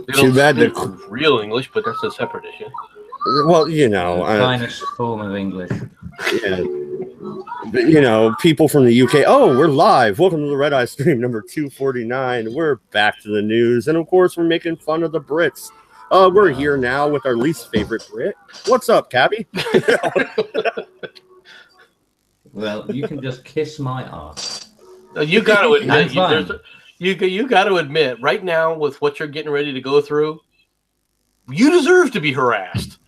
They Too don't bad speak the real English, but that's a separate issue. well, you know, The finest form of English. yeah, but, you know, people from the UK. Oh, we're live. Welcome to the Redeye stream number 249. We're back to the news, and of course, we're making fun of the Brits. We're here now with our least favorite Brit. What's up, Cabby? Well, you can just kiss my ass. You got to admit, fine. you got to admit, right now with what you're getting ready to go through, you deserve to be harassed.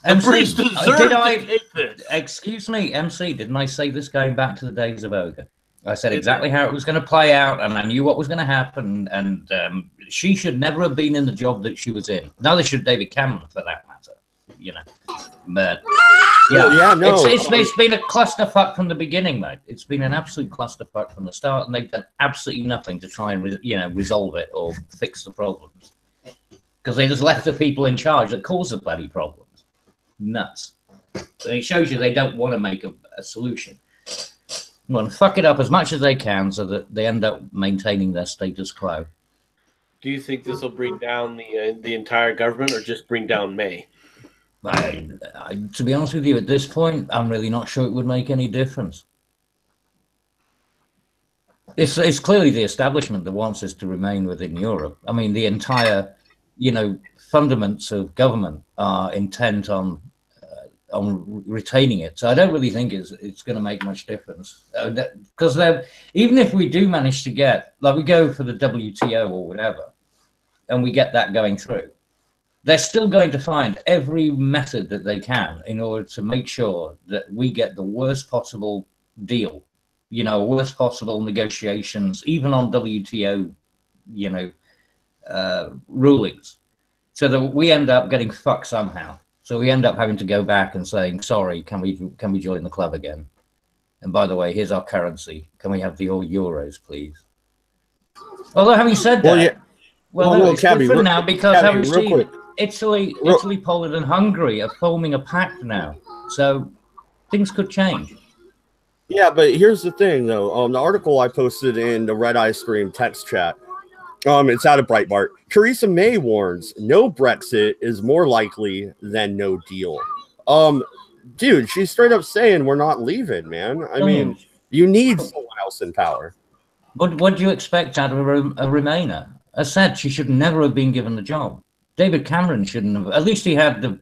The Brits deserve to take this. Excuse me, MC, didn't I say this going back to the days of Ogre? I said exactly how it was going to play out, and I knew what was going to happen, and she should never have been in the job that she was in. Neither should David Cameron, for that matter, you know. But, yeah, no. It's been a clusterfuck from the beginning, mate. It's been an absolute clusterfuck from the start, and they've done absolutely nothing to try and, resolve it or fix the problems. Because they just left the people in charge that caused the bloody problems. Nuts. So it shows you they don't want to make a solution. They want to fuck it up as much as they can so that they end up maintaining their status quo. Do you think this will bring down the entire government, or just bring down May? To be honest with you, at this point, I'm really not sure it would make any difference. It's clearly the establishment that wants us to remain within Europe. I mean, the entire, fundaments of government are intent on retaining it. So I don't really think it's going to make much difference. Because even if we do manage to get, like we go for the WTO or whatever, and we get that going through, they're still going to find every method that they can in order to make sure that we get the worst possible deal, worst possible negotiations, even on WTO, rulings, so that we end up getting fucked somehow. So we end up having to go back and saying, sorry, can we join the club again? And by the way, here's our currency. Can we have the all euros, please? Although having said that, it's different now because having seen Italy, Poland, and Hungary are forming a pact now. So things could change. Yeah, but here's the thing, though. The article I posted in the Redeye stream text chat, it's out of Breitbart. Theresa May warns no Brexit is more likely than no deal. Dude, she's straight up saying we're not leaving, man. I mean, you need someone else in power. What do you expect out of a Remainer? As said, she should never have been given the job. David Cameron shouldn't have. At least he had the,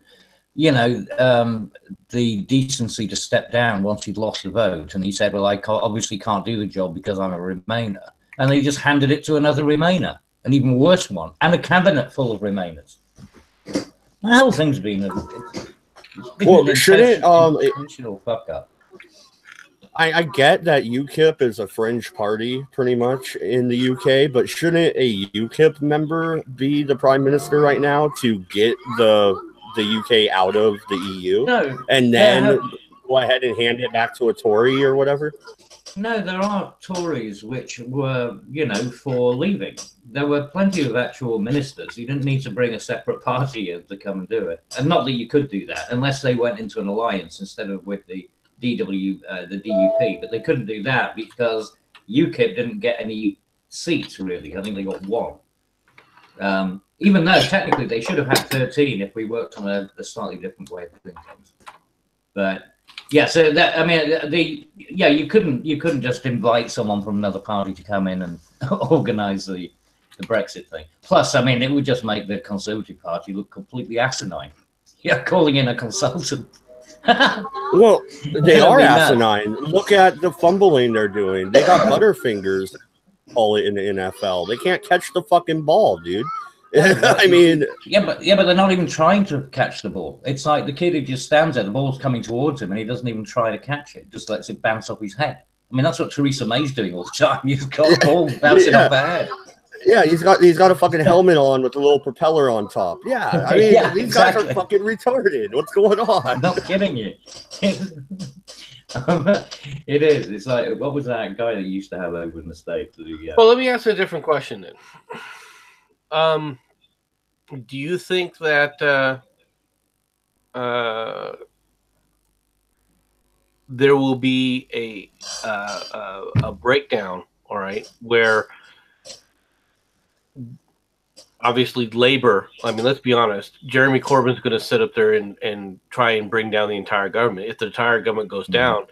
the decency to step down once he'd lost the vote, and he said, "Well, I obviously can't do the job because I'm a Remainer." And they just handed it to another Remainer, an even worse one, and a cabinet full of Remainers. The whole thing's been intentional fuck up. I get that UKIP is a fringe party pretty much in the UK, but shouldn't a UKIP member be the prime minister right now to get the UK out of the EU? No, and then go ahead and hand it back to a Tory or whatever? No, there are Tories which were, for leaving. There were plenty of actual ministers. You didn't need to bring a separate party in to come and do it. And not that you could do that unless they went into an alliance instead of with the the DUP, but they couldn't do that because UKIP didn't get any seats, really. I think they got one. Even though technically they should have had 13 if we worked on a slightly different way of doing things. But yeah, so that, I mean, you couldn't just invite someone from another party to come in and organise the Brexit thing. Plus, I mean, it would just make the Conservative Party look completely asinine. Yeah, calling in a consultant. Well, they are asinine. Look at the fumbling they're doing. They got butterfingers, call it in the NFL. They can't catch the fucking ball, dude. I mean, yeah, but they're not even trying to catch the ball. It's like the kid who just stands there, the ball's coming towards him, and he doesn't even try to catch it. Just lets it bounce off his head. I mean, that's what Theresa May's doing all the time. You've got the ball bouncing off her head. Yeah, he's got a fucking helmet on with a little propeller on top. Yeah, I mean, these guys are fucking retarded. What's going on? I'm not kidding you. It is. It's like, what was that guy that you used to have over in the States? Well, let me ask a different question then. Do you think that there will be a breakdown, all right, where obviously Labor. I mean, let's be honest. Jeremy Corbyn's going to sit up there and try and bring down the entire government. If the entire government goes down,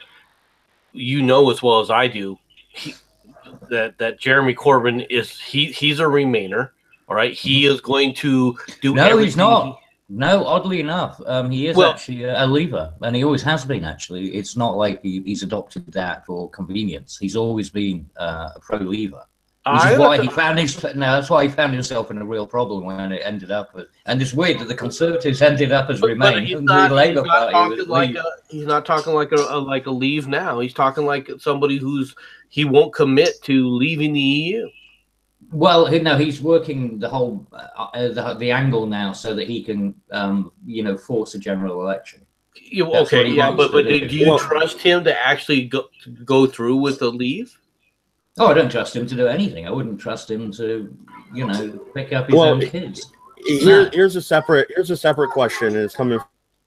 you know as well as I do that Jeremy Corbyn he's a Remainer. All right, he is going to do. No, everything. He's not. No, oddly enough, he is actually a Leaver, and he always has been. Actually, it's not like he's adopted that for convenience. He's always been a pro-Leaver. Which is why he found that's why he found himself in a real problem when it ended up with, and it's weird that the Conservatives ended up as Remain. He's not talking like a Leave now. He's talking like somebody he won't commit to leaving the EU. Well, no, he's working the whole the angle now so that he can force a general election. Okay, yeah, but do you trust him to actually go through with the Leave? Oh, I don't trust him to do anything. I wouldn't trust him to, pick up his own kids. Here's a separate question, and it's coming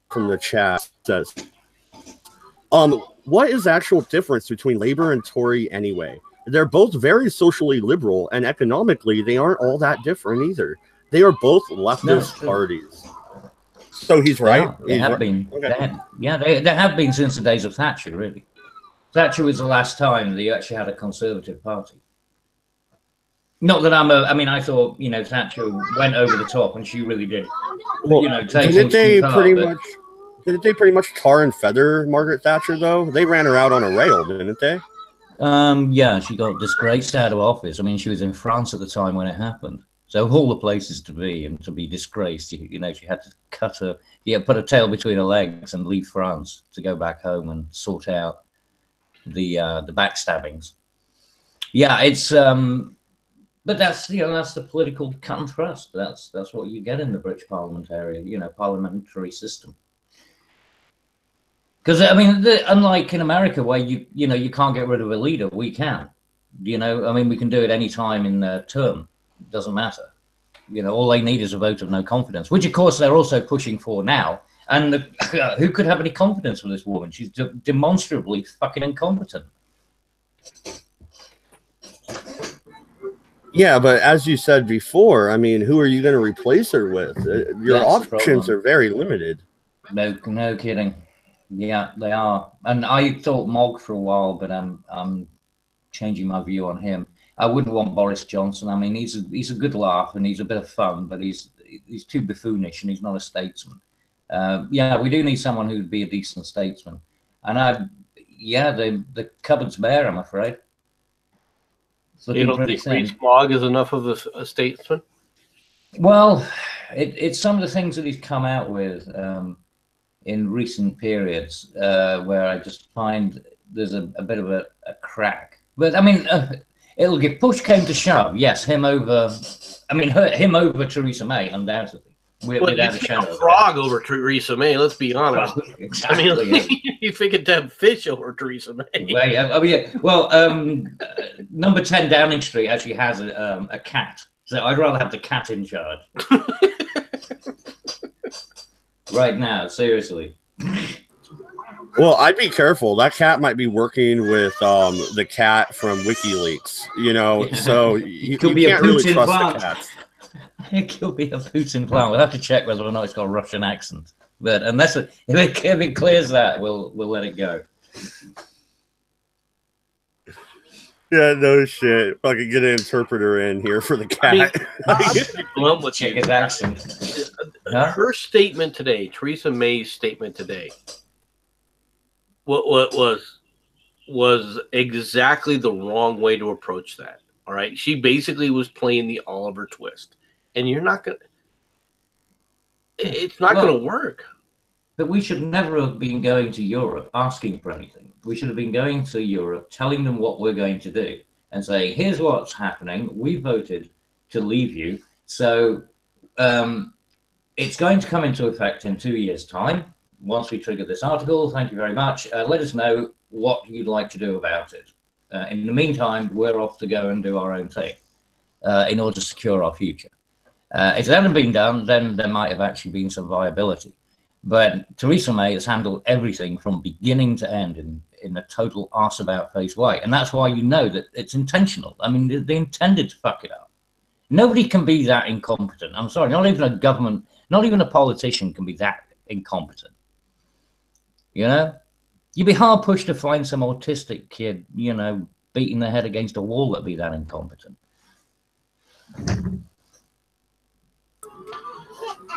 from the chat. It says, what is the actual difference between Labor and Tory anyway? They're both very socially liberal, and economically, they aren't all that different either. They are both leftist parties. So he's right. They have been. Okay. They have been since the days of Thatcher, really. Thatcher was the last time that you actually had a Conservative Party. Not that I thought, Thatcher went over the top, and she really did. Well, didn't they pretty much tar and feather Margaret Thatcher, though? They ran her out on a rail, didn't they? Yeah, she got disgraced out of office. I mean, she was in France at the time when it happened. So of all the places to be and to be disgraced, she had to put her tail between her legs and leave France to go back home and sort out the backstabbings. Yeah, it's but that's the political cut and thrust. That's what you get in the British parliamentary system. Because unlike in America where you can't get rid of a leader, we can. We can do it any time in their term. It doesn't matter. All they need is a vote of no confidence, which of course they're also pushing for now. And who could have any confidence with this woman? She's demonstrably fucking incompetent. Yeah, but as you said before, who are you going to replace her with? Your options are very limited. No kidding. Yeah, they are. And I thought Mogg for a while, but I'm changing my view on him. I wouldn't want Boris Johnson. He's a good laugh and he's a bit of fun, but he's too buffoonish and he's not a statesman. We do need someone who'd be a decent statesman. And the cupboard's bare, I'm afraid. You don't think Rees-Mogg is enough of a statesman? Well, it's some of the things that he's come out with in recent periods where I just find there's a bit of a crack. But it'll get push came to shove. Yes, him over Theresa May, undoubtedly. Without a shadow. Frog over Theresa May. Let's be honest. Well, exactly. You figured to have fish over Theresa May. Number 10 Downing Street actually has a cat, so I'd rather have the cat in charge. Right now, seriously. Well, I'd be careful. That cat might be working with the cat from WikiLeaks. So you can't really trust the cats. It could be a Putin plant. We'll have to check whether or not it's got a Russian accent. But if it clears that, we'll let it go. Yeah, no shit. Fucking get an interpreter in here for the cat. Check his accent. Her statement today, Theresa May's statement today, what was exactly the wrong way to approach that. All right, she basically was playing the Oliver Twist. And you're not going to, it's not going to work. But we should never have been going to Europe asking for anything. We should have been going to Europe, telling them what we're going to do and saying, here's what's happening. We voted to leave you. So it's going to come into effect in 2 years' time. Once we trigger this article, thank you very much. Let us know what you'd like to do about it. In the meantime, we're off to go and do our own thing in order to secure our future. If it hadn't been done, then there might have actually been some viability. But Theresa May has handled everything from beginning to end in a total arse-about-face way. And that's why you know that it's intentional. They intended to fuck it up. Nobody can be that incompetent. I'm sorry, not even a government, not even a politician can be that incompetent. You know, you'd be hard pushed to find some autistic kid, you know, beating their head against a wall that'd be that incompetent.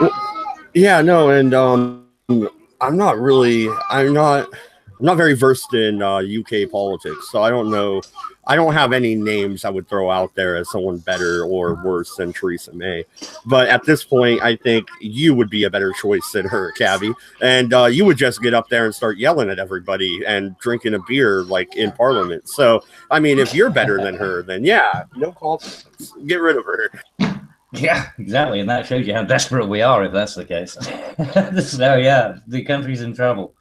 Well, yeah, no, and I'm not very versed in UK politics, so I don't know. I don't have any names I would throw out there as someone better or worse than Theresa May. But at this point, I think you would be a better choice than her, Cabby. And you would just get up there and start yelling at everybody and drinking a beer like in Parliament. So, I mean, if you're better than her, then yeah, no confidence. Get rid of her. Yeah, exactly. And that shows you how desperate we are if that's the case. So, yeah, the country's in trouble.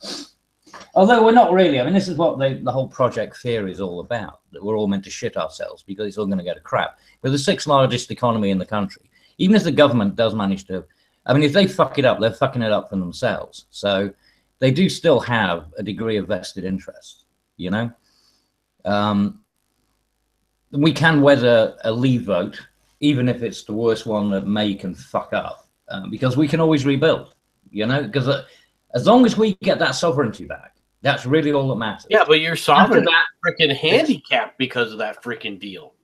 Although we're not really. I mean, this is what the whole Project Fear is all about, that we're all meant to shit ourselves because it's all going to go to crap. We're the 6th largest economy in the country. Even if the government does manage to, I mean, if they fuck it up, they're fucking it up for themselves. So they do still have a degree of vested interest, you know? We can weather a leave vote, even if it's the worst one that May can fuck up, because we can always rebuild, you know? Because as long as we get that sovereignty back, that's really all that matters. Yeah, but your sovereignty freaking handicapped because of that freaking deal.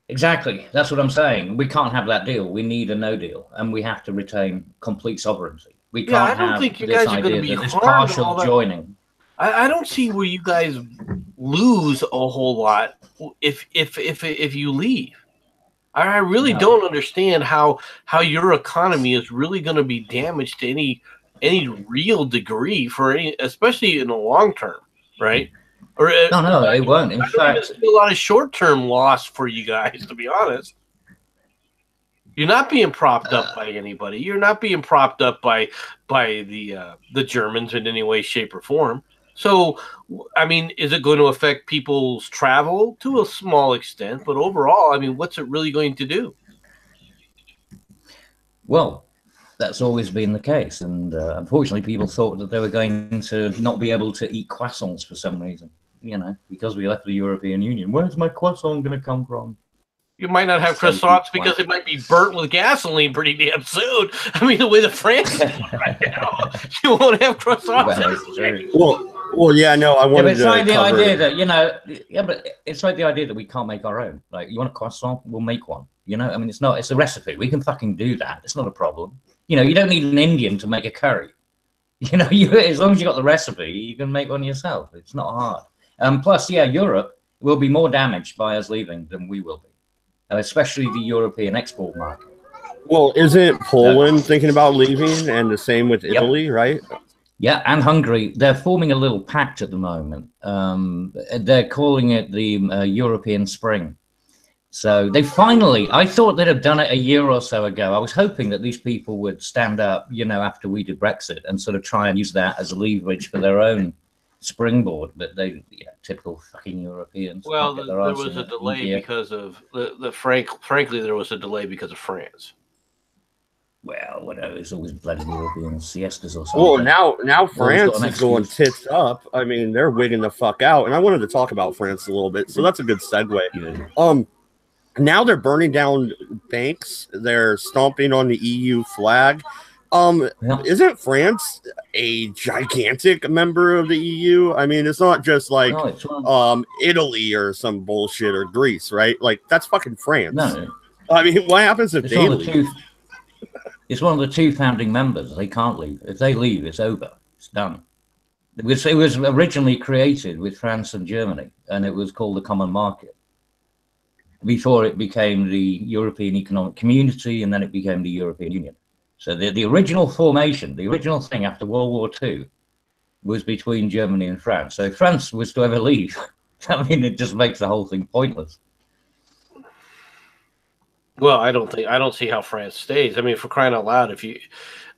Exactly. That's what I'm saying. We can't have that deal. We need a no deal, and we have to retain complete sovereignty. We can't I don't think you guys are going to be this partial joining. I don't see where you guys lose a whole lot if you leave. I really don't understand how your economy is really going to be damaged to any real degree for any, especially in the long term, right? Or no, it won't. In fact, see a lot of short-term loss for you guys, to be honest. You're not being propped up by anybody. You're not being propped up by the Germans in any way, shape, or form. So, I mean, is it going to affect people's travel to a small extent? But overall, I mean, what's it really going to do? Well, that's always been the case, and unfortunately, people thought that they were going to not be able to eat croissants for some reason. You know, because we left the European Union. Where's my croissant going to come from? You might not have croissants because it might be burnt with gasoline pretty damn soon. I mean, the way the France is right now, you won't have croissants. Well, yeah, no, I wanted it's like the idea that, you know, but it's like the idea that we can't make our own. Like, you want a croissant? We'll make one. You know, I mean, it's a recipe. We can fucking do that. It's not a problem. You know, you don't need an Indian to make a curry. You know, as long as you got the recipe, you can make one yourself. It's not hard. Plus, yeah, Europe will be more damaged by us leaving than we will be, especially the European export market. Well, isn't Poland thinking about leaving, and the same with Italy, right? Yeah, and Hungary. They're forming a little pact at the moment. They're calling it the European Spring. So they finally, I thought they'd have done it a year or so ago. I was hoping that these people would stand up, you know, after we did Brexit and sort of try and use that as a leverage for their own springboard, but they, typical fucking Europeans. Well, there was a delay because of frankly, there was a delay because of France. Well, whatever. It's always bloody European siestas or something. Well, now France is going tits up. I mean, they're wigging the fuck out, and I wanted to talk about France a little bit, so that's a good segue. Yeah. Now they're burning down banks. They're stomping on the EU flag. Isn't France a gigantic member of the EU? I mean, it's not just like Italy or some bullshit or Greece, right? Like, that's fucking France. No. I mean, what happens if they leave? It's one of the 2 founding members. They can't leave. If they leave, it's over. It's done. It was originally created with France and Germany, and it was called the Common Market before it became the European Economic Community, and then it became the European Union. So the original formation, the original thing after World War II was between Germany and France. So if France was to ever leave, I mean, it just makes the whole thing pointless. Well, I don't see how France stays. I mean, for crying out loud,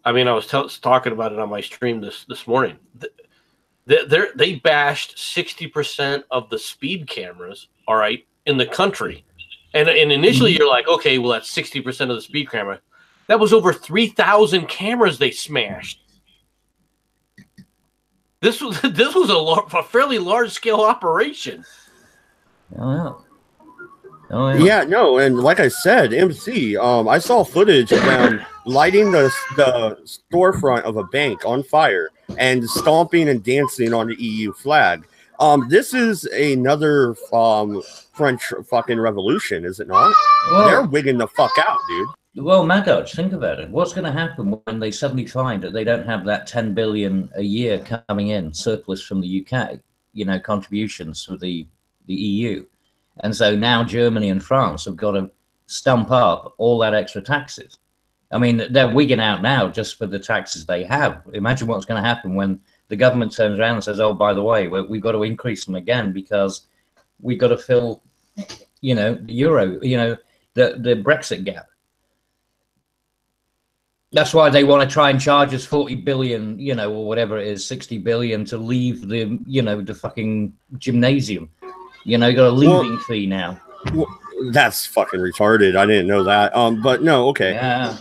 I was talking about it on my stream this morning. They bashed 60% of the speed cameras, all right, in the country. And initially you're like, okay, well, that's 60% of the speed camera. That was over 3,000 cameras they smashed. This was a fairly large scale operation. Oh, Oh, Yeah, no, and like I said, MC, I saw footage of them lighting the storefront of a bank on fire and stomping and dancing on the EU flag. This is another French fucking revolution, is it not? Well, they're wigging the fuck out, dude. Well, MADDS, think about it. What's going to happen when they suddenly find that they don't have that 10 billion a year coming in surplus from the UK, you know, contributions to the EU? And so now Germany and France have got to stump up all that extra taxes. I mean, they're wigging out now just for the taxes they have. Imagine what's going to happen when the government turns around and says, oh, by the way, we've got to increase them again because we've got to fill, you know, the euro, you know, the Brexit gap. That's why they want to try and charge us 40 billion, you know, or whatever it is, 60 billion to leave the, you know, the fucking gymnasium. You know, you got a leaving fee now. Well, that's fucking retarded. I didn't know that. But no, okay. Yeah.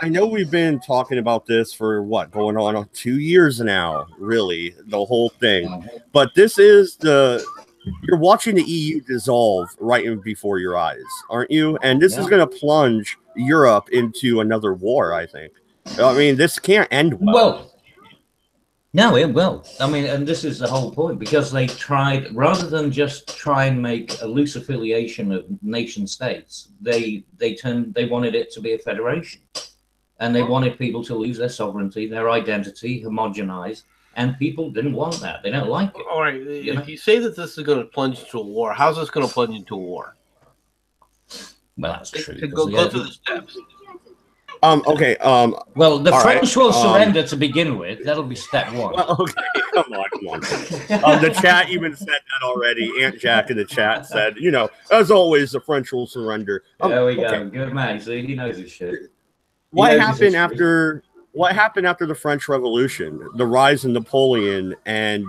I know we've been talking about this for what, going on 2 years now, really, the whole thing. But this is you're watching the EU dissolve right in before your eyes, aren't you? And this is going to plunge Europe into another war, I think. I mean, this can't end well. Well, no, it will. I mean, and this is the whole point, because they tried, rather than just try and make a loose affiliation of nation states, they wanted it to be a federation. And they wanted people to lose their sovereignty, their identity, homogenize. And people didn't want that. They don't like it. All right. If you say that this is going to plunge into a war, how's this going to plunge into a war? Well, that's true. Go through the steps. Okay. Well, the French will surrender to begin with. That'll be step one. Well, okay. Come on. The chat even said that already. Aunt Jack in the chat said, you know, as always, the French will surrender. There we go. Good man. See, he knows his shit. What happened after the French Revolution, the rise of Napoleon, and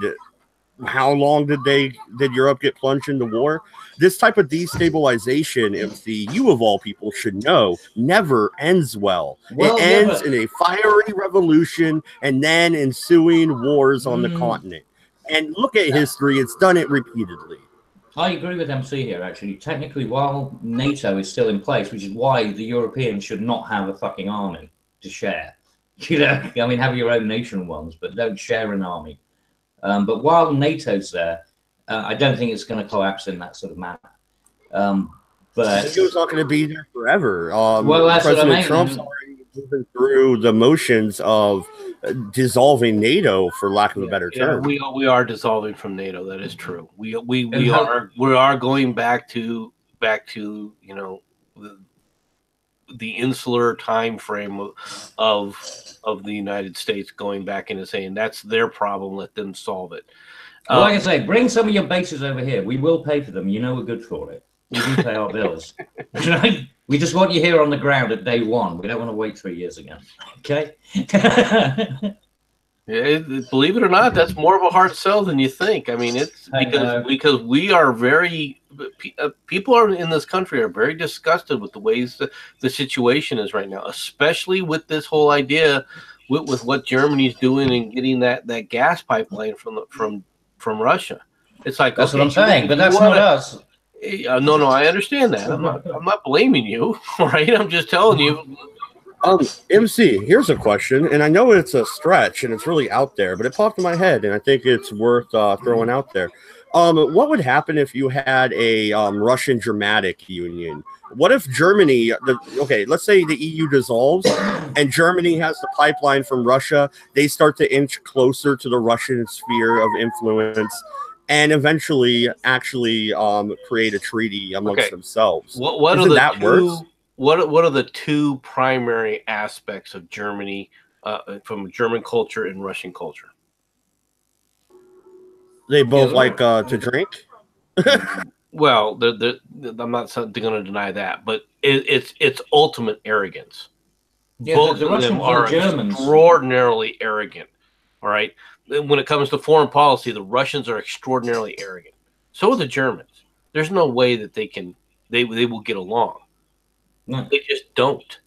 how long did Europe get plunged into war? This type of destabilization, if you of all people should know, never ends well. It ends in a fiery revolution and then ensuing wars on the continent. And look at history; it's done it repeatedly. I agree with MC here, actually. Technically, while NATO is still in place, which is why the Europeans should not have a fucking army to share. You know, I mean, have your own nation ones, but don't share an army. But while NATO's there, I don't think it's going to collapse in that sort of manner. But NATO's not going to be there forever. Well, that's President what I mean. Trump's already moving through the motions of dissolving NATO, for lack of a better term. We are dissolving from NATO. That is true. We are going back to you know the insular time frame of the United States, going back in and saying that's their problem. Let them solve it. Well, like I say, bring some of your bases over here. We will pay for them. You know we're good for it. We do pay our bills. We just want you here on the ground at day one. We don't want to wait 3 years again. Okay? Yeah, believe it or not, that's more of a hard sell than you think. I mean, it's because we are very people are in this country are very disgusted with the ways the situation is right now, especially with this whole idea with what Germany's doing and getting that gas pipeline from Russia. It's like, that's what I'm saying, but that's not us. No, I understand that. I'm not blaming you, right? I'm just telling you. MC, here's a question, and I know it's a stretch and it's really out there, but it popped in my head, and I think it's worth throwing out there. What would happen if you had a Russian-Germanic union? What if Germany, let's say the EU dissolves and Germany has the pipeline from Russia, they start to inch closer to the Russian sphere of influence, and eventually actually create a treaty amongst themselves. What Isn't that worse? What are the two primary aspects of Germany from German culture and Russian culture? They both like to drink? Well, I'm not going to deny that, but it's ultimate arrogance. Yeah, both of them are extraordinarily arrogant. All right. When it comes to foreign policy, the Russians are extraordinarily arrogant. So are the Germans. There's no way that they will get along. No. They just don't.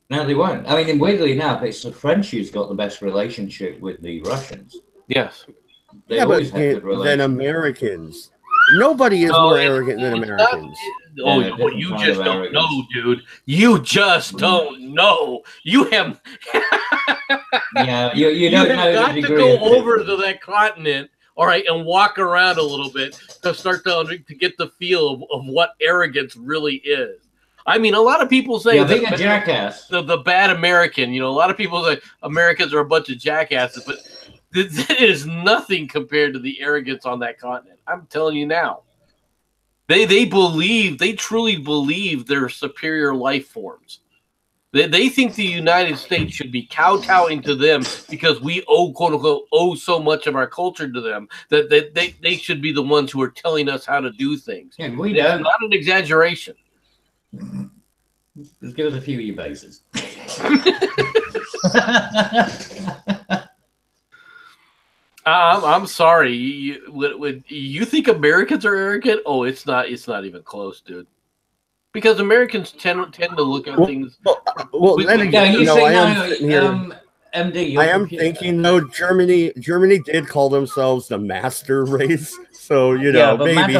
No, they won't. I mean, weirdly enough, it's the French who's got the best relationship with the Russians. Yes. But then Americans. Nobody is No, more it- arrogant than it's Americans. Oh, Yeah, well, different you kind just of don't arrogance. know, dude. You just don't know. You have Yeah, you you don't have know the got to degree go of over difference. to that continent, all right, and walk around a little bit to start to get the feel of what arrogance really is. I mean, a lot of people say Yeah, being a that jackass. the bad American, you know, a lot of people say Americans are a bunch of jackasses, but this is nothing compared to the arrogance on that continent. I'm telling you now. They truly believe they're superior life forms. They think the United States should be kowtowing to them because we quote unquote owe so much of our culture to them that they should be the ones who are telling us how to do things. Yeah, we It's don't. not an exaggeration. Just give us a few of your bases. I'm sorry. You think Americans are arrogant? Oh, it's not. It's not even close, dude. Because Americans tend to look at things. Well, then again, you you know, see, I am sitting here. MD, I am thinking though, Germany did call themselves the master race, so you know, Yeah, but maybe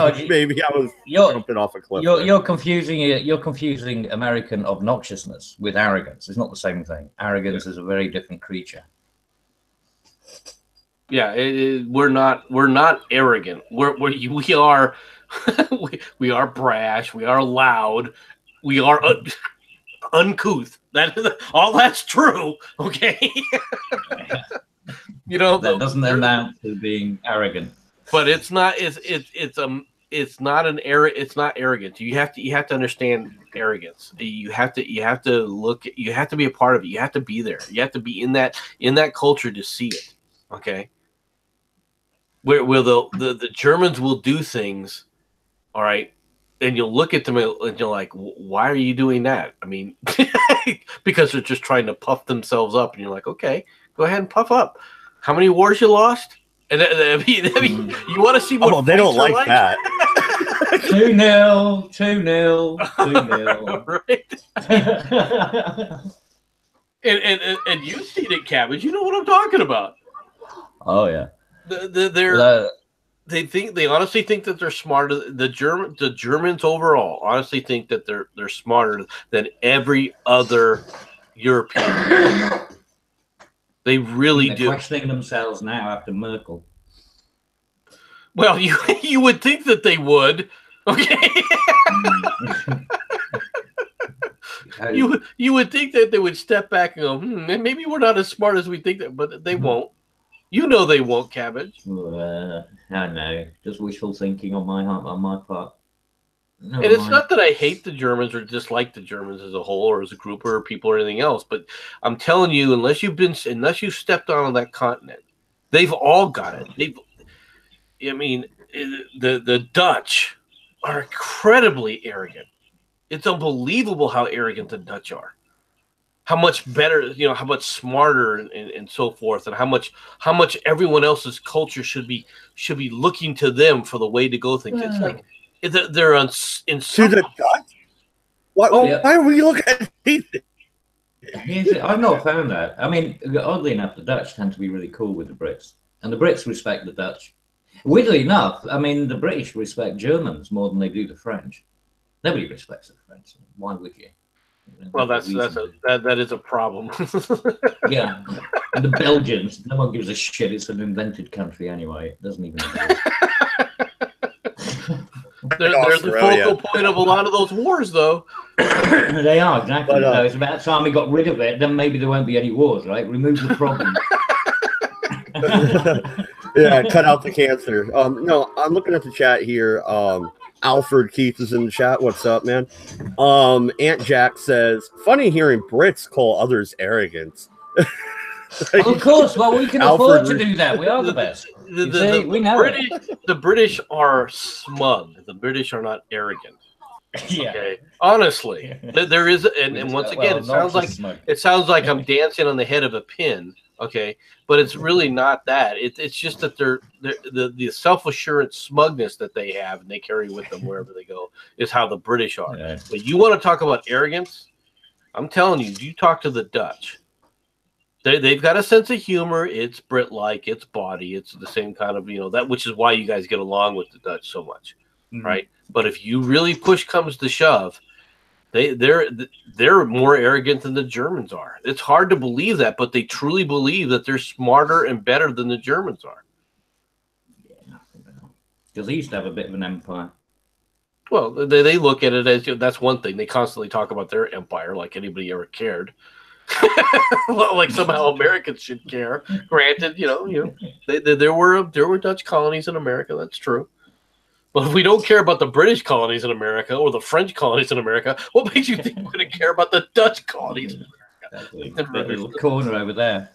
I was jumping off a cliff. You're confusing American obnoxiousness with arrogance. It's not the same thing. Arrogance is a very different creature. Yeah, we're not arrogant. We are we are brash. We are loud. We are uncouth. All that's true. Okay, you know That doesn't amount to being arrogant. But it's not. It's not an It's not arrogance. You have to understand arrogance. You have to look. You have to be a part of it. You have to be there. You have to be in that culture to see it. Okay. Where the Germans will do things, all right, and you'll look at them and you're like, why are you doing that? I mean, because they're just trying to puff themselves up, and you're like, okay, go ahead and puff up. How many wars you lost? And I mean, you want to see what? Oh, they don't like that. 2-0, 2-0, 2-0. Right? and you've seen it, Cabbage. You know what I'm talking about. Oh yeah. They honestly think that they're smarter. The Germans overall honestly think that they're smarter than every other European. They really do. Questioning themselves now after Merkel. Well, you would think that they would. Okay. You would think that they would step back and go, maybe we're not as smart as we think that, but they won't. You know they won't, Cabbage. I know. Just wishful thinking on my part. And it's not that I hate the Germans or dislike the Germans as a whole or as a group or people or anything else, but I'm telling you, unless you've stepped on that continent, they've all got it. I mean, the Dutch are incredibly arrogant. It's unbelievable how arrogant the Dutch are. How much better, how much smarter and so forth, and how much everyone else's culture should be looking to them for the way to go things. It's like they're in to the Dutch. Why are we looking at these? I've not found that. I mean, oddly enough, the Dutch tend to be really cool with the Brits, and the Brits respect the Dutch. Weirdly enough, I mean, the British respect Germans more than they do the French. Nobody respects the French. Why would you? Well, that is a problem. Yeah, and the Belgians, no one gives a shit. It's an invented country anyway. It doesn't even exist. They're the focal point of a lot of those wars, though. They are, exactly. But, so it's about time we got rid of it. Then maybe there won't be any wars, right? Remove the problem. Yeah, cut out the cancer. No, I'm looking at the chat here. Alfred Keith is in the chat. What's up, man? Aunt Jack says, funny hearing Brits call others arrogant. Of course. Well, we can afford to do that. We are the best. We know the British are smug. The British are not arrogant. Yeah. Okay. Honestly, there is, and once again, it sounds like I'm dancing on the head of a pin. Okay, but it's really not that. It's just that the self-assurance smugness that they have and they carry with them wherever they go is how the British are. Yeah. But you want to talk about arrogance? I'm telling you, you talk to the Dutch. They've got a sense of humor. It's Brit-like. It's bawdy. It's the same kind of, that, which is why you guys get along with the Dutch so much, right? But if you really push comes to shove, they're more arrogant than the Germans are. It's hard to believe that, but they truly believe that they're smarter and better than the Germans are. Yeah, because they used to have a bit of an empire. Well, they look at it as, that's one thing. They constantly talk about their empire like anybody ever cared. Well, like somehow Americans should care. Granted, there were Dutch colonies in America. That's true. But if we don't care about the British colonies in America or the French colonies in America, what makes you think we're going to care about the Dutch colonies in America? That little corner over there.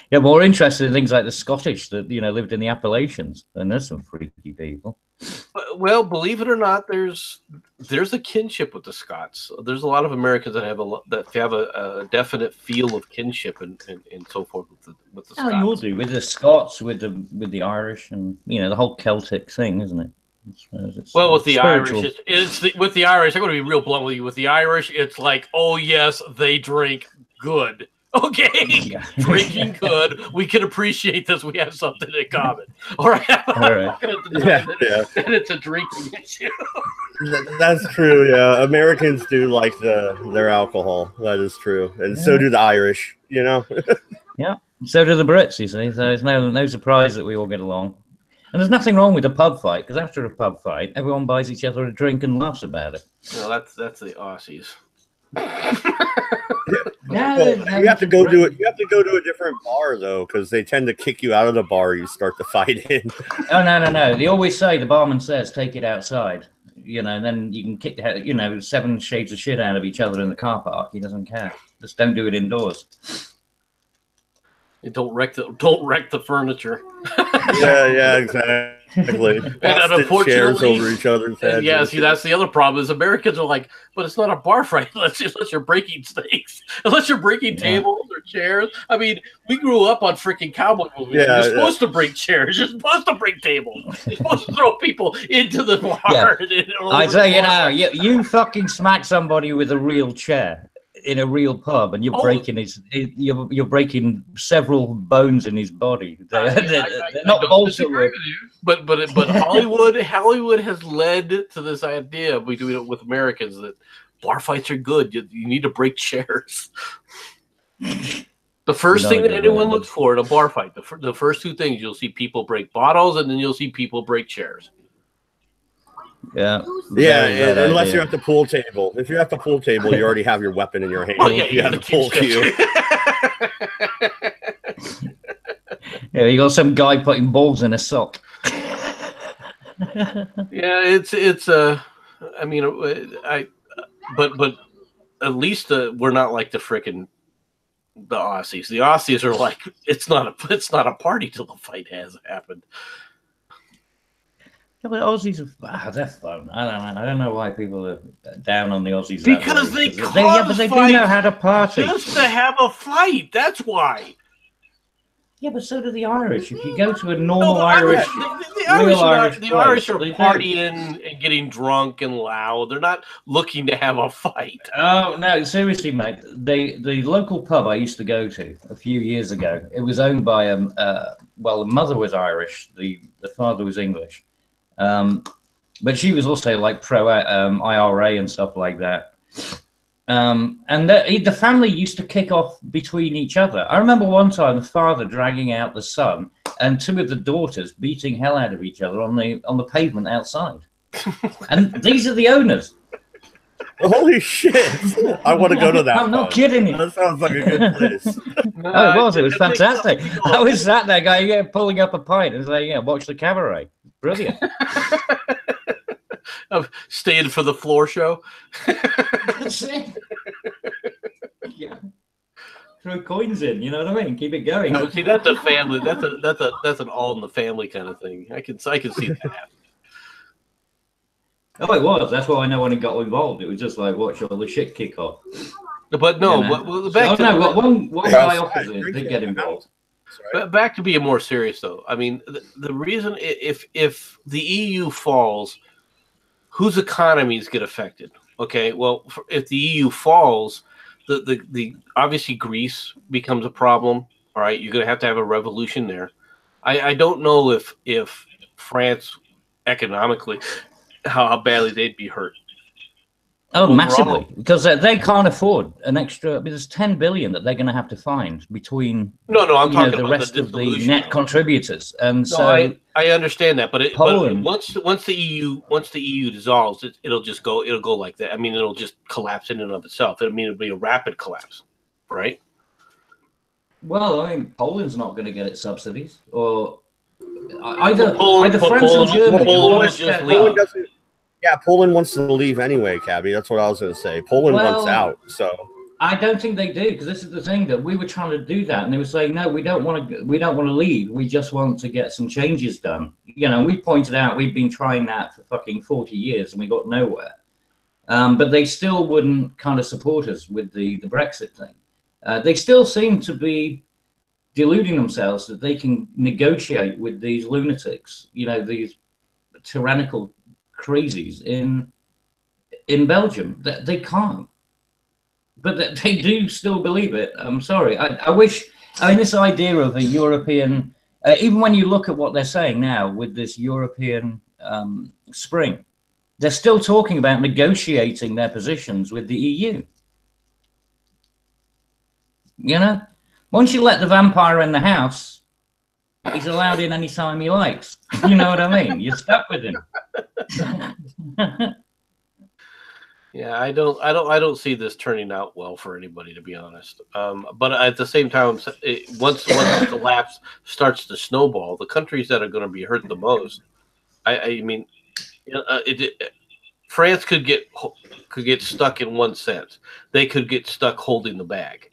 Yeah, more interested in things like the Scottish that lived in the Appalachians, and there's some freaky people. Well, believe it or not, there's a kinship with the Scots. There's a lot of Americans that have a definite feel of kinship and so forth with the Scots. Oh, you'll do with the Scots, with the Irish, and the whole Celtic thing, isn't it? Well, with the Irish, with the Irish, I'm going to be real blunt with you. With the Irish, it's like, oh yes, they drink good. Okay, yeah. Drinking good. We can appreciate this. We have something in common. All right. And it's a drinking issue. That's true. Yeah, Americans do like their alcohol. That is true, and so do the Irish. Yeah. So do the Brits. You see, so it's no surprise that we all get along. And there's nothing wrong with a pub fight, because after a pub fight, everyone buys each other a drink and laughs about it. No, that's the Aussies. You have to go to it. You have to go to a different bar though, because they tend to kick you out of the bar you start the fight in. Oh no! They always say, the barman says, take it outside. And then you can kick 7 shades of shit out of each other in the car park. He doesn't care. Just don't do it indoors. Don't wreck the furniture. Yeah, exactly. And unfortunately, chairs over each other's heads. Yeah, see, that's the other problem is Americans are like, but it's not a bar fight unless you're breaking things, unless you're breaking tables or chairs. I mean, we grew up on freaking cowboy movies. You're supposed to break chairs. You're supposed to break tables. You're supposed to throw people into the bar. I tell you, you fucking smack somebody with a real chair in a real pub, and you're breaking several bones in his body. They're not bolted. But Hollywood has led to this idea of we doing it with Americans that bar fights are good. You need to break chairs. The first thing that anyone looks for in a bar fight, the first 2 things, you'll see people break bottles, and then you'll see people break chairs. Yeah. Unless you're at the pool table. If you're at the pool table, you already have your weapon in your hand. Oh, yeah, you have the pool cue. Yeah, you got some guy putting balls in a sock. Yeah, it's but at least we're not like the Aussies. The Aussies are like, it's not a party till the fight has happened. Yeah, but Aussies are they're fun. I don't know why people are down on the Aussies. Because they do know how to party. Just to have a fight. That's why. Yeah, but so do the Irish. If you go to a normal Irish, the Irish are partying and getting drunk and loud. They're not looking to have a fight. Oh no, seriously, mate. The local pub I used to go to a few years ago. It was owned by the mother was Irish, the father was English, but she was also like pro IRA and stuff like that. And the family used to kick off between each other. I remember one time the father dragging out the son and 2 of the daughters beating hell out of each other on the pavement outside. And these are the owners. Holy shit! I want to go to that. I'm not kidding you. That sounds like a good place. It was fantastic. I was sat there going, pulling up a pint and saying, watch the cabaret. Brilliant. Of staying for the floor show. That's it. Yeah. Throw coins in, you know what I mean? Keep it going. No, see, that's a family. That's an all in the family kind of thing. I can see that happen. Oh, it was. That's why I know when it got involved. It was just like watch all the shit kick off. But no, one guy opposite did get involved. But back to being more serious, though. I mean, the reason if the EU falls, whose economies get affected? Okay, well, if the EU falls, the obviously Greece becomes a problem. All right, you're going to have a revolution there. I don't know if France economically how badly they'd be hurt. Oh, Overall, massively, because they can't afford an extra. There's 10 billion that they're going to have to find between I'm talking the about rest the of the net though. contributors, and no, so I understand that, but Poland, once the EU dissolves, it'll go like that. I mean, it'll just collapse in and of itself. I mean, it'll be a rapid collapse, right? well, I mean, Poland's not going to get its subsidies, or either Poland France or Germany. Poland doesn't. Yeah, Poland wants to leave anyway, Cabby. That's what I was going to say. Poland wants out, so I don't think they do, because this is the thing that we were trying to do that, and they were saying, no, we don't want to leave. We just want to get some changes done. We pointed out we've been trying that for fucking 40 years, and we got nowhere. But they still wouldn't kind of support us with the Brexit thing. They still seem to be deluding themselves that they can negotiate with these lunatics, these tyrannical crazies in Belgium. They can't, but they do still believe it. I'm sorry. I wish. I mean, this idea of a European, even when you look at what they're saying now with this European spring, they're still talking about negotiating their positions with the EU. Once you let the vampire in the house, he's allowed in anytime he likes. You know what I mean? You're stuck with him. Yeah, I don't see this turning out well for anybody, to be honest. But at the same time, once the collapse starts to snowball, the countries that are going to be hurt the most, I mean, France could get stuck in one sense. They could get stuck holding the bag,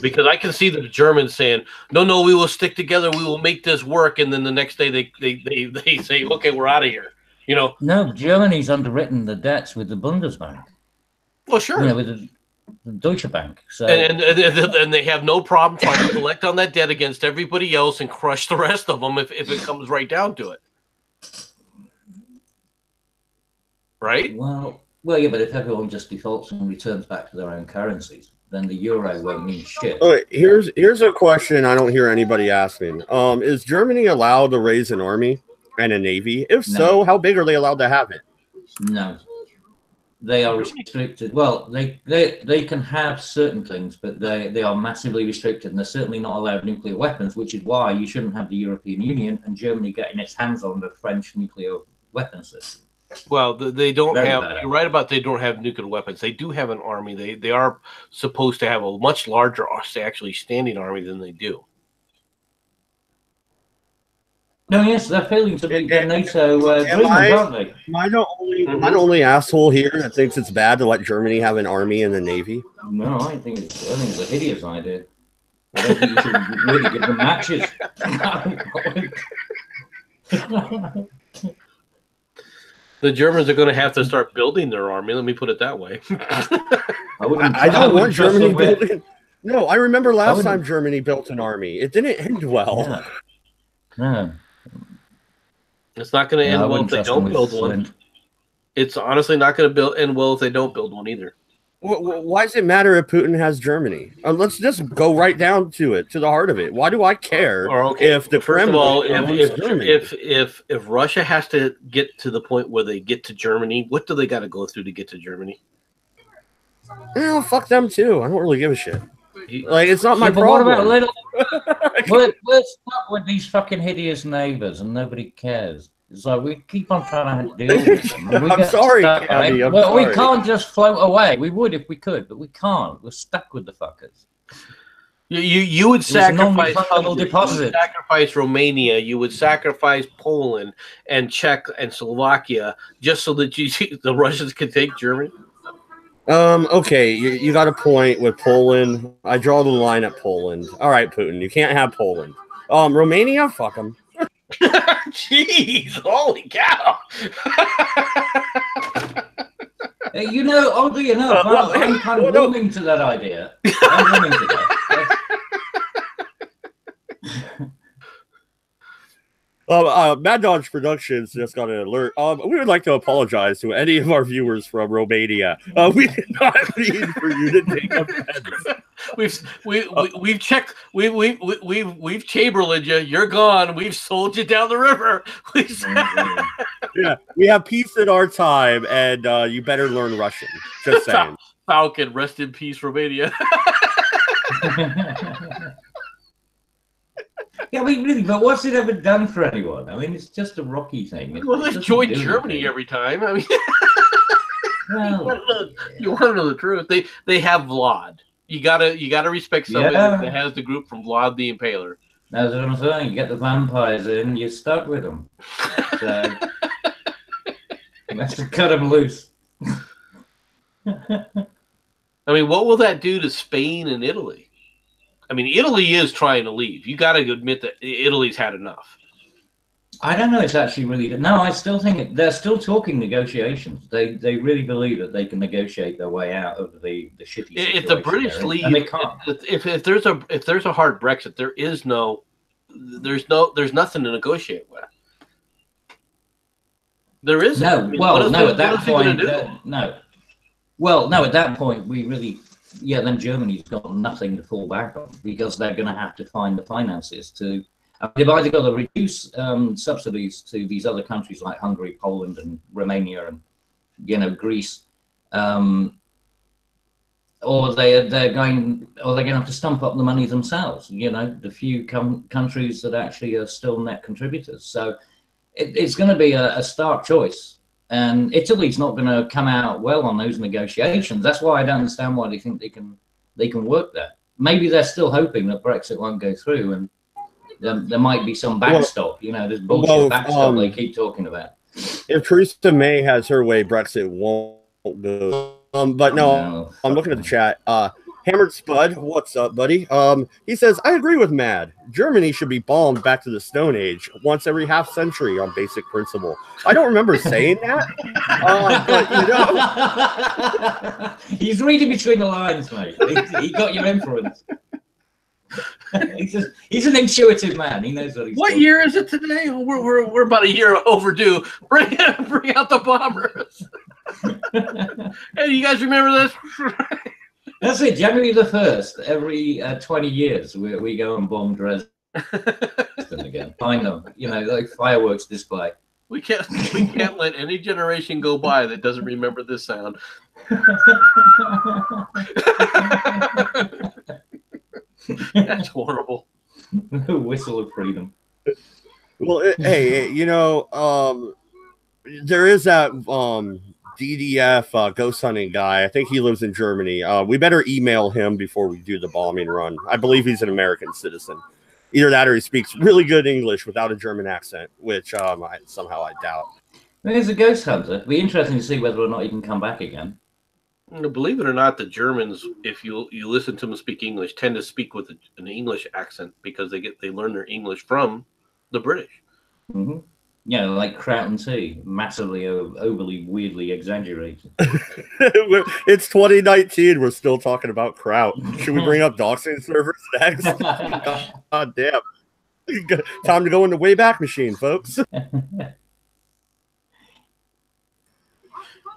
because I can see the Germans saying, no, we will stick together, we will make this work, and then the next day they say, okay, we're out of here. No, Germany's underwritten the debts with the Bundesbank. Well, sure. With the Deutsche Bank. So and they have no problem trying to collect on that debt against everybody else and crush the rest of them if it comes right down to it. Right? Well, yeah, but if everyone just defaults and returns back to their own currencies, then the euro won't mean shit. Okay, here's a question I don't hear anybody asking. Is Germany allowed to raise an army and a navy? If so, how big are they allowed to have it? No, they are restricted. Well, they can have certain things, but they are massively restricted, and they're certainly not allowed nuclear weapons, which is why you shouldn't have the European Union and Germany getting its hands on the French nuclear weapons system. Well, they don't have. You're right about they don't have nuclear weapons. They do have an army. They are supposed to have a much larger, actually standing army than they do. No, yes, they're failing to meet their NATO agreement, aren't they? Am I the only asshole here that thinks it's bad to let Germany have an army and a navy? No, I think it's a hideous idea. I don't think you should really give them matches. The Germans are going to have to start building their army. Let me put it that way. I don't want Germany building. No, I remember last time Germany built an army. It didn't end well. No. It's not going to end well if they don't build one. It's honestly not going to end well if they don't build one either. Why does it matter if Putin has Germany? Let's just go right down to it, to the heart of it. Why do I care if the First of all, if Russia has to get to the point where they get to Germany, what do they got to go through to get to Germany? Oh, fuck them too. I don't really give a shit. Like, it's not my problem. What about we're stuck with these fucking hideous neighbors and nobody cares. It's like we keep on trying to deal with them. I'm sorry, Cabby. We can't just float away. We would if we could, but we can't. We're stuck with the fuckers. You would sacrifice Romania. You would sacrifice Poland and Czech and Slovakia just so that the Russians could take Germany. Okay, you got a point with Poland. I draw the line at Poland. All right, Putin, you can't have Poland. Romania, fuck them. Jeez, holy cow! Oddly enough, I'm kind of warming to that idea. I'm warming to that. Mad Dodge Productions just got an alert. We would like to apologize to any of our viewers from Romania. We did not mean for you to take offense. We've checked. We've Chamberlained you. You're gone. We've sold you down the river. Yeah, we have peace in our time, and you better learn Russian. Just saying. Falcon, rest in peace, Romania. Yeah, really, but what's it ever done for anyone? I mean, it's just a rocky thing. Well, they join Germany every time. I mean, well, you want to know the truth? They have Vlad. You gotta respect somebody that has the group from Vlad the Impaler. That's what I'm saying. You get the vampires in, you're stuck with them. So you have to cut them loose. I mean, what will that do to Spain and Italy? I mean, Italy is trying to leave. You got to admit that Italy's had enough. I don't know. It's actually really no. I still think they're still talking negotiations. They really believe that they can negotiate their way out of the shitty situation. If the British leave, and they can't. If there's a hard Brexit, there's nothing to negotiate with. There isn't. No. I mean, well, no. At that point, no. Well, no. At that point, we really. Yeah, then Germany's got nothing to fall back on because they're going to have to find the finances to. They've either got to reduce subsidies to these other countries like Hungary, Poland, and Romania, and Greece, or they're going to have to stump up the money themselves. The few countries that actually are still net contributors. So it's going to be a stark choice. And Italy's not going to come out well on those negotiations. That's why I don't understand why they think they can work there. Maybe they're still hoping that Brexit won't go through, and there might be some backstop. This bullshit backstop they keep talking about. If Theresa May has her way, Brexit won't go. But no, I'm looking at the chat. Hammered Spud, what's up, buddy? He says, I agree with Mad. Germany should be bombed back to the Stone Age once every half century on basic principle. I don't remember saying that, but he's reading between the lines, mate. He got your influence. He's an intuitive man. He knows what he's doing. What year is it today? We're about a year overdue. Bring out the bombers. Hey, you guys remember this? That's it. January the 1st, every 20 years, we go and bomb Dresden again. Find them, like fireworks display. We can't let any generation go by that doesn't remember this sound. That's horrible. Whistle of freedom. Well, hey, there is that DDF ghost hunting guy. I think he lives in Germany. We better email him before we do the bombing run. I believe he's an American citizen. Either that or he speaks really good English without a German accent, which I doubt. He's a ghost hunter. It'd be interesting to see whether or not he can come back again. Believe it or not, the Germans, if you listen to them speak English, tend to speak with an English accent because they learn their English from the British. Mm-hmm. Yeah, like Kraut and Tea, massively, overly, weirdly exaggerated. It's 2019. We're still talking about Kraut. Should we bring up doxing servers next? God damn. Time to go in the Wayback Machine, folks.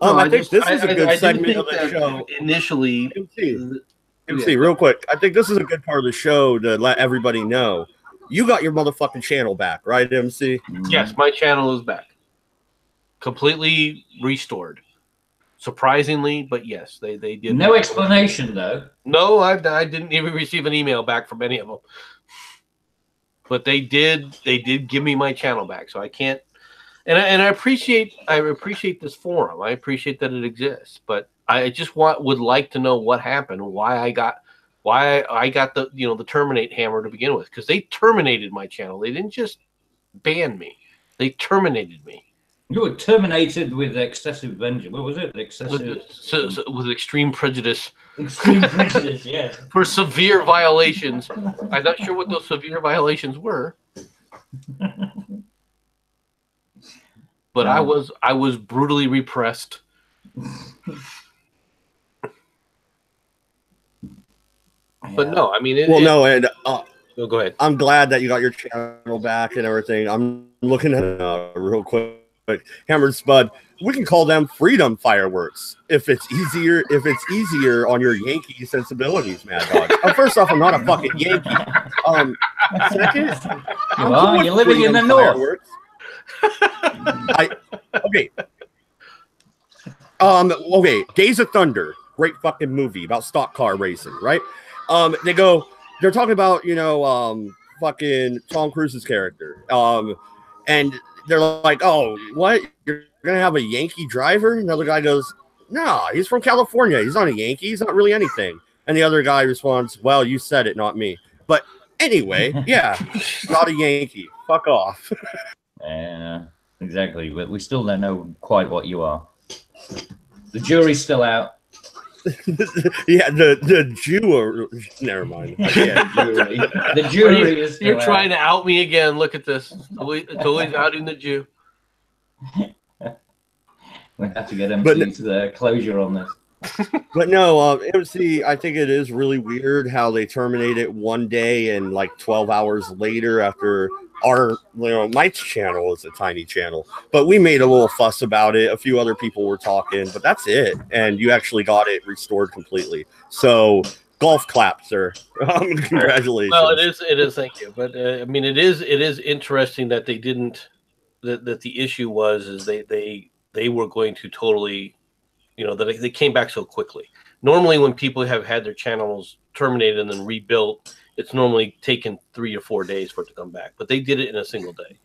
I think this is a good segment of the show. Initially, MC, real quick. I think this is a good part of the show to let everybody know. You got your motherfucking channel back, right, MC? Yes, my channel is back. Completely restored. Surprisingly, but yes, they did. No explanation, though. No, I didn't even receive an email back from any of them. But they did give me my channel back, so I can't. And I appreciate this forum. I appreciate that it exists, but I just would like to know what happened, why I got the the terminate hammer to begin with, because they terminated my channel. They didn't just ban me; they terminated me. You were terminated with excessive vengeance. What was it? With extreme prejudice. Extreme prejudice, yes. For severe violations. I'm not sure what those severe violations were. But I was brutally repressed. But no, I mean, no, and go ahead. I'm glad that you got your channel back and everything. I'm looking at real quick. Hammered Spud. We can call them freedom fireworks if it's easier. If it's easier on your Yankee sensibilities, Mad Dog. First off, I'm not a fucking Yankee. Second, you're living in the north. Okay. Okay. Days of Thunder, great fucking movie about stock car racing, right? They're talking about fucking Tom Cruise's character, and they're like, oh, what? You're gonna have a Yankee driver? Another guy goes, no, he's from California. He's not a Yankee. He's not really anything. And the other guy responds, well, you said it, not me. But anyway, yeah, not a Yankee. Fuck off. Exactly. But we still don't know quite what you are. The jury's still out. Yeah, the Jew. Never mind. Yeah, jury. The jury is. You're trying to out me again. Look at this. Totally outing the Jew. We have to get MC's closure on this. But no, MC, I think it is really weird how they terminate it one day and like 12 hours later after my channel is a tiny channel, but we made a little fuss about it. A few other people were talking, but that's it. And you actually got it restored completely. So golf clap, sir. Congratulations. Well, it is. Thank you. But I mean, it is interesting that they didn't, that the issue is they were going to totally, that they came back so quickly. Normally when people have had their channels terminated and then rebuilt, it's normally taken 3 or 4 days for it to come back, but they did it in a single day.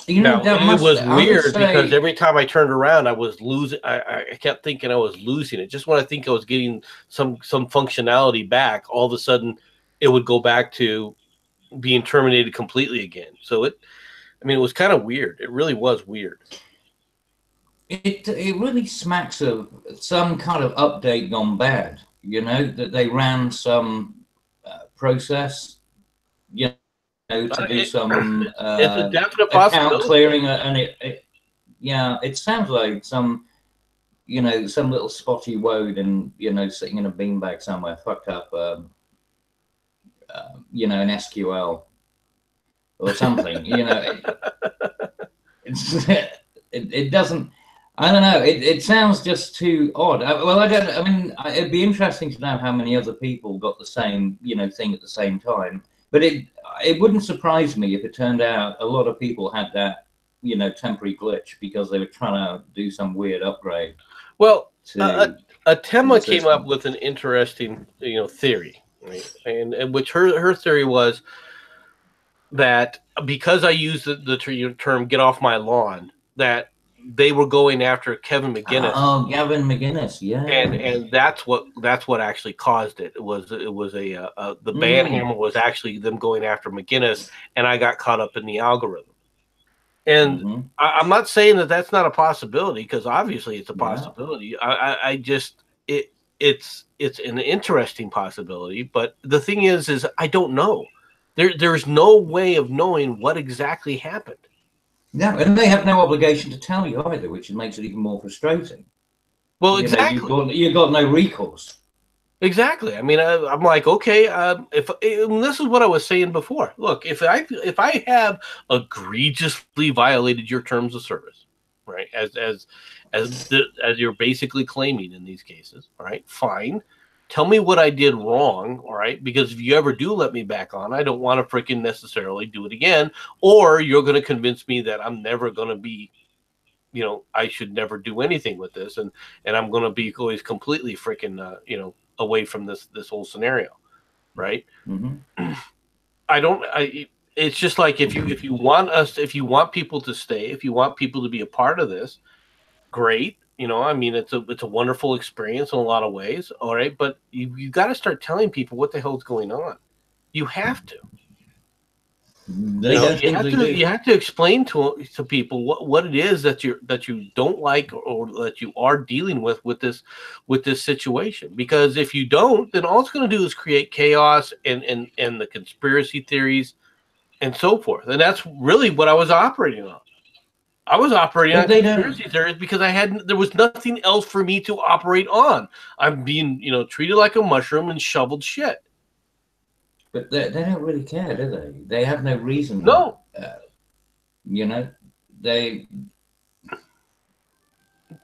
It was weird because every time I turned around, I was losing. I kept thinking I was losing it. Just when I think I was getting some functionality back, all of a sudden it would go back to being terminated completely again. So it was kind of weird. It really was weird. It really smacks of some kind of update gone bad. That they ran some process, to do some it's a definite account clearing, and it sounds like some little spotty woad and sitting in a beanbag somewhere fucked up an SQL or something. It doesn't. I don't know. It sounds just too odd. It'd be interesting to know how many other people got the same, thing at the same time. But it wouldn't surprise me if it turned out a lot of people had that, temporary glitch because they were trying to do some weird upgrade. Well, Atema came up with an interesting, theory, right? And which her theory was that because I used the term "get off my lawn," that they were going after Kevin McGinnis. Oh, Gavin McGinnis, yeah. And that's what actually caused it. It was the ban hammer was actually them going after McGinnis, and I got caught up in the algorithm. And I'm not saying that that's not a possibility, because obviously it's a possibility. It's an interesting possibility, but the thing is I don't know. There's no way of knowing what exactly happened. No, and they have no obligation to tell you either, which makes it even more frustrating. Well, exactly. You've got no recourse. Exactly. I mean, I'm like, okay, if this is what I was saying before. Look, if I have egregiously violated your terms of service, right, as you're basically claiming in these cases, all right, fine. Tell me what I did wrong, all right? Because if you ever do let me back on, I don't want to freaking necessarily do it again, or you're going to convince me that I'm never going to be, I should never do anything with this, and I'm going to be always completely freaking, away from this whole scenario, right? It's just like if you want people to stay, if you want people to be a part of this, great. It's a wonderful experience in a lot of ways, all right. But you got to start telling people what the hell's going on. You have to. You have to explain to people what it is that you don't like or that you are dealing with this situation. Because if you don't, then all it's going to do is create chaos and the conspiracy theories and so forth. And that's really what I was operating on. I was operating on conspiracy theories because there was nothing else for me to operate on. I'm being, treated like a mushroom and shoveled shit. But they don't really care, do they? They have no reason. No. You know,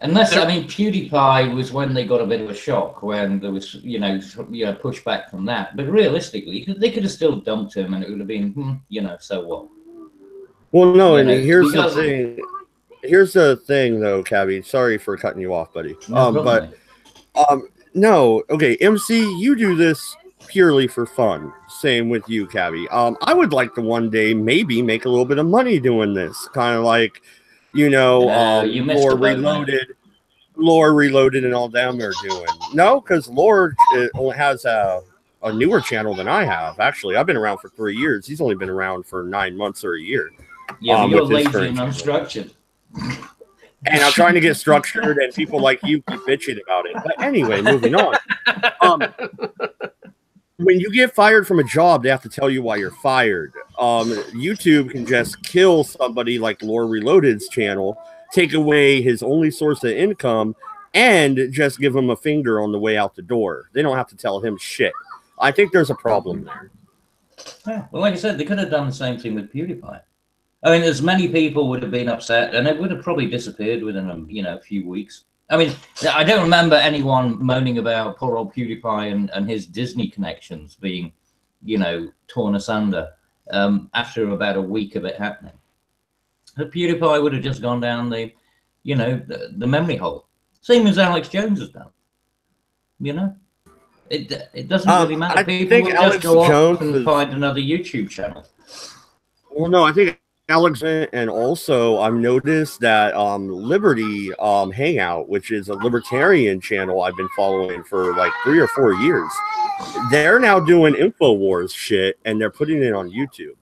unless I mean PewDiePie was when they got a bit of a shock when there was pushback from that. But realistically, they could have still dumped him, and it would have been so what. Well, no, and here's the thing. Here's the thing, though, Cabby. Sorry for cutting you off, buddy. No, okay, MC, you do this purely for fun. Same with you, Cabby. I would like to one day maybe make a little bit of money doing this, kind of like, Lore Reloaded, and all them are doing. No, because Lore only has a newer channel than I have. Actually, I've been around for 3 years. He's only been around for 9 months or a year. Yeah, but you're lazy and unstructured. And I'm trying to get structured, and people like you keep bitching about it. But anyway, moving on. When you get fired from a job, they have to tell you why you're fired. YouTube can just kill somebody like Lore Reloaded's channel, take away his only source of income, and just give him a finger on the way out the door. They don't have to tell him shit. I think there's a problem there. Yeah, well, like I said, they could have done the same thing with PewDiePie. I mean, as many people would have been upset, and it would have probably disappeared within a few weeks. I mean, I don't remember anyone moaning about poor old PewDiePie and his Disney connections being, torn asunder after about a week of it happening. But PewDiePie would have just gone down the memory hole, same as Alex Jones has done. It doesn't really matter. People will just go off and find another YouTube channel. Well, no, I think Alex, and also I've noticed that Liberty Hangout, which is a libertarian channel I've been following for like 3 or 4 years, they're now doing InfoWars shit, and they're putting it on YouTube.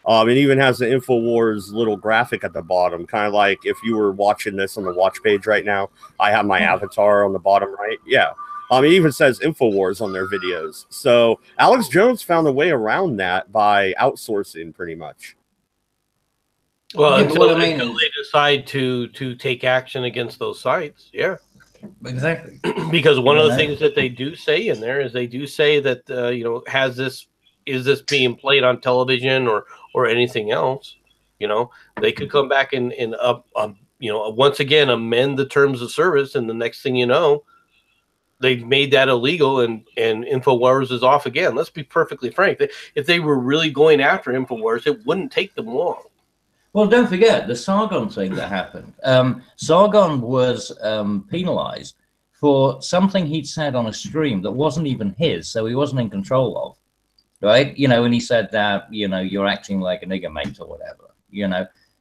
It even has the InfoWars little graphic at the bottom, kind of like if you were watching this on the watch page right now. I have my avatar on the bottom right. Yeah. It even says InfoWars on their videos. So Alex Jones found a way around that by outsourcing pretty much. Well, until they decide to take action against those sites, yeah, exactly. Because one of the things that they do say in there is they do say that is this being played on television or anything else? They could come back and once again amend the terms of service, and the next thing you know, they've made that illegal, and InfoWars is off again. Let's be perfectly frank. If they were really going after InfoWars, it wouldn't take them long. Well, don't forget the Sargon thing that happened. Sargon was penalized for something he'd said on a stream that wasn't even his, so he wasn't in control of, right? And he said that, you're acting like a nigger mate or whatever,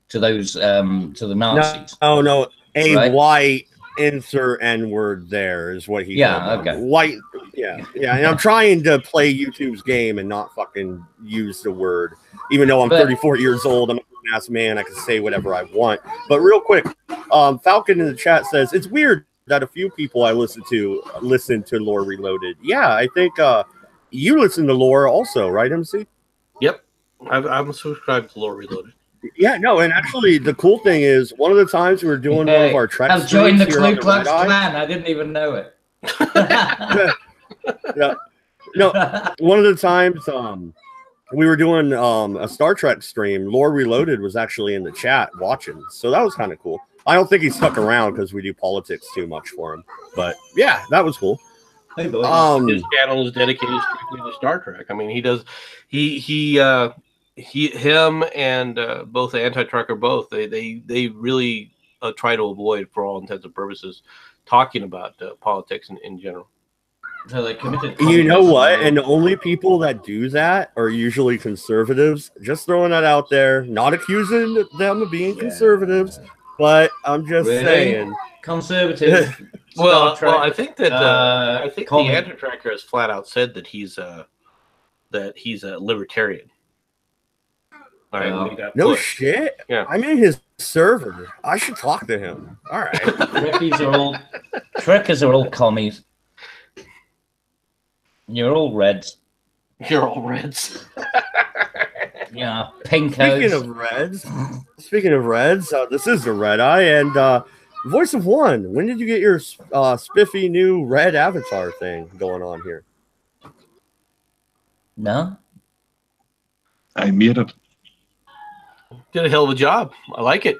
to those, to the Nazis. No, white insert N-word there is what he said. Okay. White, yeah. And I'm trying to play YouTube's game and not fucking use the word, even though I'm 34 years old. I'm ass man, I can say whatever I want. But real quick, Falcon in the chat says it's weird that a few people I listen to Lore Reloaded. Yeah, I think you listen to Lore also, right, MC? Yep, I'm subscribed to Lore Reloaded. Yeah, no, and actually the cool thing is one of the times we were doing one of our Trek I've joined the Ku Klux Klan. I didn't even know it. Yeah. No, one of the times we were doing a Star Trek stream. Lore Reloaded was actually in the chat watching, so that was kind of cool. I don't think he stuck around because we do politics too much for him, but yeah, that was cool. His channel is dedicated strictly to Star Trek. I mean, he does him and both Anti-Trucker, both they really try to avoid, for all intents and purposes, talking about politics in general. So they committed. You know what? And the only people that do that are usually conservatives. Just throwing that out there. Not accusing them of being conservatives, but I'm just saying. Conservative. well, I think that the Anti-Tracker has flat out said that he's a libertarian. All right, no shit. Yeah, I'm in his server. I should talk to him. All right. Trekkers are all commies. You're all reds. You're all reds. Yeah, pinkos. Speaking of reds, this is the Redeye and Voice of One. When did you get your spiffy new red avatar thing going on here? No, I made it. Did a hell of a job. I like it.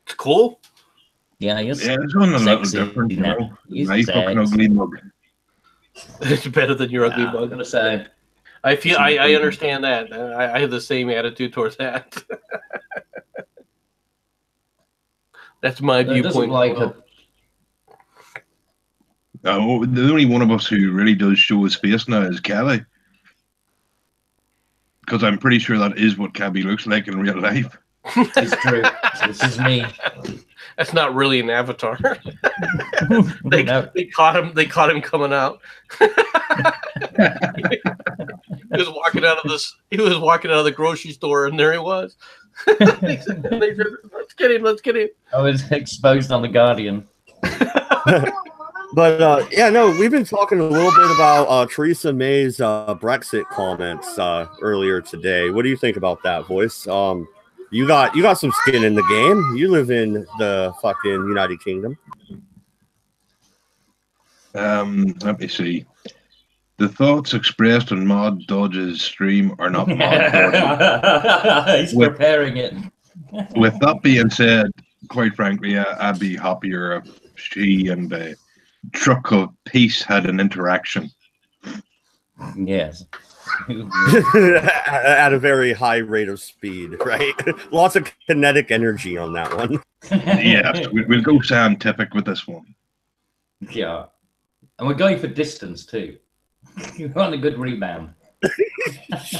It's cool. Yeah, he's it's on a little sexy different, you now. know. He's My fucking sexy. ugly mug. It's better than your ugly I'm bug. gonna say. I understand that. I have the same attitude towards that. That's my It doesn't viewpoint. like a The only one of us who really does show his face now is Kelly. Because I'm pretty sure that is what Cabby looks like in real life. It's true. This is me. That's not really an avatar. No. They caught him. They caught him coming out. He was walking out of this. He was walking out of the grocery store, and there he was. They said, "Let's get him. Let's get him." I was exposed on the Guardian. But yeah, no, we've been talking a little bit about Theresa May's Brexit comments earlier today. What do you think about that, Voice? You got some skin in the game. You live in the fucking United Kingdom. Let me see. The thoughts expressed on Mod Dodge's stream are not Mod Dodge's. He's preparing it. With that being said, quite frankly, I'd be happier if she and the Truck of Peace had an interaction. Yes. At a very high rate of speed, right? Lots of kinetic energy on that one. Yes, we'll go scientific with this one. Yeah. And we're going for distance too. You want a good rebound.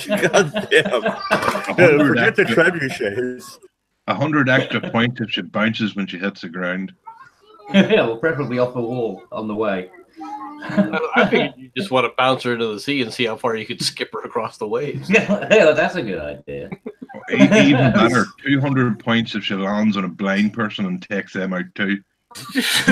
God damn. Forget the trebuchets. 100 extra points if she bounces when she hits the ground. Yeah, well, preferably off the wall on the way. I think you just want to bounce her into the sea and see how far you could skip her across the waves. Yeah, that's a good idea. Even better, 200 points if she lands on a blind person and takes them out too.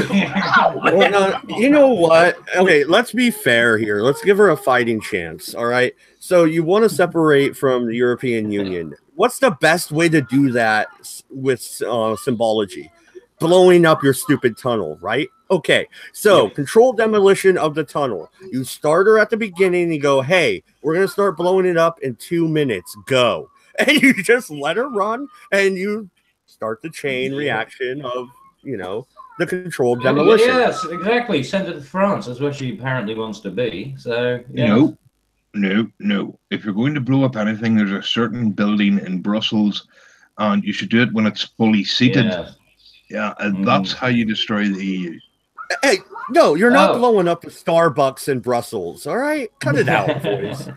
Well, no, you know what? Okay, let's be fair here. Let's give her a fighting chance. All right. So you want to separate from the European Union. What's the best way to do that with symbology? Blowing up your stupid tunnel, right? Okay. So controlled demolition of the tunnel. You start her at the beginning and you go, hey, we're going to start blowing it up in 2 minutes. Go. And you just let her run and you start the chain reaction of, you know, the controlled demolition. Yes, exactly. Send it to France. That's where she apparently wants to be. So, yeah. No. If you're going to blow up anything, there's a certain building in Brussels, and you should do it when it's fully seated. Yeah, and that's how you destroy the EU. Hey, no, you're not blowing up the Starbucks in Brussels, all right? Cut it out, boys.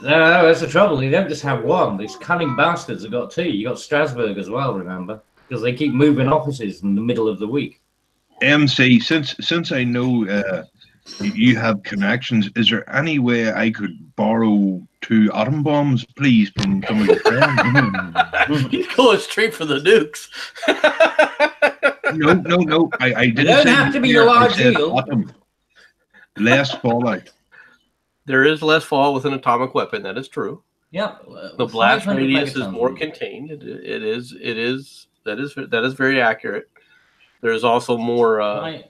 No, that's the trouble. You don't just have one. These cunning bastards have got two. You got Strasbourg as well, remember? Because they keep moving offices in the middle of the week. MC, since I know you have connections, is there any way I could borrow 2 atom bombs, please, from some of your friends? He's going straight for the nukes. No. I didn't. They don't say have to be nuclear, a large I said deal. atom. Less fallout. There is less fall with an atomic weapon. That is true. Yep. The blast 500 radius is megatons. more contained. It is. That is very accurate. There's also more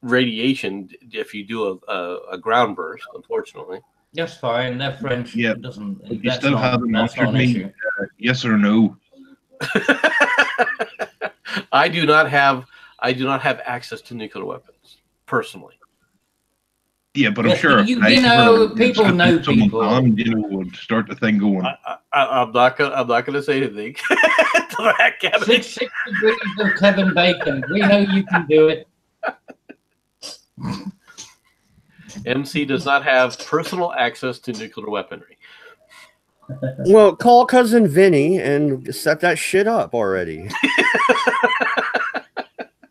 radiation if you do a ground burst. Unfortunately. That's fine. They're French. Yeah. It doesn't. But you That's still not, haven't that's not answered an me. issue. Yes or no? I do not have access to nuclear weapons personally. Yeah, but I'm Yes, sure. you know, people know people. Would start the thing going. I'm not gonna say anything to that, Kevin. 6 degrees of Kevin Bacon. We know you can do it. MC does not have personal access to nuclear weaponry. Well, call cousin Vinny and set that shit up already.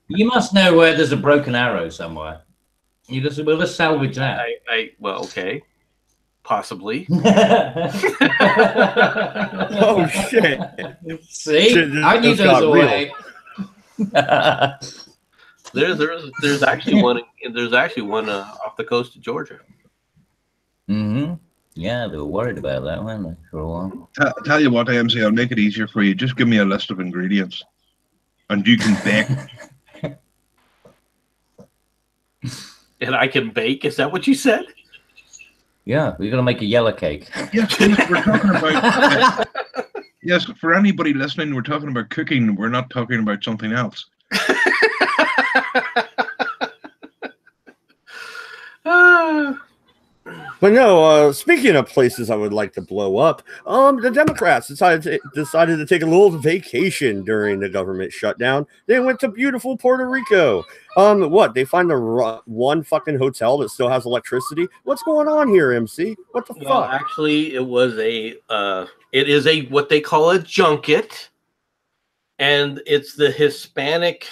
You must know where there's a broken arrow somewhere. We'll just salvage that. Well, okay, possibly. Oh shit! See, Shit, I knew this there was got a real. way. There's actually one. There's actually one off the coast of Georgia. Yeah, they were worried about that, weren't they, for a while? Tell you what, MC, I'll make it easier for you. Just give me a list of ingredients, and you can bake. And I can bake. Is that what you said? Yeah, we're gonna make a yellow cake. Yes, we're talking about. Yes, for anybody listening, we're talking about cooking. We're not talking about something else. But no, speaking of places I would like to blow up, the Democrats decided to take a little vacation during the government shutdown. They went to beautiful Puerto Rico. What? They find the one fucking hotel that still has electricity? What's going on here, MC? What the fuck? Actually, it is a what they call a junket, and it's the Hispanic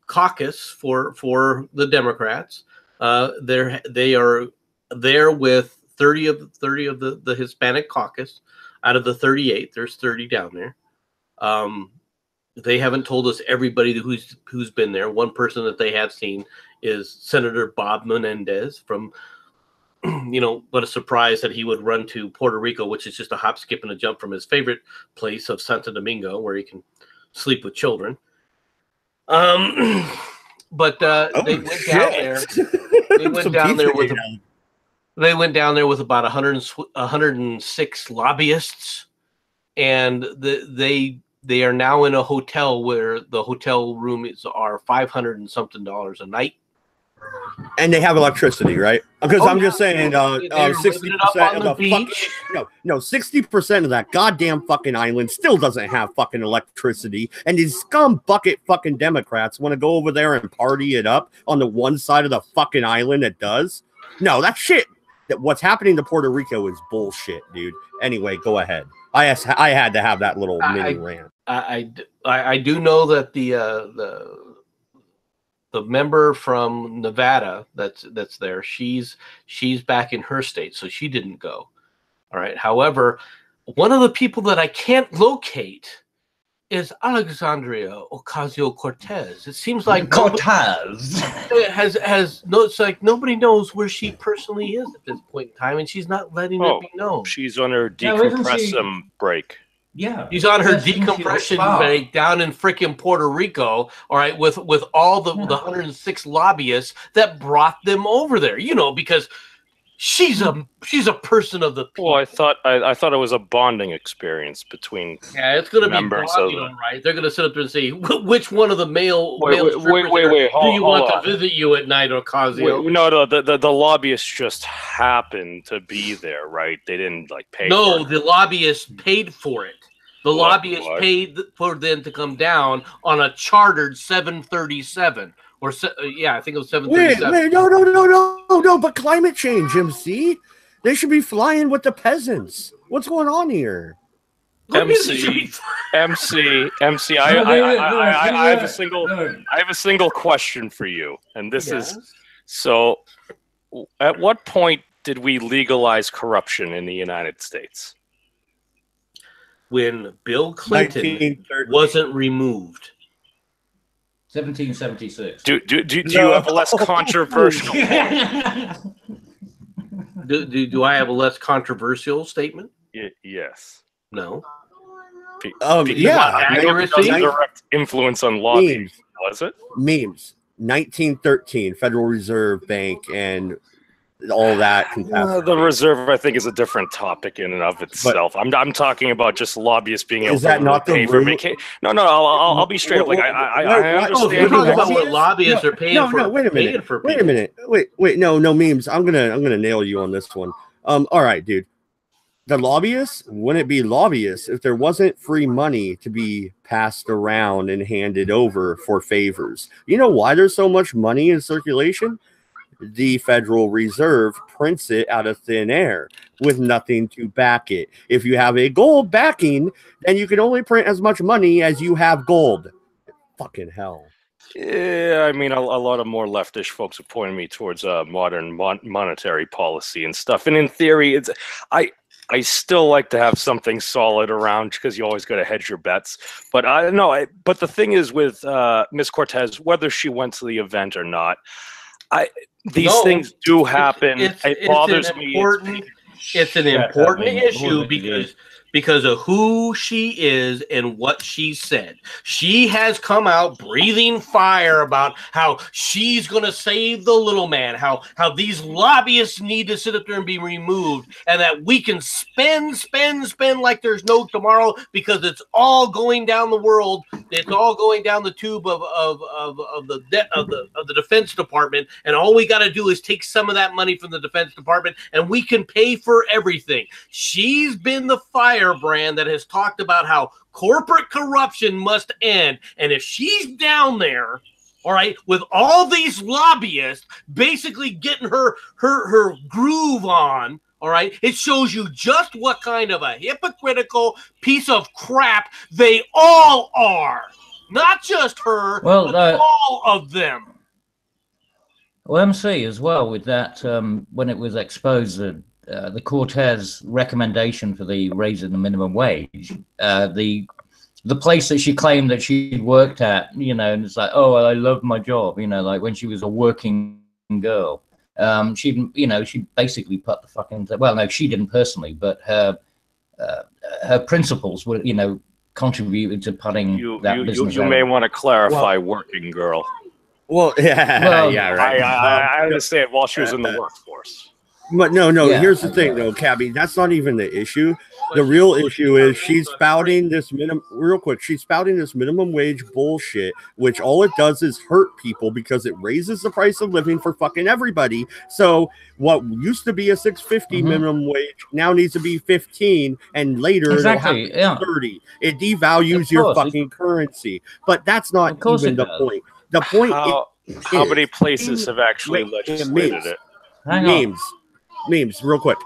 caucus for the Democrats. They are there with 30 of the Hispanic caucus out of the 38. There's 30 down there. They haven't told us everybody who's been there. One person that they have seen is Senator Bob Menendez from, what a surprise that he would run to Puerto Rico, which is just a hop, skip, and a jump from his favorite place of Santo Domingo, where he can sleep with children. But they went down there. They went down there with about 106 lobbyists, and they are now in a hotel where the hotel rooms are $500 and something a night. And they have electricity, right? Because I'm just saying, 60% of the beach. 60% of that goddamn fucking island still doesn't have fucking electricity, and these scum bucket fucking Democrats want to go over there and party it up on the one side of the fucking island that does. No, that shit. What's happening to Puerto Rico is bullshit, dude. Anyway, go ahead. I had to have that little mini rant. I do know that the member from Nevada that's there, she's back in her state, so she didn't go. All right. However, one of the people that I can't locate is Alexandria Ocasio-Cortez. It seems like Cortez it's like nobody knows where she personally is at this point in time, and she's not letting it be known. She's on her decompressum break. Yeah, she's on her decompression break down in freaking Puerto Rico. All right, with all the 106 lobbyists that brought them over there. Because she's a person of the people. Well, I thought it was a bonding experience between. Yeah, it's going to be bonding, right? They're going to sit up there and say, which one of the male strippers do you want to visit you at night, Ocasio? No, the lobbyists just happened to be there, right? They didn't pay. No, the lobbyists paid for it. The lobbyists paid for them to come down on a chartered 737. I think it was 737. Wait, no, but climate change, MC. They should be flying with the peasants. What's going on here? MC, I have a single question for you, and this is so. At what point did we legalize corruption in the United States? When Bill Clinton wasn't removed. 1776. Do you have a less controversial? Do I have a less controversial statement? Yes. No. Accuracy. Direct influence on lobbying. Was it? Memes. 1913, Federal Reserve Bank, and all that. The reserve, I think, is a different topic in and of itself. I'm talking about just lobbyists being able to pay for vacation. No, I'll be straight up. I understand. You're talking about what lobbyists are paying for. No, wait a minute. Wait, no memes. I'm gonna nail you on this one. All right, dude. The lobbyists wouldn't be lobbyists if there wasn't free money to be passed around and handed over for favors. You know why there's so much money in circulation? The Federal Reserve prints it out of thin air with nothing to back it. If you have a gold backing, then you can only print as much money as you have gold. Fucking hell. Yeah, I mean, a lot of more leftish folks are pointing me towards modern monetary policy and stuff. And in theory, I still like to have something solid around because you always got to hedge your bets. But but the thing is with Miss Cortez, whether she went to the event or not, these things do happen. It bothers me. It's an important issue because of who she is and what she said. She has come out breathing fire about how she's going to save the little man, how these lobbyists need to sit up there and be removed, and that we can spend like there's no tomorrow because it's all going down the world. It's all going down the tube of the Defense Department, and all we got to do is take some of that money from the Defense Department, and we can pay for everything. She's been the firebrand that has talked about how corporate corruption must end. And if she's down there, all right, with all these lobbyists basically getting her groove on, all right, it shows you just what kind of a hypocritical piece of crap they all are. Not just her, but all of them. Well, MC as well with that, when it was exposed that the Cortez recommendation for the raising the minimum wage, the place that she claimed that she'd worked at, you know, and it's like, oh, well, I love my job, you know, like when she was a working girl, she basically put the fucking, well, no, she didn't personally, but her principals were, you know, contributed to putting that business. You may want to clarify working girl. Well, yeah, right. I understand while she was in the workforce. But no, here's the thing, though, Cabby. That's not even the issue. The real issue is she's spouting this she's spouting this minimum wage bullshit, which all it does is hurt people because it raises the price of living for fucking everybody. So what used to be a $6.50 minimum wage now needs to be 15, and later it'll have to be 30. It devalues your fucking currency. But that's not even the point. The point is how many places have actually legislated it? Memes, real quick.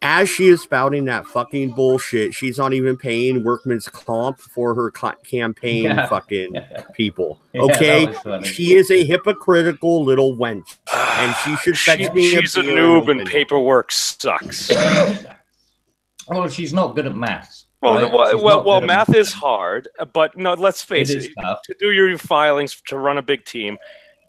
As she is spouting that fucking bullshit, she's not even paying workman's comp for her campaign people. Okay? She is a hypocritical little wench. And she should fetch me She's a noob and paperwork sucks. Well, she's not good at maths. Well, math is hard, but no, let's face it. To do your filings, to run a big team,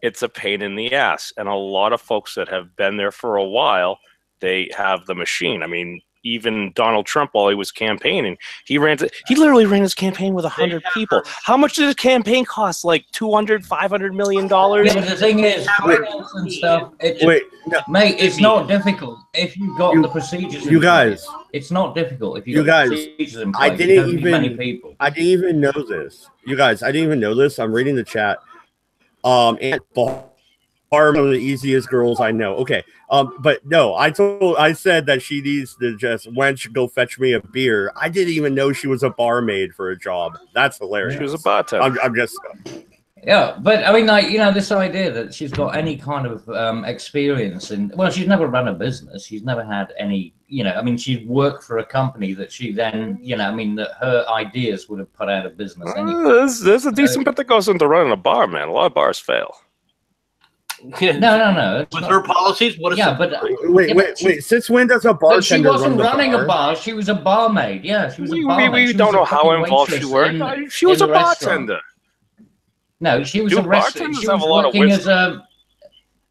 it's a pain in the ass. And a lot of folks that have been there for a while, they have the machine. I mean, even Donald Trump, while he was campaigning, he literally ran his campaign with 100 people. How much did his campaign cost? Like $200-500 million? Yeah, but the thing is, and stuff. Mate, it's not difficult if you've got the procedures. You guys, it's not difficult if you got the procedures in place. I didn't even know this. You guys, I didn't even know this. I'm reading the chat. And are one of the easiest girls I know. Okay. But no, I said that she needs to just go fetch me a beer. I didn't even know she was a barmaid for a job. That's hilarious. She was a bartender. I'm just yeah, but I mean, like, you know, this idea that she's got any kind of experience in, well, she's never run a business. She's never had any, you know, I mean, she's worked for a company that she then, you know, I mean, that her ideas would have put out of business anyway. There's a decent bit that goes into running a bar, man. A lot of bars fail. No. With her policies, what is wait. Since when does a bartender she wasn't running a bar? She was a barmaid. Yeah, she was a barmaid. We don't know how involved she was. She was a bartender. No, she was a restaurant. She was working as a.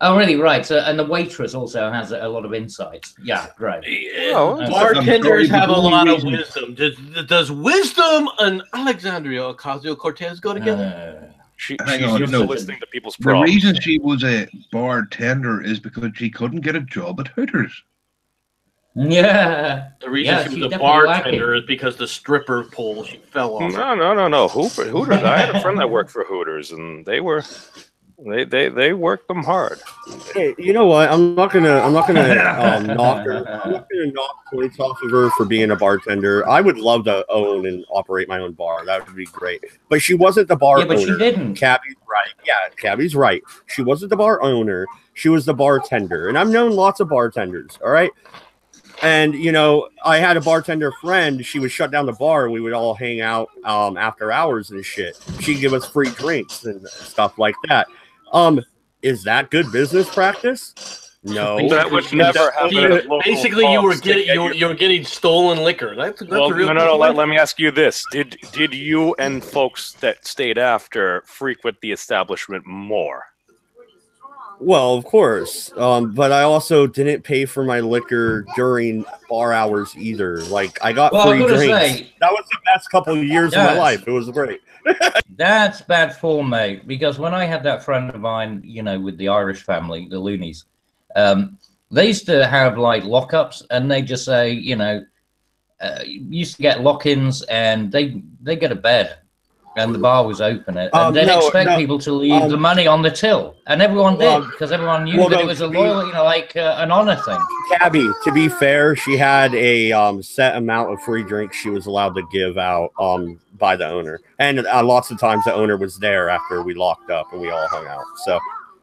Oh, really? Right. So, and the waitress also has a lot of insights. Yeah, right. Bartenders have a lot of wisdom. Does wisdom and Alexandria Ocasio-Cortez go together? She's used to listening to people's problems. The reason she was a bartender is because she couldn't get a job at Hooters. Yeah. The reason she was a bartender is because the stripper pole she fell off. No. Hooters. I had a friend that worked for Hooters, and they worked them hard. Hey, you know what? I'm not gonna knock her. I'm not gonna knock points off of her for being a bartender. I would love to own and operate my own bar. That would be great. But she wasn't the bar owner. But she didn't. Cabby's right. Yeah, Cabby's right. She wasn't the bar owner. She was the bartender. And I've known lots of bartenders. All right. And, you know, I had a bartender friend. She would shut down the bar. We would all hang out after hours and shit. She'd give us free drinks and stuff like that. Is that good business practice? No. That would never happen. Basically, you were getting stolen liquor. That's well, a real no. Let me ask you this: Did you and folks that stayed after frequent the establishment more? Well, of course. But I also didn't pay for my liquor during bar hours either. Like I got Well, I've free got to drinks. say, That was the best couple of years of my Yes. life. It was great. that's bad form, mate. Because when I had that friend of mine, you know, with the Irish family, the Loonies, they used to have like lockups, and they just say, you know, used to get lock-ins, and they get a bed, and the bar was open, and they'd expect people to leave the money on the till, and everyone did because everyone knew that it was a loyal, you know, like an honor thing. Gabby, to be fair, she had a set amount of free drinks she was allowed to give out by the owner, and lots of times the owner was there after we locked up and we all hung out. So,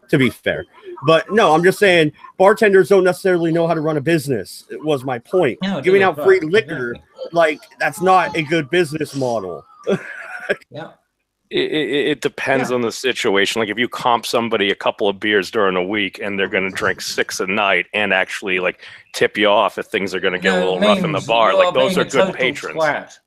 to be fair, but no, I'm just saying bartenders don't necessarily know how to run a business. It was my point. No, Giving out free liquor, like that's not a good business model. Yeah. It depends on the situation. Like if you comp somebody a couple of beers during a week and they're going to drink 6 a night and actually like tip you off if things are going to get a little rough in the bar, like those are good patrons. Twat.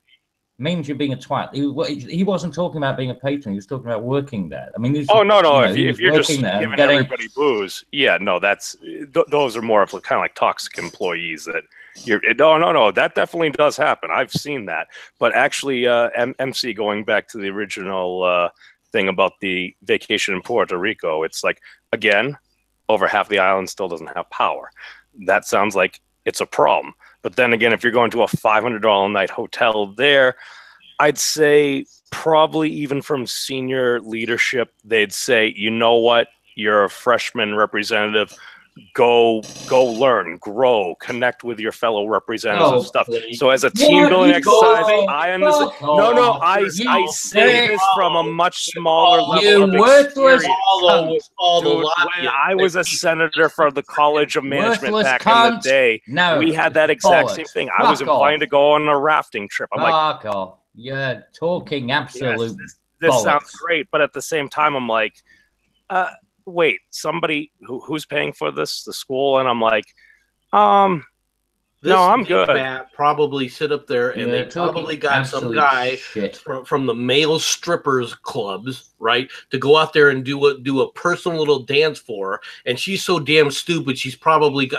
Means you're being a twat. He wasn't talking about being a patron. He was talking about working there. I mean, oh no, you know, if you're just giving everybody booze, yeah, no, that's those are more of kind of like toxic employees that you're. No, that definitely does happen. I've seen that. But actually, MC, going back to the original thing about the vacation in Puerto Rico, it's like again, over half the island still doesn't have power. That sounds like it's a problem. But then again, if you're going to a $500 a night hotel there, I'd say probably even from senior leadership, they'd say, you know what, you're a freshman representative. Go learn, grow, connect with your fellow representatives and stuff. Please. So as a team building exercise, I understand. No, I say this from a much smaller level of experience. When I was a senator for the College of Management back in the day, we had that exact same thing. I was invited to go on a rafting trip. I'm like, you're talking absolute. Yes, this sounds great, but at the same time, I'm like, wait, somebody who's paying for this, the school? And I'm like, no, I'm good. Matt probably sit up there and they probably got some guy from the male strippers clubs, right, to go out there and do a personal little dance for her. And she's so damn stupid, she's probably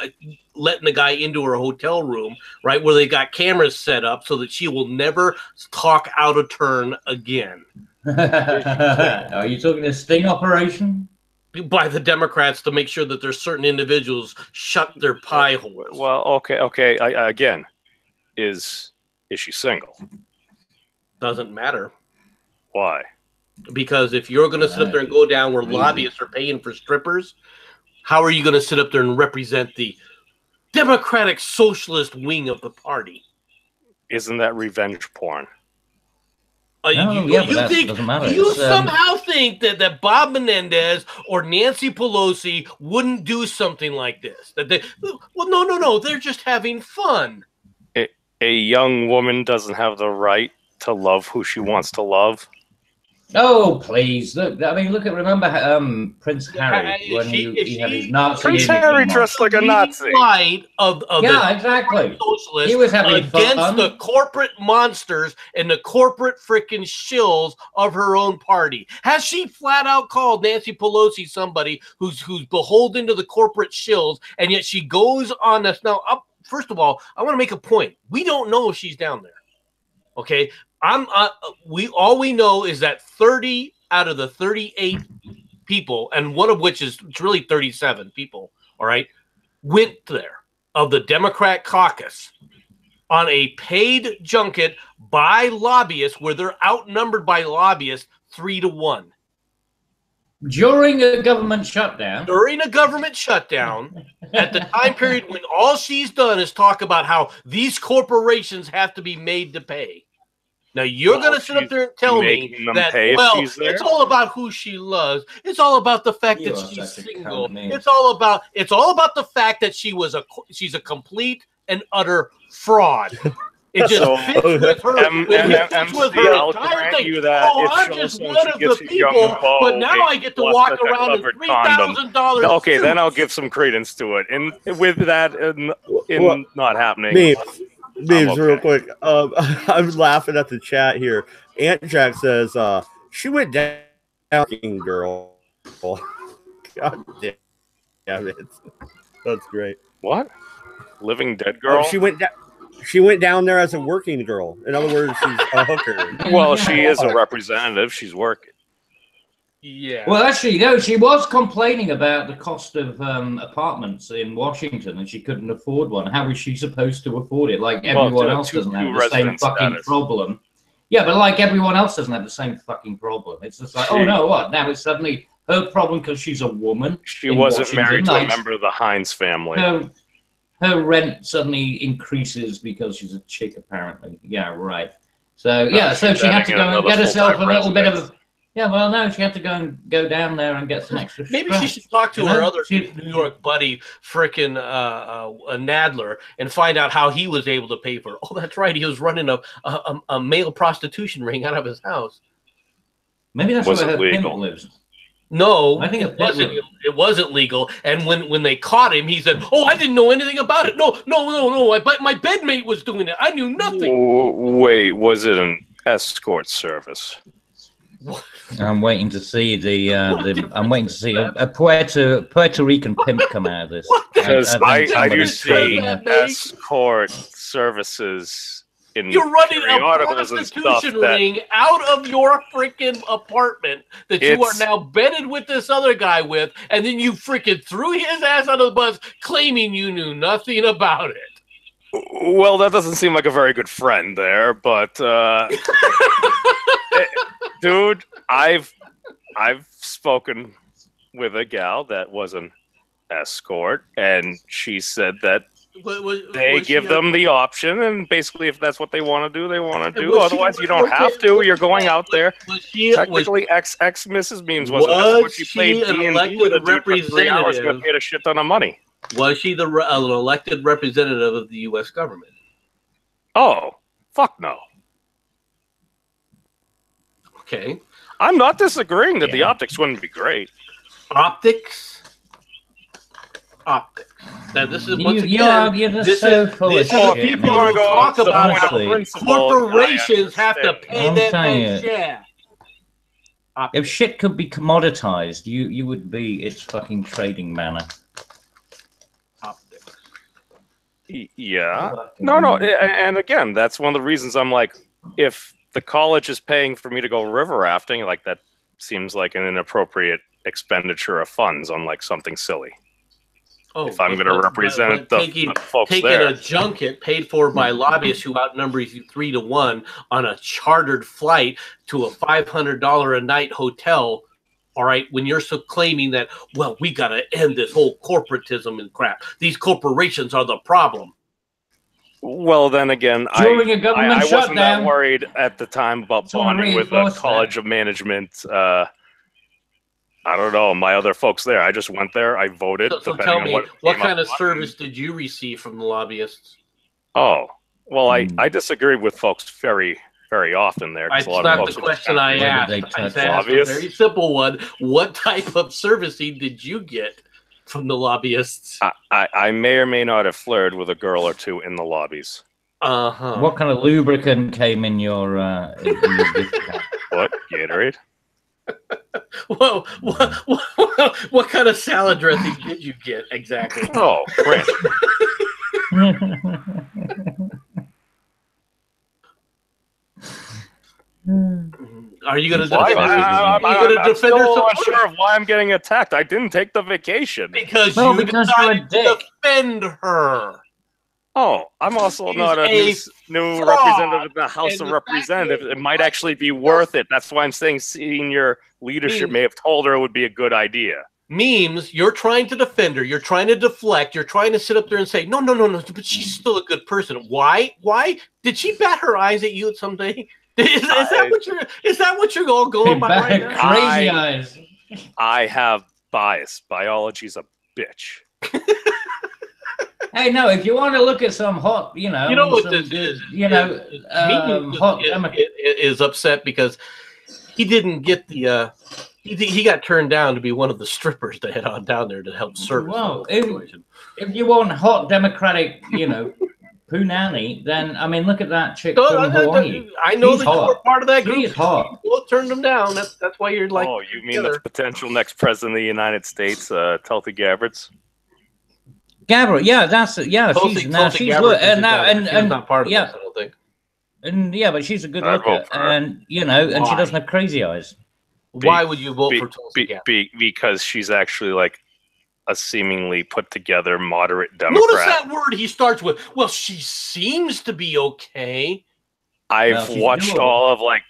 letting the guy into her hotel room, right, where they got cameras set up so that she will never talk out of turn again. Are you talking a sting operation? By the Democrats to make sure that there's certain individuals shut their pie holes. Well, okay. Again, is she single? Doesn't matter. Why? Because if you're going to sit up there and go down where lobbyists are paying for strippers, how are you going to sit up there and represent the Democratic Socialist wing of the party? Isn't that revenge porn? You somehow think that Bob Menendez or Nancy Pelosi wouldn't do something like this? No. They're just having fun. A young woman doesn't have the right to love who she wants to love. Oh, please. Remember Prince Harry when he had his Nazi. Prince Harry dressed like a Nazi. Exactly. He was having against fun. The corporate monsters and the corporate freaking shills of her own party. Has she flat out called Nancy Pelosi somebody who's beholden to the corporate shills, and yet she goes on this? Now, first of all, I want to make a point. We don't know if she's down there. Okay. All we know is that 30 out of the 38 people, and one of which is really 37 people, all right, went there of the Democrat caucus on a paid junket by lobbyists where they're outnumbered by lobbyists 3-1. During a government shutdown. During a government shutdown, at the time period when all she's done is talk about how these corporations have to be made to pay. Now, you're going to sit up there and tell me that, it's all about who she loves. It's all about the fact that she's single. It's all about the fact that she's a complete and utter fraud. It just fits with her. I'll grant you that I'm just one of the people, but now I get to walk around with $3,000. Okay, then I'll give some credence to it. And with that not happening. Beebs, real quick. I'm laughing at the chat here. Aunt Jack says, she went down, girl. God damn. it. That's great. What? Living dead girl? Oh, she went down there as a working girl. In other words, she's a hooker. Well, she is a representative. She's working. Yeah. Well, actually, no, she was complaining about the cost of apartments in Washington, and she couldn't afford one. How is she supposed to afford it? Like everyone else doesn't have the same fucking problem. Yeah, but like everyone else doesn't have the same fucking problem. It's just like, oh no, what? Now it's suddenly her problem because she's a woman. She wasn't married to a member of the Hines family. Her rent suddenly increases because she's a chick, apparently. Yeah, right. So yeah, so she had to go and get herself a little bit of. Yeah, well, no, she had to go down there and get some extra. Maybe she should talk to her other New York buddy, frickin' Nadler, and find out how he was able to pay for it. Oh, that's right, he was running a male prostitution ring out of his house. Maybe that's where her pimp lives. No, I think it wasn't legal. And when they caught him, he said, "Oh, I didn't know anything about it. No. My bedmate was doing it. I knew nothing." Wait, was it an escort service? What? I'm waiting to see I'm waiting to see a Puerto Rican pimp come out of this. Because I do see escort services in you're running a articles and stuff prostitution ring out of your freaking apartment that you are now bedded with this other guy with, and then you freaking threw his ass out of the bus claiming you knew nothing about it. Well, that doesn't seem like a very good friend there, but dude, I've spoken with a gal that was an escort, and she said that they give them the option, and basically, if that's what they want to do, they want to do. Otherwise, you don't have to. You're going out there. Technically, ex Mrs. Beams wasn't. That's what she played D&D with a dude for 3 hours. Got paid a shit ton of money. Was she an elected representative of the U.S. government? Oh, fuck no. Okay. I'm not disagreeing that the optics wouldn't be great. Optics. Now, this is once again. You're just so full of shit. People who talk about how corporations have to pay that shit. If shit could be commoditized, you would be its fucking trading manner. Optics. Yeah. No. And again, that's one of the reasons I'm like, if the college is paying for me to go river rafting, like that seems like an inappropriate expenditure of funds on like something silly. Oh, if I'm going to represent the folks taking there. A junket paid for by lobbyists who outnumber you 3-1 on a chartered flight to a $500 a night hotel. All right, when you're so claiming that, well, we got to end this whole corporatism and crap. These corporations are the problem. Well, then again, I wasn't that worried at the time about bonding with the College of Management. I don't know, my other folks there. I just went there. I voted. So tell me, what kind of service did you receive from the lobbyists? Oh, well, I disagree with folks very, very often there. That's not the question I asked. I asked a very simple one. What type of servicing did you get from the lobbyists? I may or may not have flirted with a girl or two in the lobbies. Uh-huh. What kind of lubricant came in your gift card? What? Gatorade? Whoa, what kind of salad dressing did you get exactly? Oh, ranch. Are you going to defend her? I'm still not sure of why I'm getting attacked. I didn't take the vacation. Because you decided to defend her. Oh, I'm also not a new representative in the House of Representatives. It might actually be worth it. That's why I'm saying senior leadership may have told her it would be a good idea. Memes, you're trying to defend her. You're trying to deflect. You're trying to sit up there and say, no, but she's still a good person. Why? Did she bat her eyes at you someday? Is that what you're all going by right now? Crazy eyes. I have bias. Biology's a bitch. Hey, no, if you want to look at some hot, you know what this is. Hot is upset because he didn't get the he got turned down to be one of the strippers they had on down there to help service. Well, if you want hot Democratic, Punani, then I mean, look at that chick No, from Hawaii. I know She's that you hot. were part of that She group. is hot. We'll turn them down. That's why you're like. Oh, you mean the potential next president of the United States, Tulsi Gabbard? Gabbard, yeah, Tulsi she's Gabbard look, is and now not, she's and not part of yeah, this, I don't think. and yeah, but she's a good I'd looker, vote for her. and you know, and she Why? doesn't have crazy eyes. Why would you vote for Tulsi Gabbard? Because she's actually like a seemingly put together moderate Democrat. Notice that word he starts with. Well, she seems to be okay. I've watched all of like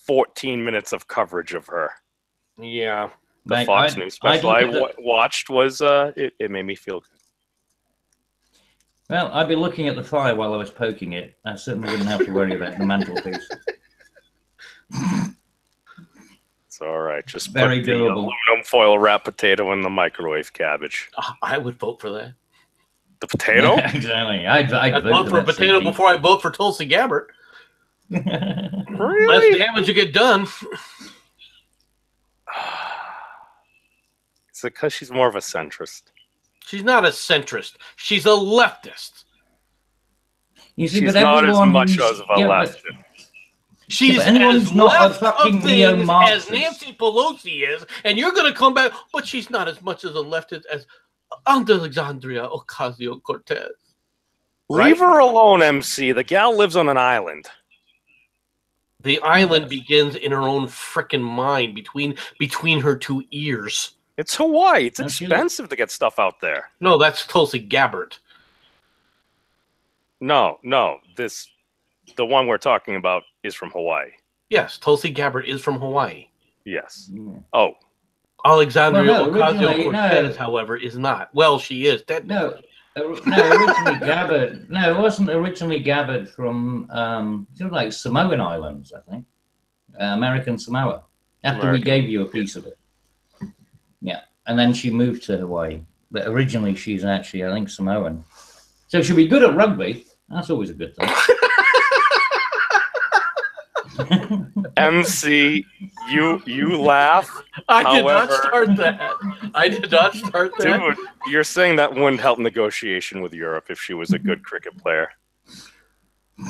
14 minutes of coverage of her. Yeah. The Fox News special I watched was it made me feel good. Well, I'd be looking at the fire while I was poking it. I certainly wouldn't have to worry about the mantelpiece. It's all right. Just very put durable. the aluminum foil wrap potato in the microwave cabbage. I would vote for that. The potato? Exactly. I'd vote for a potato before I vote for Tulsi Gabbard. Really? Less damage will get done. Is it because she's more of a centrist? She's not a centrist. She's a leftist. You see, she's but not as much who's- as a yeah, left. She's anyone's as not a left fucking of things neo-Marxist. as Nancy Pelosi is, and you're going to come back, but she's not as much as a leftist as Alexandria Ocasio-Cortez. Leave her alone, MC. The gal lives on an island. The island begins in her own frickin' mind, between her two ears. It's Hawaii. It's expensive to get stuff out there. No, that's Tulsi Gabbard. No. The one we're talking about is from Hawaii. Yes, Tulsi Gabbard is from Hawaii. Yes. Oh. Alexandria Well, no, Ocasio-Cortez, no. however, is not. Well, she is. Originally Gabbard. No, it wasn't originally Gabbard from sort of like Samoan Islands, I think. American Samoa. After we gave you a piece of it. Yeah. And then she moved to Hawaii. But originally she's actually, I think, Samoan. So she'll be good at rugby. That's always a good thing. MC, you laugh. I did not start that. I did not start that. Dude, you're saying that wouldn't help negotiation with Europe if she was a good cricket player.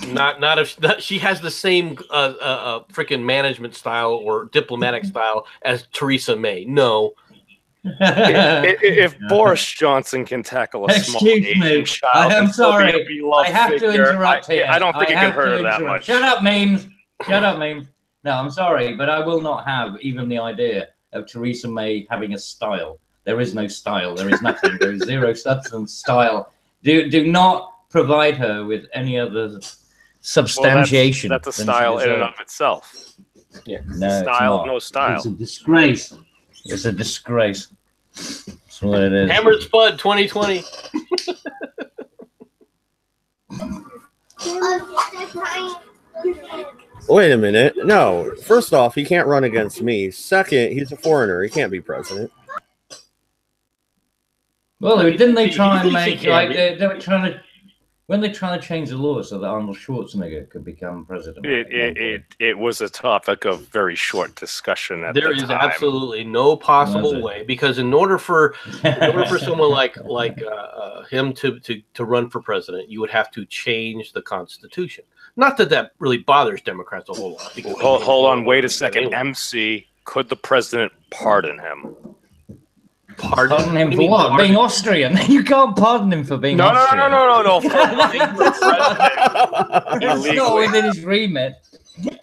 Not if she has the same freaking management style or diplomatic style as Theresa May. No. If Boris Johnson can tackle a small Asian child, I'm sorry. I have to figure, interrupt here. I don't think it can hurt her that much. Shut up, memes. Shut up, memes. No, I'm sorry, but I will not have even the idea of Theresa May having a style. There is no style. There is nothing. There is zero substance style. Do not provide her with any other substantiation. Well, that's a style in and of itself. Yeah, no, style, no style. It's a disgrace. It's a disgrace. That's what it is. Hammered Spud 2020. Wait a minute. No. First off, he can't run against me. Second, he's a foreigner. He can't be president. Well, didn't they try and make like they were trying to when they trying to change the law so that Arnold Schwarzenegger could become president? It was a topic of very short discussion at There the is time. absolutely no possible way, because in order for someone like him to run for president, you would have to change the Constitution. Not that really bothers Democrats a whole lot. Hold on, wait a second. MC, could the president pardon him? Pardon him for what? Being Austrian? You can't pardon him for being Austrian. No. For running for president. It's not within his remit.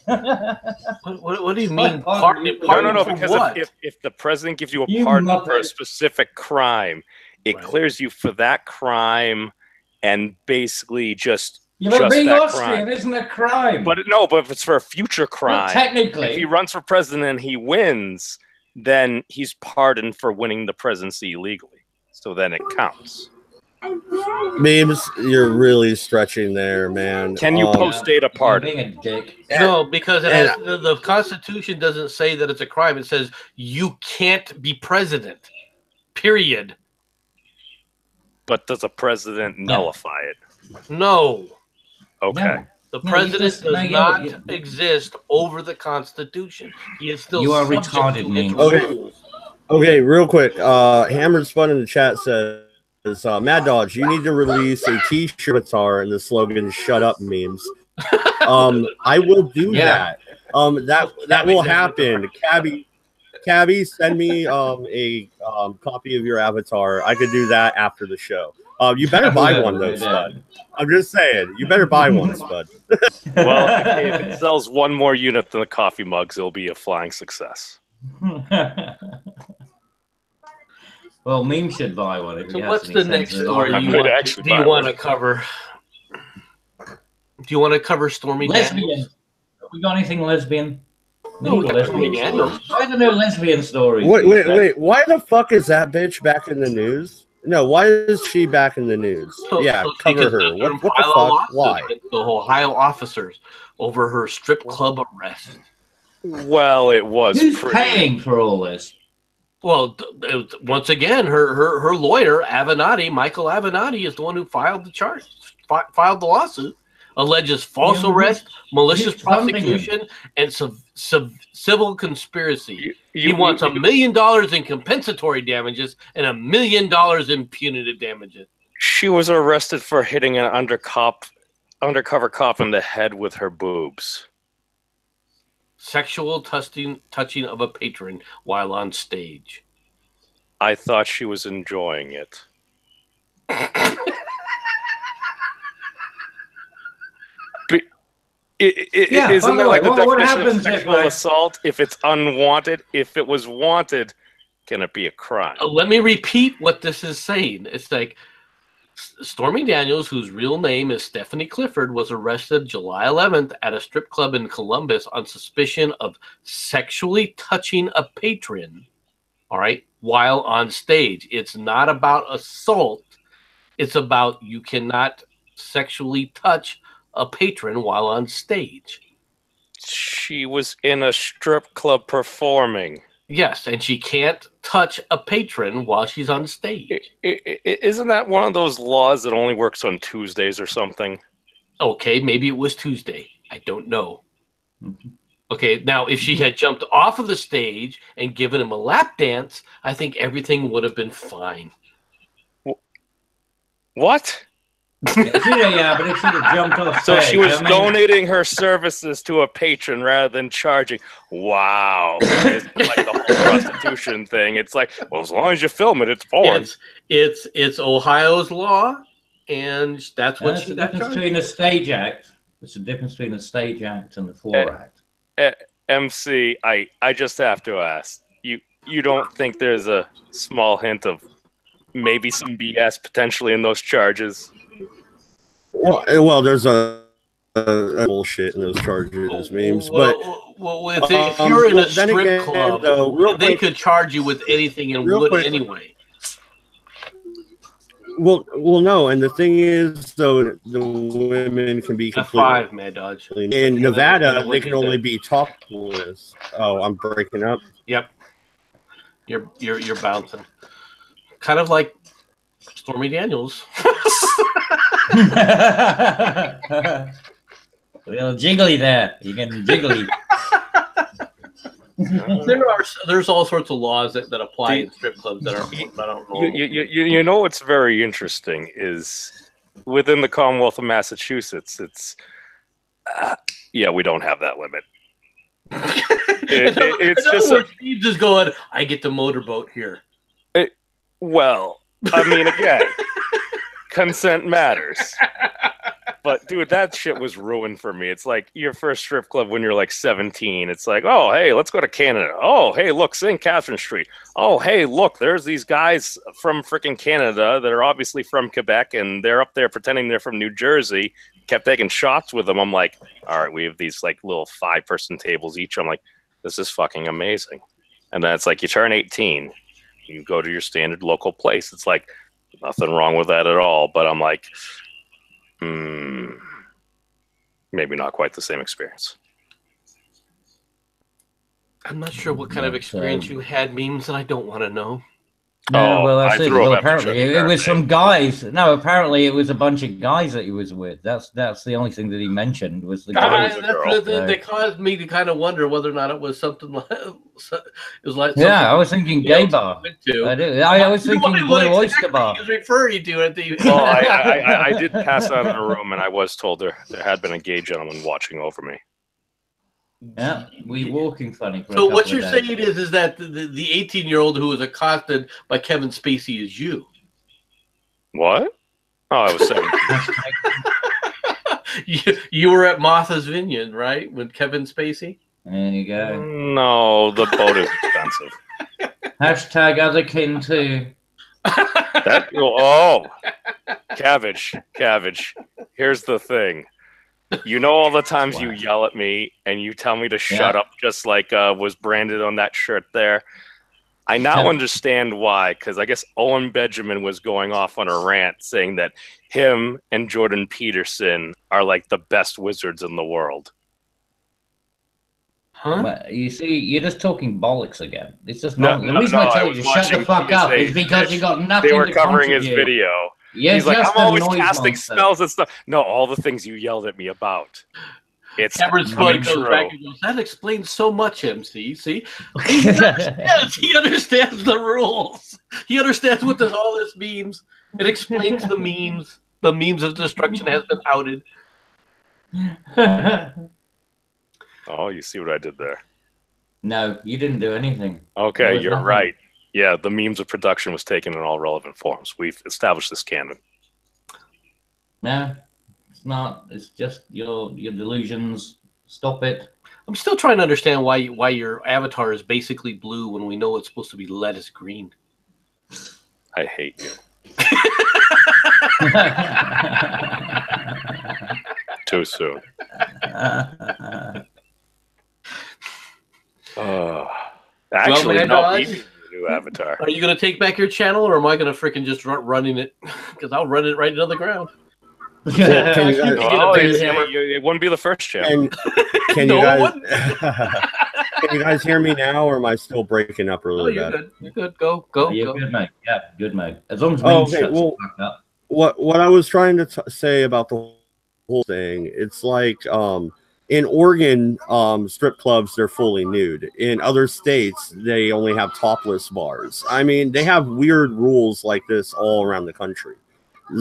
What do you mean? Pardon No, for because what? if the president gives you a pardon for a specific crime, it clears you for that crime and basically just but being that Austrian crime. isn't a crime. But if it's for a future crime, well, technically, if he runs for president and he wins, then he's pardoned for winning the presidency illegally. So then it counts. Memes, you're really stretching there, man. Can you post-date a pardon? Being a dick. No, because the Constitution doesn't say that it's a crime. It says you can't be president. Period. But does a president nullify it? No. Okay. No. The president does not exist over the Constitution. He is still. You are subject retarded, to its man. rules. Okay, real quick. Hammered Spun in the chat said Mad Dodge, you need to release a T-shirt avatar and the slogan "Shut up, memes." I will do that. That will happen. Cabby, send me a copy of your avatar. I could do that after the show. You better buy one though, Spud. I'm just saying, you better buy one, Spud. Well, if it sells one more unit than the coffee mugs, it'll be a flying success. Well, Meme should buy one. If So he has what's any the sense next at story all. I might actually do you buy want one. to cover? Do you want to cover Stormy Lesbian. Daniels? We got anything lesbian? No, We need Stormy lesbian Daniels. stories. Why the no lesbian stories? Wait. Why the fuck is that bitch back in the news? No, why is she back in the news? Cover because her. they're What the file a fuck? lawsuit Why? with the Ohio officers over her strip club arrest. Well, it was Who's pretty. paying for all this? Well, once again, her lawyer, Avenatti, Michael Avenatti, is the one who filed the charge, filed the lawsuit, alleges false arrest, malicious prosecution, and civil conspiracy. He wants $1 million in compensatory damages and $1 million in punitive damages. She was arrested for hitting an undercover cop in the head with her boobs. Sexual touching of a patron while on stage. I thought she was enjoying it. Isn't that like the definition of sexual assault? If it's unwanted, if it was wanted, can it be a crime? Let me repeat what this is saying. It's like Stormy Daniels, whose real name is Stephanie Clifford, was arrested July 11th at a strip club in Columbus on suspicion of sexually touching a patron, all right, while on stage. It's not about assault. It's about you cannot sexually touch a patron while on stage. She was in a strip club performing. Yes, and she can't touch a patron while she's on stage. Isn't that one of those laws that only works on Tuesdays or something? Okay, maybe it was Tuesday. I don't know. Okay, now if she had jumped off of the stage and given him a lap dance, I think everything would have been fine. What? Yeah, but if she'd have jumped off So stage, she was donating her services to a patron rather than charging. Wow. It's like the whole prostitution thing. It's like, well, as long as you film it, it's porn. It's Ohio's law, and that's what she got difference charged. between a stage act. There's a difference between a stage act and the floor act. MC, I just have to ask. You don't think there's a small hint of maybe some BS potentially in those charges? Well, there's a bullshit in those charges, memes. But if you're in a strip again, club, though, they could charge you with anything and would anyway. Well, no, and the thing is, though, the women can be completely. F5, Mad Dodge. In Nevada, they can only be topless. Oh, I'm breaking up. Yep, you're bouncing, kind of like Stormy Daniels. Well, jiggly there. You're getting jiggly. There's all sorts of laws that apply in strip clubs that are I don't know. You know what's very interesting is within the Commonwealth of Massachusetts, it's yeah, we don't have that limit. It's just Steve just going, I get the motorboat here. Well, I mean, again, consent matters. But dude, that shit was ruined for me. It's like your first strip club when you're like 17. It's like, oh, hey, let's go to Canada. Oh, hey, look, St. Catherine Street. Oh, hey, look, there's these guys from freaking Canada that are obviously from Quebec, and they're up there pretending they're from New Jersey. Kept taking shots with them. I'm like, all right, we have these like little 5-person tables each. I'm like, this is fucking amazing. And then it's like you turn 18, you go to your standard local place. It's like nothing wrong with that at all. But I'm like, maybe not quite the same experience. I'm not sure what kind of experience you had, memes, and I don't want to know. No, Oh, well, I that's it. threw Well, him after apparently checking it that. was some guys. No, apparently it was a bunch of guys that he was with. That's the only thing that he mentioned was the guys. was a girl. They caused me to kind of wonder whether or not it was something like it was like Yeah, something I was thinking you gay know, bar. went to. I was thinking What Blue exactly Oyster Bar. he was referring to at the. Well, I did pass out in a room, and I was told there had been a gay gentleman watching over me. Yeah, we walking funny. For So a what couple you're of days. saying is that the 18-year-old who was accosted by Kevin Spacey is you. What? Oh, I was 17. you were at Martha's Vineyard, right, with Kevin Spacey? There you go. No, the boat is expensive. Hashtag other kin too. Cabbage. Here's the thing. You know all the times you yell at me and you tell me to shut up, just like was branded on that shirt there. I now understand why, because I guess Owen Benjamin was going off on a rant saying that him and Jordan Peterson are like the best wizards in the world. Huh? Well, you see, you're just talking bollocks again. It's just No, the reason I tell you to shut watching the fuck up TSA is because you got nothing They were to covering his contribute. video. You're He's like, just I'm a always noise casting monster. spells and stuff. No, all the things you yelled at me about. It's Cameron coming Spud goes true. back and goes, that explains so much, MC. See? He understands the rules. He understands what all this means. It explains the memes. The memes of destruction has been outed. Oh, you see what I did there. No, you didn't do anything. Okay, you're right. Yeah, the memes of production was taken in all relevant forms. We've established this canon. No, it's not. It's just your delusions. Stop it. I'm still trying to understand why your avatar is basically blue when we know it's supposed to be lettuce green. I hate you. Too soon. Actually, well, no, he needs a new avatar. Are you going to take back your channel, or am I going to freaking just running it? Because I'll run it right into the ground. Can you guys, Oh, it wouldn't be the first channel. can No, you guys it can you guys hear me now, or am I still breaking up Oh, really you're bad? good. You're good. Go. You're good, mate. Yeah, good, mate. As long as Oh, me okay, shuts well, the fuck up. What I was trying to say about the whole thing, it's like in Oregon, strip clubs, they're fully nude. In other states, they only have topless bars. I mean, they have weird rules like this all around the country.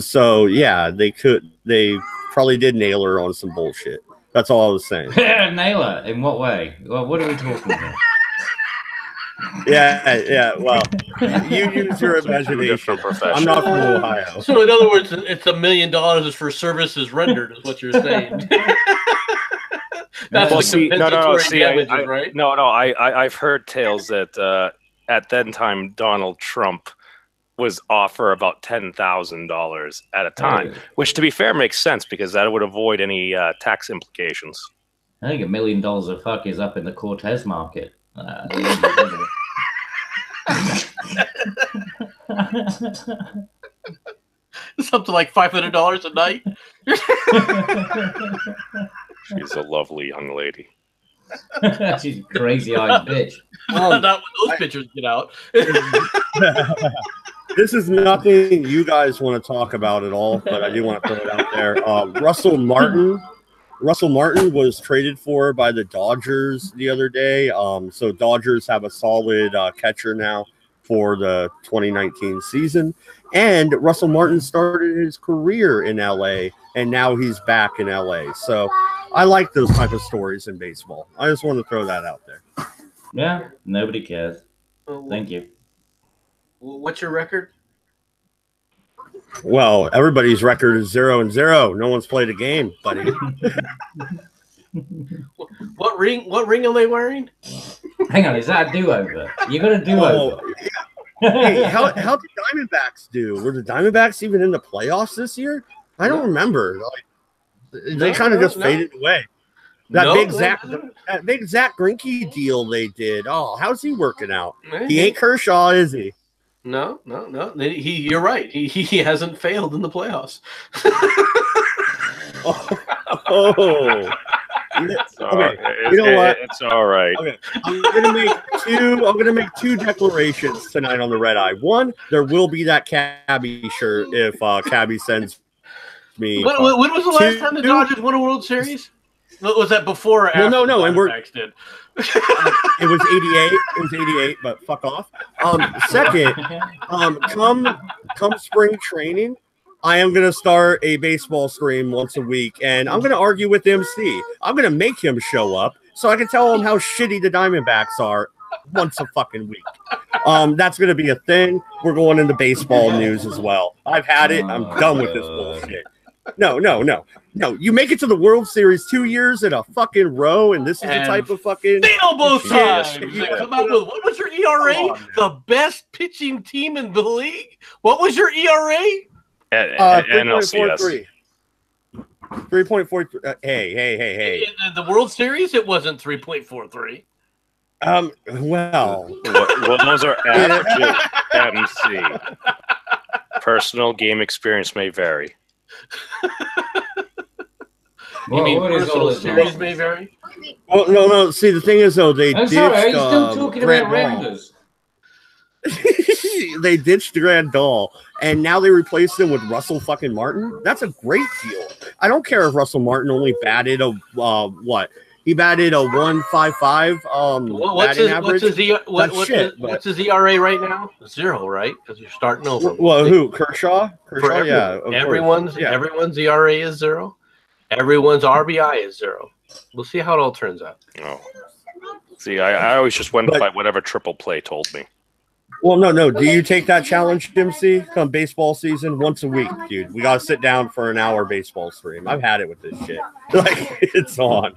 So yeah, they probably did nail her on some bullshit. That's all I was saying. Naylor, in what way? Well, what are we talking about? Yeah. Well, you use your imagination. I'm not from Ohio. So in other words, it's $1 million is for services rendered, is what you're saying. That's Well, the see, no, compensatory damages, I, right? No, I've heard tales that at that time Donald Trump was offer about $10,000 at a time, which, to be fair, makes sense because that would avoid any tax implications. I think $1 million a fuck is up in the Cortez market. Something like $500 a night. She's a lovely young lady. She's a crazy-eyed bitch. Not when those pictures get out. This is nothing you guys want to talk about at all, but I do want to throw it out there. Russell Martin was traded for by the Dodgers the other day. So Dodgers have a solid catcher now for the 2019 season. And Russell Martin started his career in LA, and now he's back in LA. So I like those type of stories in baseball. I just want to throw that out there. Yeah, nobody cares. Thank you. What's your record? Well, everybody's record is 0-0. No one's played a game, buddy. What ring are they wearing? Hang on, is that a do-over? You got a do-over. Hey, how did Diamondbacks do? Were the Diamondbacks even in the playoffs this year? I don't remember. They kind of just faded away. That big Zach Greinke deal they did. Oh, how's he working out? He ain't Kershaw, is he? No. You're right. He hasn't failed in the playoffs. Oh. It's all right. Okay, I'm gonna make two declarations tonight on the Redeye. One, there will be that Cabby shirt if Cabby sends me. When was the last time the Dodgers won a World Series? Was that before or after? No, and did? It was 88. It was 88, but fuck off. Second, come spring training, I am gonna start a baseball stream once a week, and I'm gonna argue with MC. I'm gonna make him show up so I can tell him how shitty the Diamondbacks are once a fucking week. That's gonna be a thing. We're going into baseball news as well. I've had it. I'm done with this bullshit. No. You make it to the World Series 2 years in a fucking row, and this is the type of fucking fail both times. Yeah. Come out with what was your ERA? The best pitching team in the league. What was your ERA? NLCS. 3.43. Hey. In the World Series, it wasn't 3.43. Well, those are averages, MC. Personal game experience may vary. You mean personal series may vary? Well, no. See, the thing is, though, they I'm ditched. sorry, are you still talking Grant about Dahl. Rounders? They ditched Grant Dahl, and now they replaced him with Russell fucking Martin. That's a great deal. I don't care if Russell Martin only batted a what? He batted a 1.55 batting average. What's his ERA right now? 0, right? Because you're starting over. Well, who? Kershaw? Yeah. Everyone's ERA is 0. Everyone's RBI is 0. We'll see how it all turns out. Oh. See, I always just went by whatever triple play told me. Well, no. Do you take that challenge, MC? Come baseball season, once a week, dude. We gotta sit down for an hour baseball stream. I've had it with this shit. Like, it's on.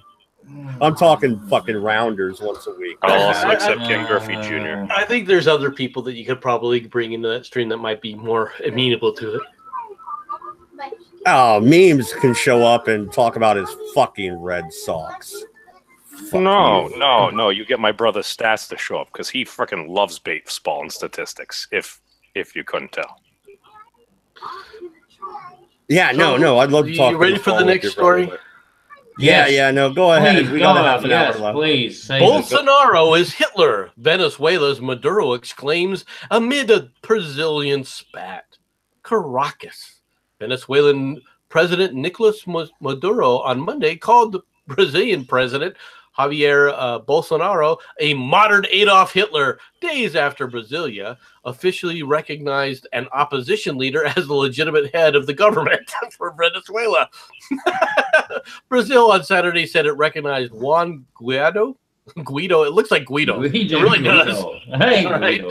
I'm talking fucking rounders once a week. I'll also accept Ken Griffey Jr. I think there's other people that you could probably bring into that stream that might be more amenable to it. Oh, memes can show up and talk about his fucking Red Sox. No. You get my brother Stats to show up because he freaking loves baseball and statistics. If you couldn't tell. Yeah, no. I'd love to talk. You ready for the next story? Yeah. No, go ahead. Please, we got half an hour left. Please. Bolsonaro is Hitler. Venezuela's Maduro exclaims amid a Brazilian spat. Caracas. Venezuelan President Nicolas Maduro on Monday called the Brazilian President Javier Bolsonaro a modern Adolf Hitler days after Brasilia officially recognized an opposition leader as the legitimate head of the government for Venezuela. Brazil on Saturday said it recognized Juan Guaido. It looks like Guido. It really does. Hey, right.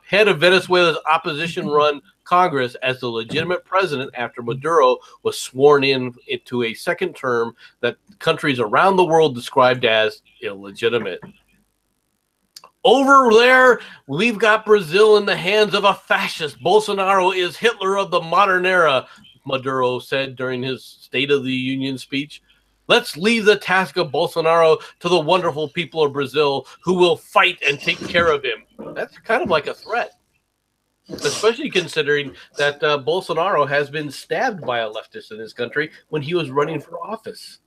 Head of Venezuela's opposition-run Congress as the legitimate president after Maduro was sworn into a second term that countries around the world described as illegitimate. Over there, we've got Brazil in the hands of a fascist. Bolsonaro is Hitler of the modern era, Maduro said during his State of the Union speech. Let's leave the task of Bolsonaro to the wonderful people of Brazil who will fight and take care of him. That's kind of like a threat, especially considering that Bolsonaro has been stabbed by a leftist in his country when he was running for office.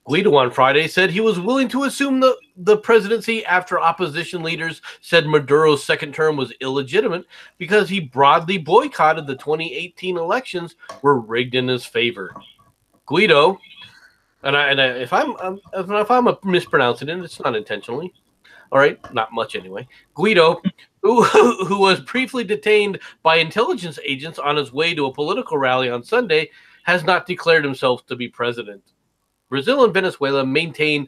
Guido on Friday said he was willing to assume the presidency after opposition leaders said Maduro's second term was illegitimate because he broadly boycotted the 2018 elections were rigged in his favor. Guido, if I'm mispronouncing it, it's not intentionally. All right, not much anyway. Guido, who was briefly detained by intelligence agents on his way to a political rally on Sunday, has not declared himself to be president. Brazil and Venezuela maintain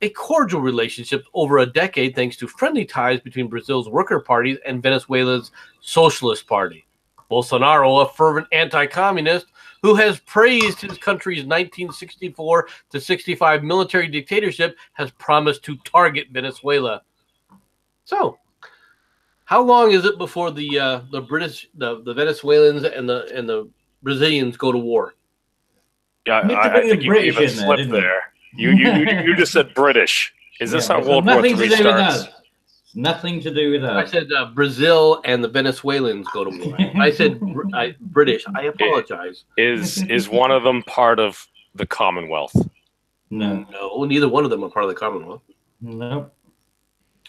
a cordial relationship over a decade thanks to friendly ties between Brazil's Worker Party and Venezuela's Socialist Party. Bolsonaro, a fervent anti-communist who has praised his country's 1964 to 65 military dictatorship, has promised to target Venezuela. So, how long is it before the Venezuelans and the Brazilians go to war? Yeah, I think you even slipped there. You just said British. Is this how World War III starts? Nothing to do with that. I said Brazil and the Venezuelans go to war. I said British. I apologize. Is one of them part of the Commonwealth? No. No, neither one of them are part of the Commonwealth. No.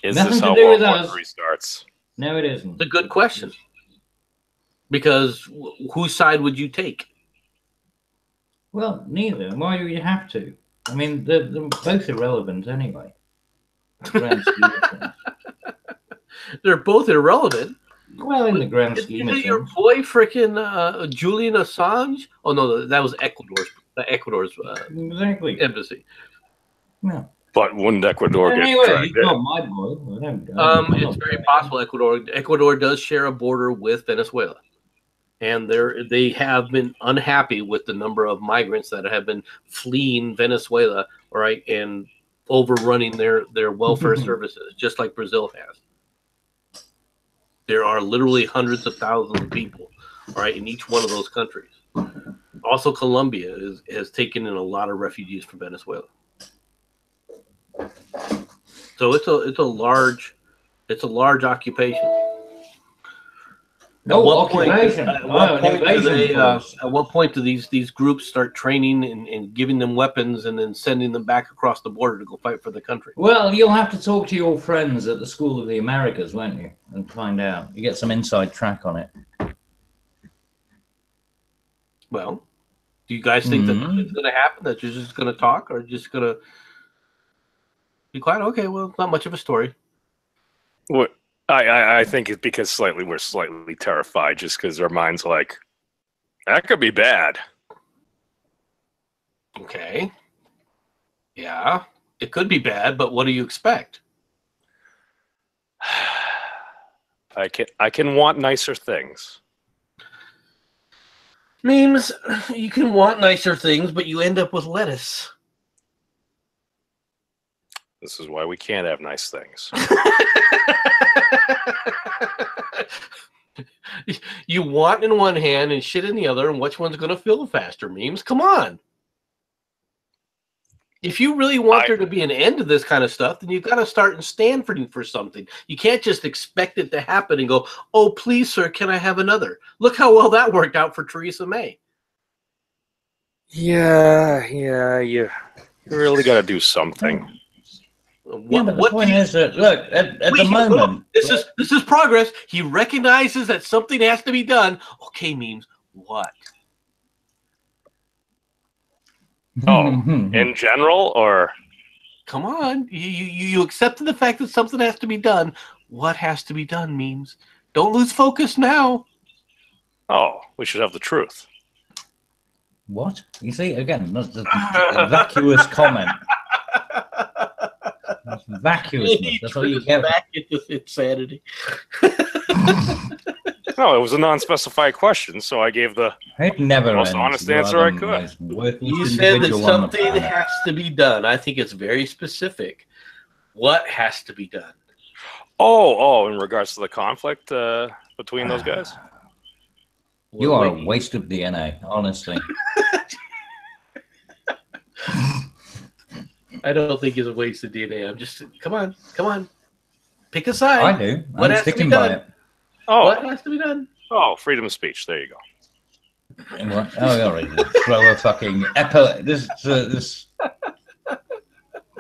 Is Nothing this to how do with World War us. III starts? No, it isn't. It's a good question. Because whose side would you take? Well, neither. Why do you have to? I mean, they're both irrelevant anyway. Grand scheme of things. They're both irrelevant. Well, in the grand scheme of Isn't your things. boy freaking Julian Assange? Oh no, that was Ecuador's Exactly. embassy. Yeah. But wouldn't Ecuador get Anyway, dragged he's in? not my boy. It's very possible Ecuador does share a border with Venezuela, and they have been unhappy with the number of migrants that have been fleeing Venezuela, all right, and overrunning their welfare services, just like Brazil has. There are literally hundreds of thousands of people, all right, in each one of those countries. Also, Colombia has taken in a lot of refugees from Venezuela. So it's a large occupation. No occupation. At what point do these groups start training and giving them weapons and then sending them back across the border to go fight for the country? Well, you'll have to talk to your friends at the School of the Americas, won't you? And find out. You get some inside track on it. Well, do you guys think that nothing's going to happen? That you're just going to talk, or just going to be quiet? Okay, well, it's not much of a story. What I think it's because we're slightly terrified, just because our mind's like, that could be bad. Okay. Yeah, it could be bad, but what do you expect? I can want nicer things. Memes, you can want nicer things, but you end up with lettuce. This is why we can't have nice things. You want in one hand and shit in the other, and which one's going to fill faster? Memes, come on. If you really want there to be an end to this kind of stuff, then you've got to start and stand for something. You can't just expect it to happen and go, "Oh, please, sir, can I have another?" Look how well that worked out for Theresa May. Yeah, you really got to do something. But the point is that, look, at the moment... This is progress. He recognizes that something has to be done. Okay, Memes, what? Oh, in general, or... Come on. You accepted the fact that something has to be done. What has to be done, Memes? Don't lose focus now. Oh, we should have the truth. What? You see, again, a vacuous comment. Vacuousness. That's all you get. Back into insanity. No, it was a non-specified question, so I gave the most honest answer I could. You said that something has to be done. I think it's very specific. What has to be done? Oh, in regards to the conflict between those guys? You are a waste of DNA, honestly. I don't think it's a waste of DNA. I'm just, come on. Pick a side. I do. What I'm has to be sticking by done? it. Oh, What has to be done? Oh, freedom of speech. There you go. What? Oh, all right. Throw a fucking this.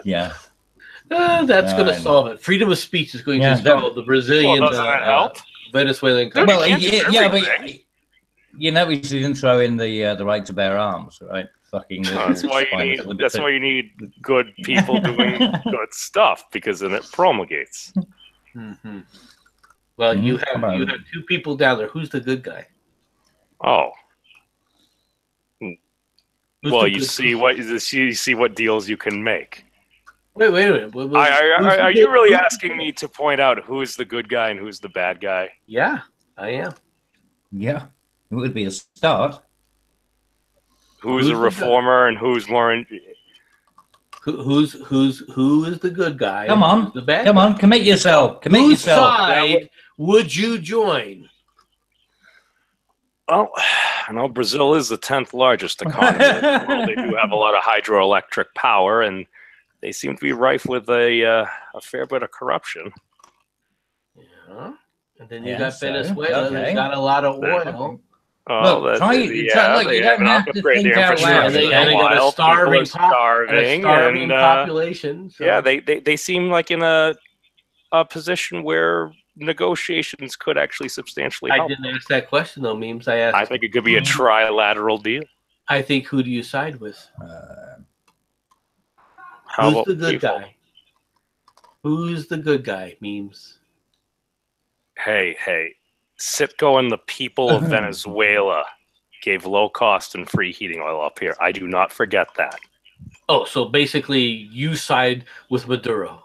Yeah. That's going to solve it. Freedom of speech is going to solve the Brazilian, doesn't that help? Venezuelan. Well, yeah, but you know, we didn't throw in the right to bear arms, right? Fucking. That's why you need good people doing good stuff, because then it promulgates. Mm-hmm. Well, you have two people down there. Who's the good guy? Oh. Who's well, you see what deals you can make. Wait a minute. Are you really asking me to point out who's the good guy and who's the bad guy? Yeah, I am. Yeah, it would be a start. Who's a reformer and who's more? Who is the good guy? Come on, the bad. Come on, commit yourself. Commit Whose yourself. side would you join? Well, I know Brazil is the 10th largest economy in the world. They do have a lot of hydroelectric power, and they seem to be rife with a fair bit of corruption. Yeah. And then you got Venezuela. They got a lot of oil. Oh, Look, try look, you don't have to think out loud. They got a starving population. So. Yeah, they seem like in a position where negotiations could actually substantially help. I didn't ask that question though, Memes. I think it could be a trilateral deal. I think who do you side with? Who's the good guy? Who's the good guy, Memes? Hey, Citgo and the people of Venezuela gave low cost and free heating oil up here. I do not forget that. Oh, so basically you side with Maduro.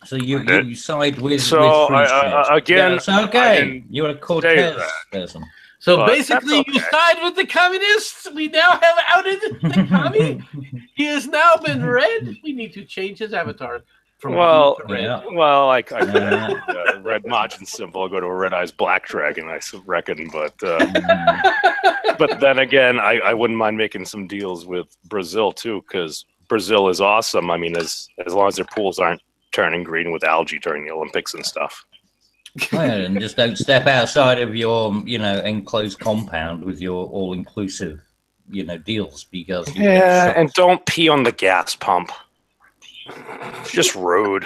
So you side with again, yeah, so okay. You're a Cortez person. So basically you side with the communists. We now have outed the commie. He has now been red. We need to change his avatar. From red. Yeah. Red margin symbol. I'll go to a Redeye's Black Dragon, I reckon. But but then again, I wouldn't mind making some deals with Brazil too, because Brazil is awesome. I mean, as long as their pools aren't turning green with algae during the Olympics and stuff. And just don't step outside of your, enclosed compound with your all-inclusive, deals, because and don't pee on the gas pump. It's just rude.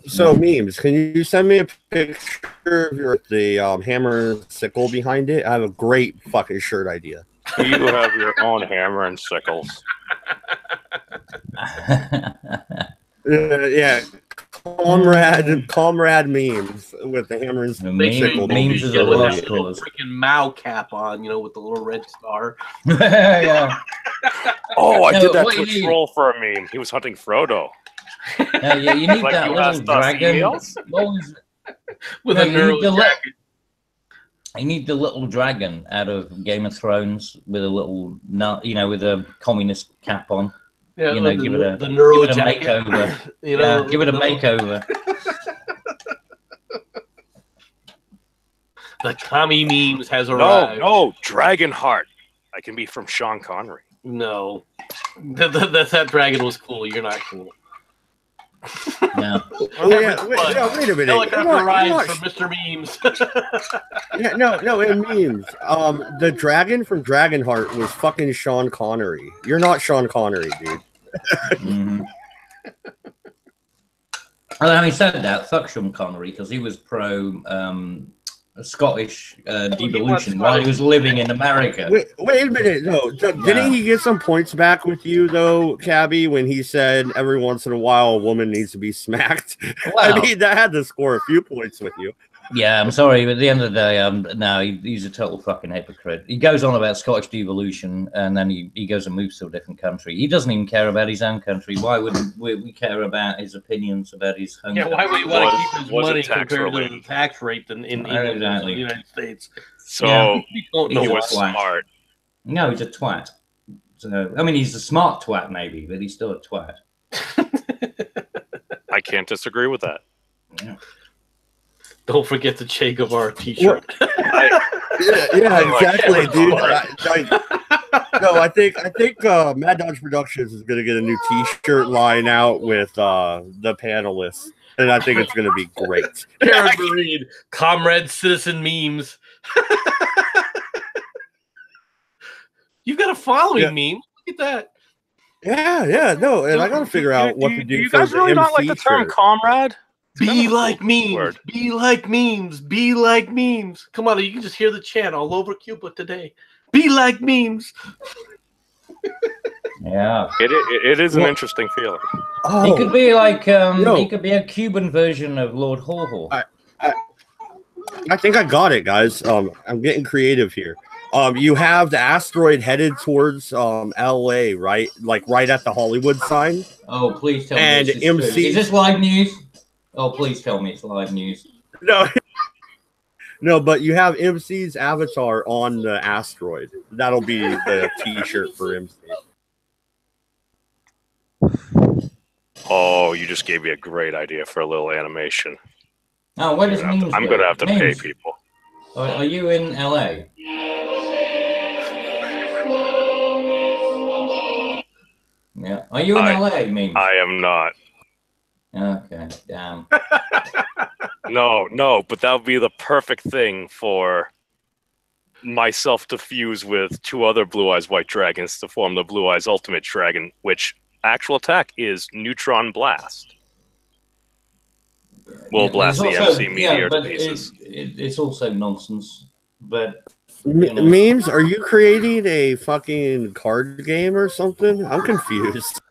So, Memes, can you send me a picture of the hammer and sickle behind it? I have a great fucking shirt idea. You have your own hammer and sickles. Yeah, comrade Memes with the hammer and sickle. Memes is a lost cause. Freaking Mao cap on, with the little red star. Yeah. Oh, I did that to a troll for a meme. He was hunting Frodo. Yeah, you need like that little dragon. With a neural jacket. You need the little dragon out of Game of Thrones with a little nut, with a communist cap on. Yeah, give it a makeover. Give it a makeover. The commie Memes has arrived. No, Dragonheart. I can be from Sean Connery. No, that dragon was cool. You're not cool. No. Wait a minute. Helicopter rides for Mr. Memes. No, in Memes. The dragon from Dragonheart was fucking Sean Connery. You're not Sean Connery, dude. Mm-hmm. Well, having said that, fuck Sean Connery, because he was pro Scottish devolution while he was living in America. Wait a minute, no. Didn't he get some points back with you, though, Cabby, when he said every once in a while a woman needs to be smacked? Well, I mean, that had to score a few points with you. Yeah, I'm sorry, but at the end of the day, no, he's a total fucking hypocrite. He goes on about Scottish devolution, and then he goes and moves to a different country. He doesn't even care about his own country. Why would we care about his opinions about his home country? Why would he want to keep his money compared to the tax rate in the United States? So he was smart. No, he's a twat. So, I mean, he's a smart twat, maybe, but he's still a twat. I can't disagree with that. Yeah. Don't forget the Che Guevara T-shirt. Yeah, exactly, dude. I think MADDS Productions is gonna get a new T-shirt line out with the panelists, and I think it's gonna be great. Karen Breed, Comrade Citizen Memes. You've got a following meme. Look at that. Yeah, no, and I gotta figure out what to do. You guys really not like the term comrade? Be like memes. Be like memes. Be like memes. Come on, you can just hear the chant all over Cuba today. Be like memes. Yeah, it is an interesting feeling. Oh, he could be like he could be a Cuban version of Lord Haw. I think I got it, guys. I'm getting creative here. You have the asteroid headed towards LA, right? Like right at the Hollywood sign. Oh, please tell me. And MC, is this live news? Oh, please tell me it's live news. No, but you have MC's avatar on the asteroid. That'll be the T-shirt for MC. Oh, you just gave me a great idea for a little animation. Oh, what does memes? I'm gonna have to pay people. Are you in LA? Yeah. Are you in LA, memes? I am not. Okay, damn. No, but that would be the perfect thing for myself to fuse with 2 other Blue Eyes White Dragons to form the Blue Eyes Ultimate Dragon, which actual attack is Neutron Blast. We'll blast the MC meteor to pieces. It's also nonsense. But Memes, are you creating a fucking card game or something? I'm confused.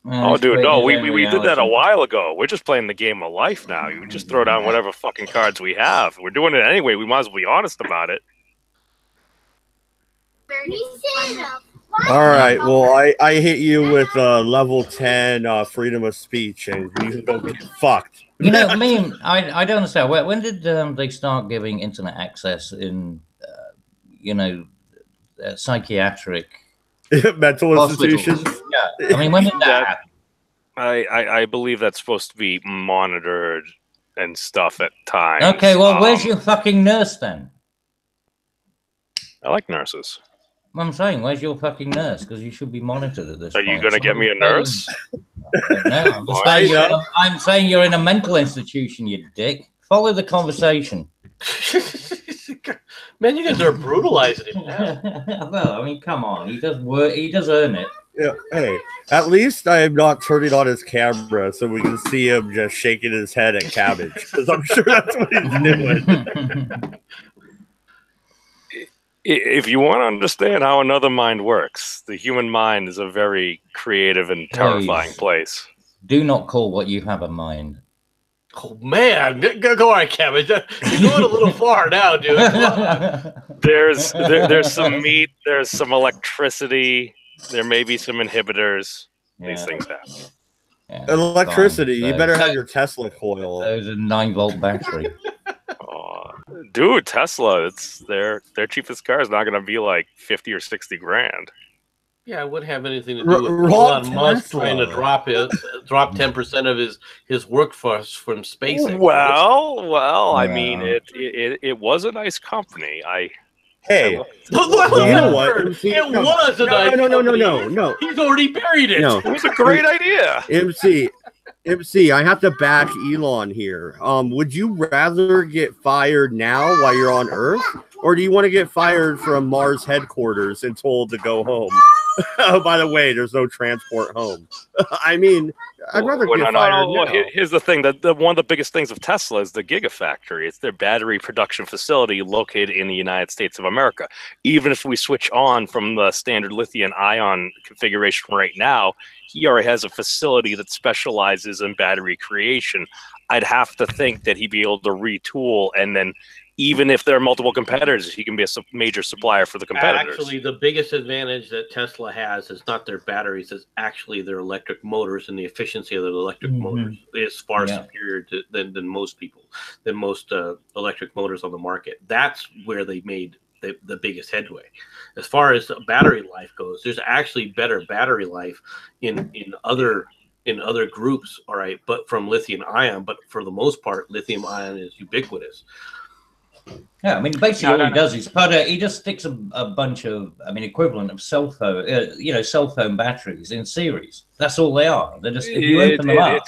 Oh, dude, no, we did that a while ago. We're just playing the game of life now. You just throw down whatever fucking cards we have. We're doing it anyway. We might as well be honest about it. All right, well, I hit you with level 10 freedom of speech, and you can go get fucked. You know, I don't understand. When did they start giving internet access in, psychiatric mental institutions? Yeah, I mean, when did that happen? I believe that's supposed to be monitored and stuff at times. Okay, well, where's your fucking nurse then? I like nurses. I'm saying, where's your fucking nurse? Because you should be monitored at this point. Are you going to get me a nurse? No, I'm saying you're in a mental institution, you dick. Follow the conversation. Man, you guys are brutalizing him now. Well, I mean, come on. He does work. He does earn it. Yeah. Hey, at least I am not turning on his camera so we can see him just shaking his head at cabbage. Because I'm sure that's what he's doing. If you want to understand how another mind works, the human mind is a very creative and terrifying place. Do not call what you have a mind. Oh, man. Go on, Cabbage. You're going a little far now, dude. There's some meat. There's some electricity. There may be some inhibitors. Yeah. These things happen. Yeah, electricity. You better have your Tesla coil. There's a 9-volt battery. Dude, Tesla, it's their cheapest car is not going to be like 50 or 60 grand. Yeah, it wouldn't have anything to do with Elon Musk trying to drop 10% of his workforce from SpaceX. Well, I mean, it was a nice company. Hey, you know what? No. He's already buried it. No. It was a great idea. MC, I have to back Elon here. Would you rather get fired now while you're on Earth, or do you want to get fired from Mars headquarters and told to go home? Oh, by the way, there's no transport home. I mean, I'd rather get fired now. Here's the thing: that one of the biggest things of Tesla is the Gigafactory. It's their battery production facility located in the United States of America. Even if we switch on from the standard lithium-ion configuration right now, he already has a facility that specializes in battery creation. I'd have to think that he'd be able to retool, and then even if there are multiple competitors, he can be a major supplier for the competitors. Actually, the biggest advantage that Tesla has is not their batteries, it's actually their electric motors, and the efficiency of their electric motors is far superior than most electric motors on the market. That's where they made the biggest headway. As far as battery life goes, there's actually better battery life in other groups, all right, but from lithium ion. But for the most part, lithium ion is ubiquitous. Yeah, I mean, basically all he does is he just sticks a bunch of, equivalent of cell phone batteries in series. That's all they are. They're just, if you open them up,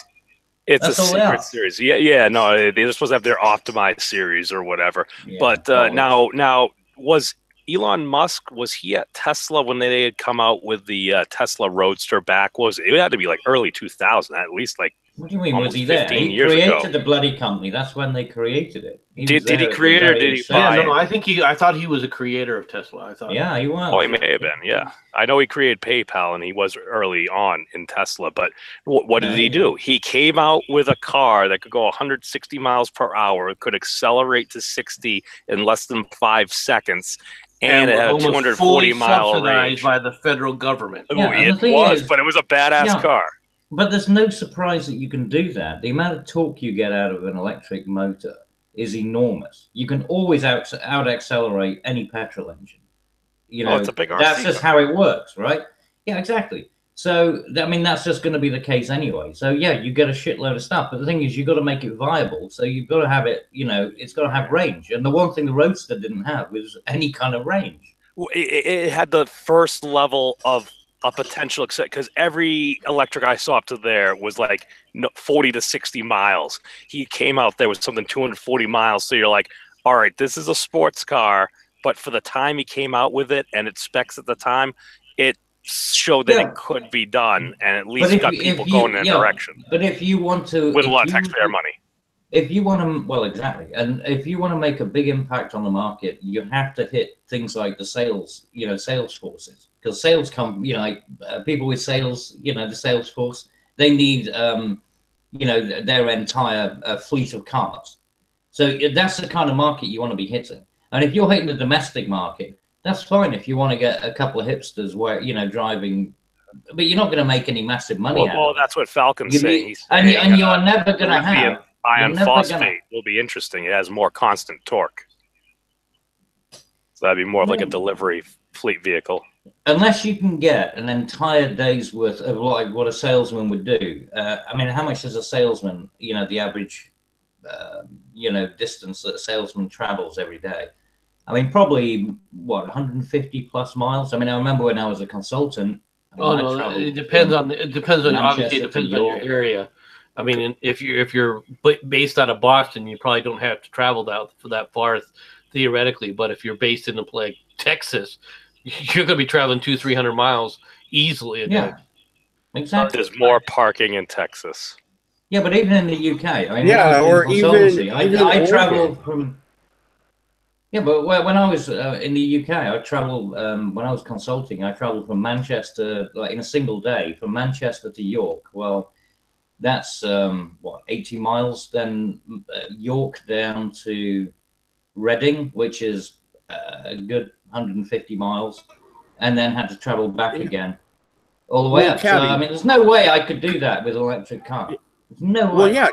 it's a secret series. No, they're supposed to have their optimized series or whatever. Yeah, but now was Elon Musk, was he at Tesla when they had come out with the Tesla Roadster back? It had to be like early 2000, at least like. What do you mean, was he there? He created the bloody company. That's when they created it. Did he create it or did he buy it? No, I thought he was a creator of Tesla. Yeah, he was. Oh, he may have been, yeah. I know he created PayPal and he was early on in Tesla, but what did he do? He came out with a car that could go 160 miles per hour. It could accelerate to 60 in less than 5 seconds. And it had a 240-mile range. By the federal government. Yeah, it was, but it was a badass car. But there's no surprise that you can do that. The amount of torque you get out of an electric motor is enormous. You can always out accelerate any petrol engine. It's a big RC that's just how it works, right? Yeah, exactly. So, that's just going to be the case anyway. So, yeah, you get a shitload of stuff. But the thing is, you've got to make it viable. So you've got to have it, it's got to have range. And the one thing the Roadster didn't have was any kind of range. It had the first level of a potential, because every electric I saw up to there was like 40 to 60 miles. He came out there with something 240 miles. So you're like, all right, this is a sports car. but for the time he came out with it and its specs at the time, it showed that it could be done, and at least got people going in a direction. But if you want to, with a lot of taxpayer money. If you want to, well, exactly, and if you want to make a big impact on the market, you have to hit things like the sales, sales forces, because sales come, like people with sales, the sales force, they need, their entire fleet of cars. So that's the kind of market you want to be hitting. And if you're hitting the domestic market, that's fine. If you want to get a couple of hipsters where driving, but you're not going to make any massive money. Well, that's what Falcon's saying. He's and you are never going to have. Iron phosphate will be interesting. It has more constant torque. So that'd be more of like a delivery fleet vehicle. Unless you can get an entire day's worth of like what a salesman would do. I mean, how much does a salesman, the average, distance that a salesman travels every day? I mean, probably, 150 plus miles? I mean, I remember when I was a consultant. It depends on obviously it depends on your area. I mean, if you're based out of Boston, you probably don't have to travel that far theoretically. But if you're based in like Texas, you're going to be traveling 200-300 miles easily a day. Exactly. There's more parking in Texas. Yeah, but even in the UK, I mean, or even I travel from. Yeah, but when I was in the UK, I traveled when I was consulting. I traveled from Manchester, like in a single day, from Manchester to York. Well, that's 80 miles. Then York down to Reading, which is a good 150 miles, and then had to travel back again, all the way up. Cabby, so I mean, there's no way I could do that with an electric car. There's no way. Well, yeah,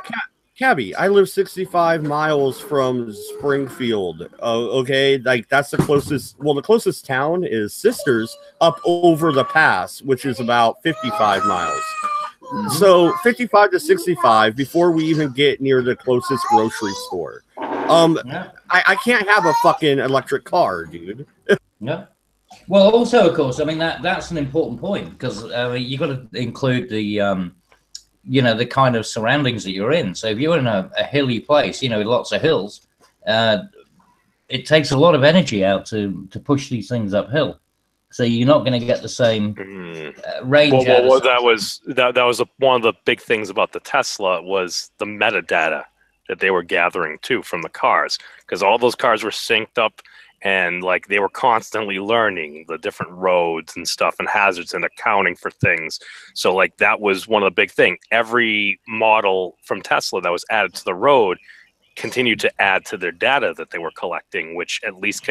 Cabby, I live 65 miles from Springfield. Okay, like that's the closest. Well, the closest town is Sisters up over the pass, which is about 55 miles. So 55 to 65 before we even get near the closest grocery store. I can't have a fucking electric car, dude. Yeah. Well, also, of course, I mean that's an important point because you got to include the the kind of surroundings that you're in. So if you're in a hilly place, with lots of hills, it takes a lot of energy out to push these things uphill. So you're not going to get the same range. Well, that was one of the big things about the Tesla was the metadata that they were gathering too from the cars, because all those cars were synced up and like they were constantly learning the different roads and stuff and hazards and accounting for things. So like that was one of the big things. Every model from Tesla that was added to the road continued to add to their data that they were collecting, which at least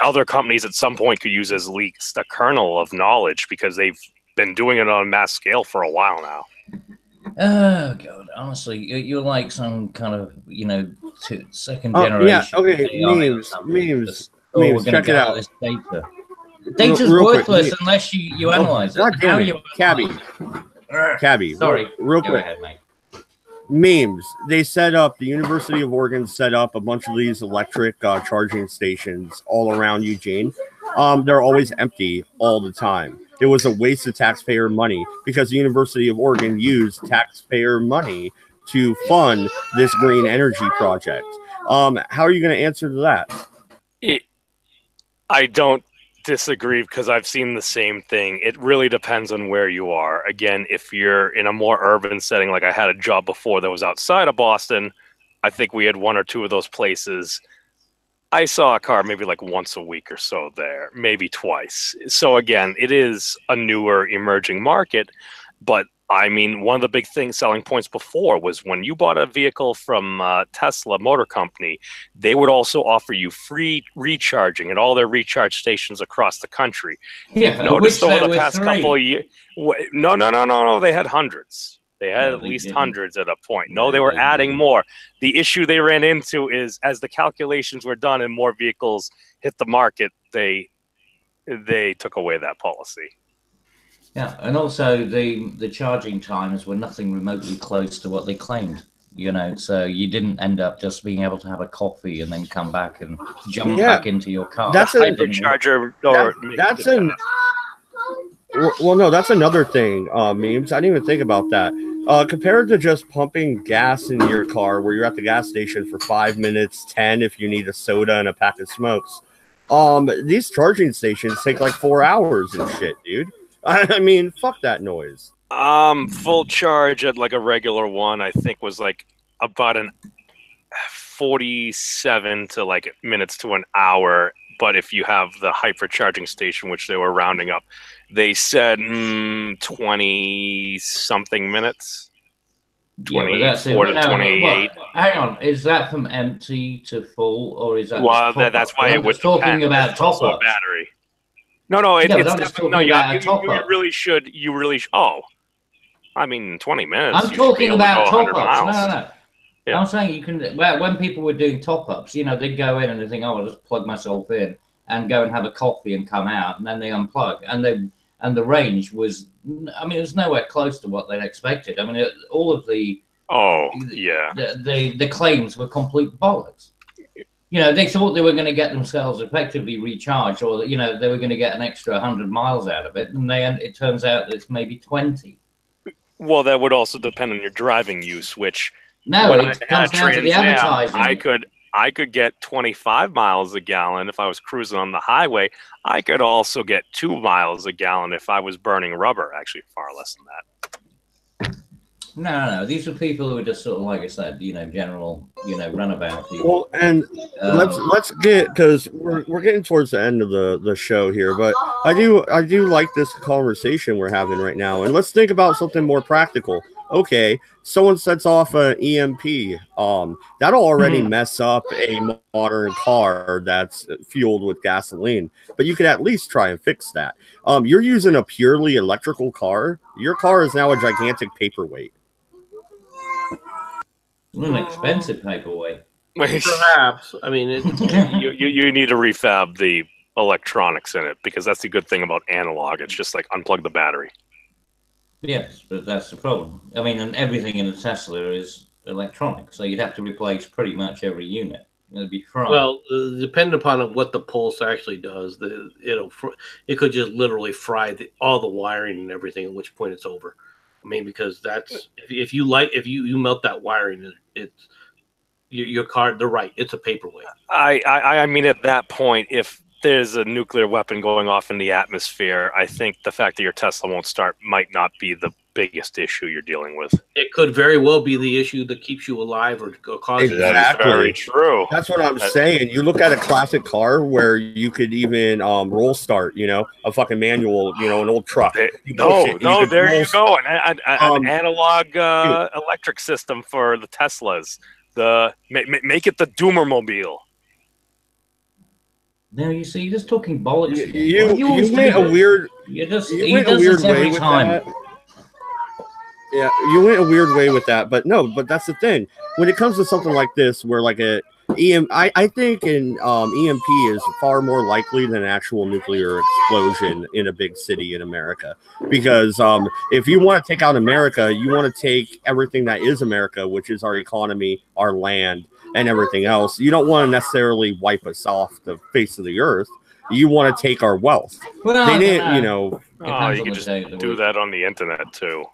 other companies at some point could use as least a kernel of knowledge because they've been doing it on a mass scale for a while now. Oh God! Honestly, you're like some kind of second generation. Yeah. Okay. Memes. Check it out. This data. Data's worthless unless you analyze it. God damn it, Cabby. Sorry. Real quick. Go ahead, mate. Memes. They set up, the University of Oregon set up a bunch of these electric charging stations all around Eugene. They're always empty all the time. It was a waste of taxpayer money because the University of Oregon used taxpayer money to fund this green energy project. How are you going to answer to that? I don't disagree because I've seen the same thing. It really depends on where you are. Again, if you're in a more urban setting, like I had a job before that was outside of Boston, I think we had one or two of those places. I saw a car maybe like once a week or so there, maybe twice. So again, it is a newer emerging market, but I mean, one of the big selling points before was when you bought a vehicle from Tesla Motor Company, they would also offer you free recharging at all their recharge stations across the country. Yeah, noticed over the past couple of years. No. They had hundreds. They had at least hundreds at a point. No, they were adding more. The issue they ran into is as the calculations were done and more vehicles hit the market, they took away that policy. Yeah, and also the charging times were nothing remotely close to what they claimed. So you didn't end up just being able to have a coffee and then come back and jump back into your car. That's a charger. That's an. Well, no, that's another thing. Memes. I didn't even think about that. compared to just pumping gas in your car where you're at the gas station for 5 minutes, 10 if you need a soda and a pack of smokes. These charging stations take like 4 hours and shit, dude. I mean, fuck that noise. Full charge at like a regular one, I think was like about an 47 to like minutes to an hour. But if you have the hypercharging station, which they were rounding up, they said 20 something minutes. 24 to 28. Hang on, is that from empty to full, or is that? Well, that's why it was talking about top up battery. No, it's definitely no. You really should. Oh, I mean, 20 minutes. I'm talking about top ups. Miles. No. Yeah. I'm saying you can. Well, when people were doing top ups, you know, they'd go in and they think, "Oh, I'll just plug myself in and go and have a coffee and come out," and then they unplug, and the range was. I mean, it was nowhere close to what they'd expected. I mean, all of the. Oh yeah. The claims were complete bollocks. You know, they thought they were going to get themselves effectively recharged, or you know, they were going to get an extra 100 miles out of it, and it turns out that it's maybe 20. Well, that would also depend on your driving use, which no, it comes down to the advertising. I could get 25 miles a gallon if I was cruising on the highway. I could also get 2 miles a gallon if I was burning rubber. Actually, far less than that. No. These are people who are just sort of, like I said, you know, general, you know, runabout people. Well, and let's get, because we're getting towards the end of the show here, but I do like this conversation we're having right now, and let's think about something more practical. Okay, someone sets off an EMP. That'll already mess up a modern car that's fueled with gasoline, but you could at least try and fix that. You're using a purely electrical car. Your car is now a gigantic paperweight. An expensive paperweight. Perhaps. I mean, you need to refab the electronics in it, because that's the good thing about analog. It's just like unplug the battery. Yes, but that's the problem. I mean, and everything in a Tesla is electronic, so you'd have to replace pretty much every unit. It'd be fried. Well, depending upon what the pulse actually does, it could just literally fry all the wiring and everything. At which point it's over. I mean, because that's if you melt that wiring, it's your car. They're right. It's a paperweight. I mean, at that point, if there's a nuclear weapon going off in the atmosphere, I think the fact that your Tesla won't start might not be the biggest issue you're dealing with. It could very well be the issue that keeps you alive or causes. Exactly. That is very true. That's what I'm saying. You look at a classic car where you could even roll start, you know, a fucking manual, you know, an old truck. There you go. An analog electric system for the Teslas. Make it the Doomermobile. No, you see, you're just talking bollocks. You went a weird. You just you went a weird way with that. Yeah, you went a weird way with that, but that's the thing. When it comes to something like this, where like I think an EMP is far more likely than an actual nuclear explosion in a big city in America. Because if you want to take out America, you want to take everything that is America, which is our economy, our land, and everything else. You don't want to necessarily wipe us off the face of the earth. You want to take our wealth. Well, they didn't, you know. Oh, you can just do that on the internet too.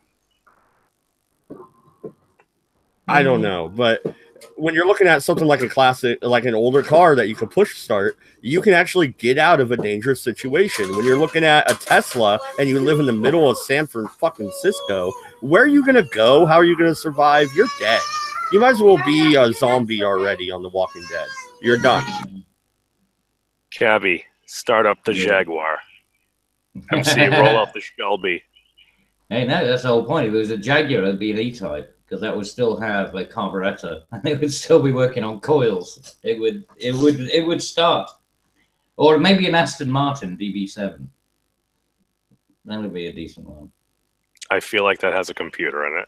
I don't know, but when you're looking at something like a classic, like an older car that you can push start, you can actually get out of a dangerous situation. When you're looking at a Tesla and you live in the middle of San Francisco, where are you going to go? How are you going to survive? You're dead. You might as well be a zombie already on The Walking Dead. You're done. Cabby, start up the Jaguar. MC, roll out the Shelby. Hey, no, that's the whole point. If it was a Jaguar, it'd be an E-Type, because that would still have a carburetor and it would still be working on coils. It would start. Or maybe an Aston Martin DB7. That would be a decent one. I feel like that has a computer in it.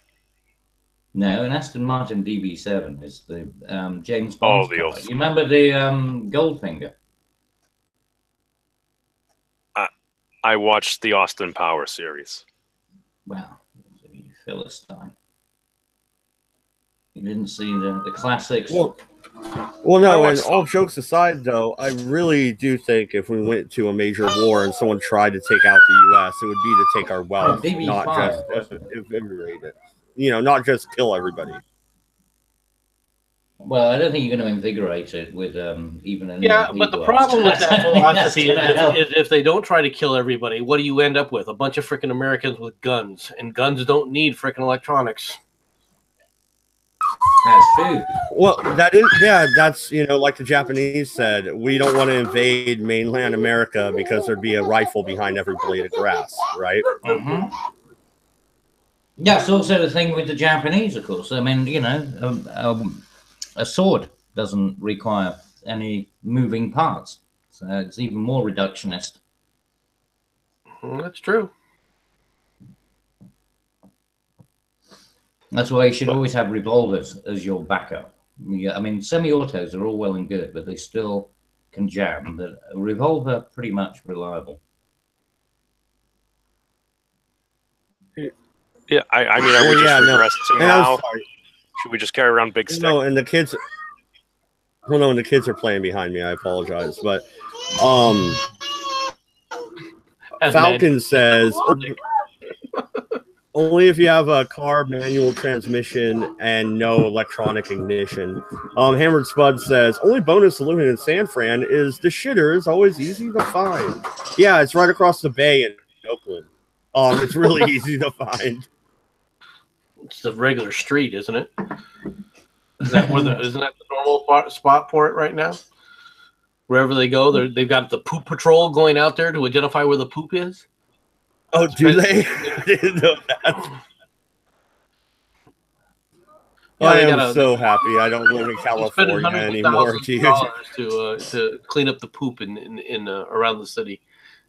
No, an Aston Martin DB7 is the James Bond. Oh, the old. You remember the Goldfinger? I watched the Austin Powers series. Wow, you Philistine. You didn't see the classics? Well, no, and all jokes aside, though, I really do think if we went to a major war and someone tried to take out the U.S., it would be to take our wealth, not just evaporate it. not just kill everybody. Well, I don't think you're going to invigorate it with even a Yeah, but the problem with that philosophy is if they don't try to kill everybody, what do you end up with? A bunch of freaking Americans with guns, and guns don't need freaking electronics. That's true. Well, that's like the Japanese said, we don't want to invade mainland America because there'd be a rifle behind every blade of grass, right? Mm-hmm. That's also the thing with the Japanese, of course. I mean, a sword doesn't require any moving parts, so it's even more reductionist. That's true. That's why you should always have revolvers as your backup. I mean, semi-autos are all well and good, but they still can jam. But a revolver, pretty much reliable. Yeah, I mean, are we just regressing now? Should we just carry around big sticks? No, and the kids. Well, no, and the kids are playing behind me. I apologize, but Falcon says only if you have a car manual transmission and no electronic ignition. Hammered Spud says only bonus living in San Fran is the shitter is always easy to find. Yeah, it's right across the bay in Oakland. It's really easy to find. It's the regular street, isn't it? Isn't that the normal spot for it right now? Wherever they go, they've got the poop patrol going out there to identify where the poop is. Oh, do they? I didn't know that. Yeah, I am so happy I don't live in California anymore. To clean up the poop in around the city,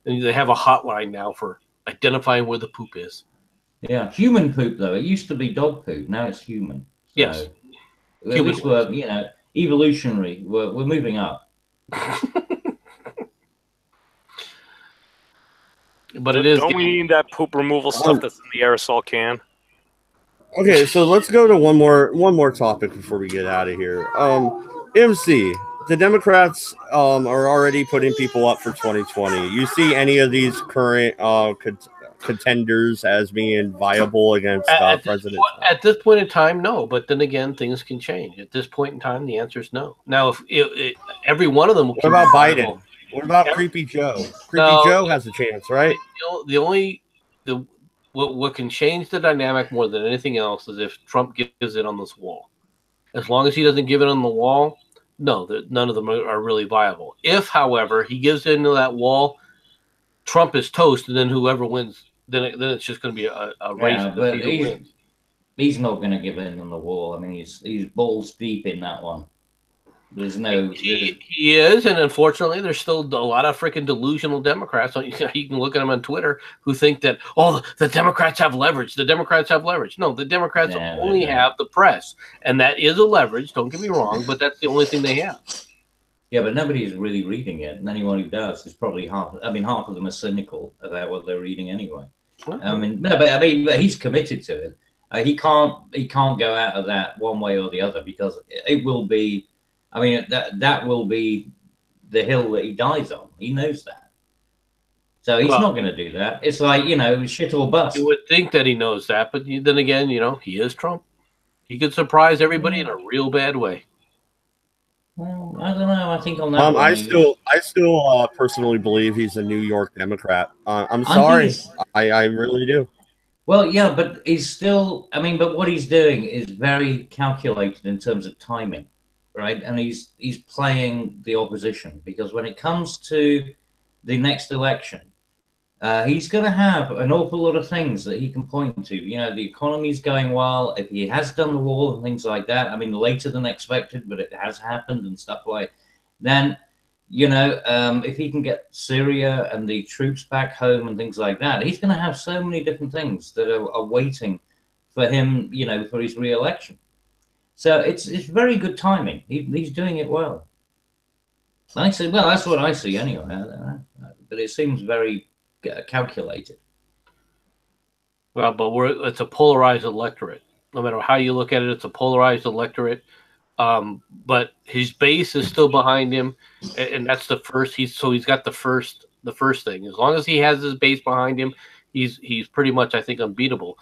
and they have a hotline now for identifying where the poop is. Yeah, human poop though. It used to be dog poop. Now it's human. So yes, at least we're evolutionary. We're moving up. But it is. Don't we need that poop removal stuff that's in the aerosol can? Okay, so let's go to one more topic before we get out of here. MC, the Democrats are already putting people up for 2020. You see any of these current contenders as being viable against President Trump? At this point in time, no. But then again, things can change. At this point in time, the answer is no. Now, if every one of them. What about Biden? What about Creepy Joe? Joe has a chance, right? What can change the dynamic more than anything else is if Trump gives it on this wall. As long as he doesn't give it on the wall, no, none of them are really viable. If, however, he gives it into that wall, Trump is toast, and then whoever wins, then it's just going to be a race. Yeah, but he's not going to give in on the wall. I mean, he's balls deep in that one. There's no. He is, and unfortunately, there's still a lot of freaking delusional Democrats. You can look at them on Twitter who think that the Democrats have leverage. The Democrats have leverage. No, the Democrats only have the press, and that is a leverage. Don't get me wrong, but that's the only thing they have. Yeah, but nobody's really reading it, and anyone who does is probably half. I mean, half of them are cynical about what they're reading anyway. Okay. I mean, but he's committed to it. He can't go out of that one way or the other because it will be. I mean, that will be the hill that he dies on. He knows that. So he's not going to do that. It's like, shit or bust. You would think that he knows that, but then again, he is Trump. He could surprise everybody in a real bad way. Well, I don't know. I think on that I still personally believe he's a New York Democrat. I'm sorry. I really do. Well, yeah, but he's still, but what he's doing is very calculated in terms of timing. Right, and he's playing the opposition because when it comes to the next election, he's going to have an awful lot of things that he can point to. The economy's going well. If he has done the wall and things like that, I mean, later than expected, but it has happened and stuff like. Then, if he can get Syria and the troops back home and things like that, he's going to have so many different things that are waiting for him. For his re-election. So it's very good timing. He's doing it well. I say, well, that's what I see anyway. But it seems very calculated. Well, but it's a polarized electorate. No matter how you look at it, it's a polarized electorate. But his base is still behind him, and that's the first. He's got the first thing. As long as he has his base behind him, he's pretty much, I think, unbeatable.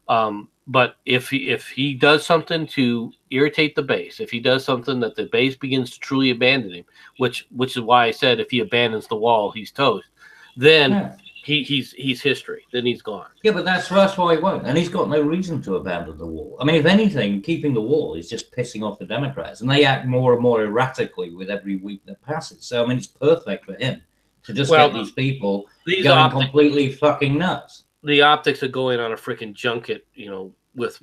But if he does something to irritate the base, if he does something that the base begins to truly abandon him, which is why I said if he abandons the wall, he's toast. Then he's history. Then he's gone. Yeah, but that's why he won't, and he's got no reason to abandon the wall. I mean, if anything, keeping the wall is just pissing off the Democrats, and they act more and more erratically with every week that passes. So I mean, it's perfect for him to just get these people going completely fucking nuts. The optics of going on a freaking junket, you know, with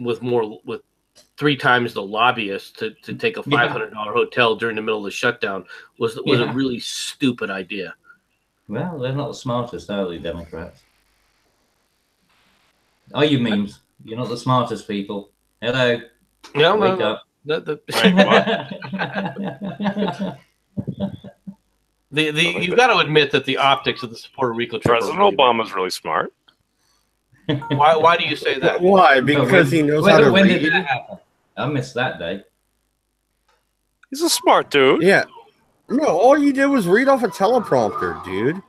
3 times the lobbyists to take a $500 hotel during the middle of the shutdown was a really stupid idea. Well, they're not the smartest, are they, Democrats? Are you memes? You're not the smartest people. Hello. No, wake up. You've got to admit that the optics of the Puerto Rico trip. President Obama's really smart. Why do you say that? Why? Because he knows how to when read. did that happen? I missed that day. He's a smart dude. Yeah. No, all you did was read off a teleprompter, dude.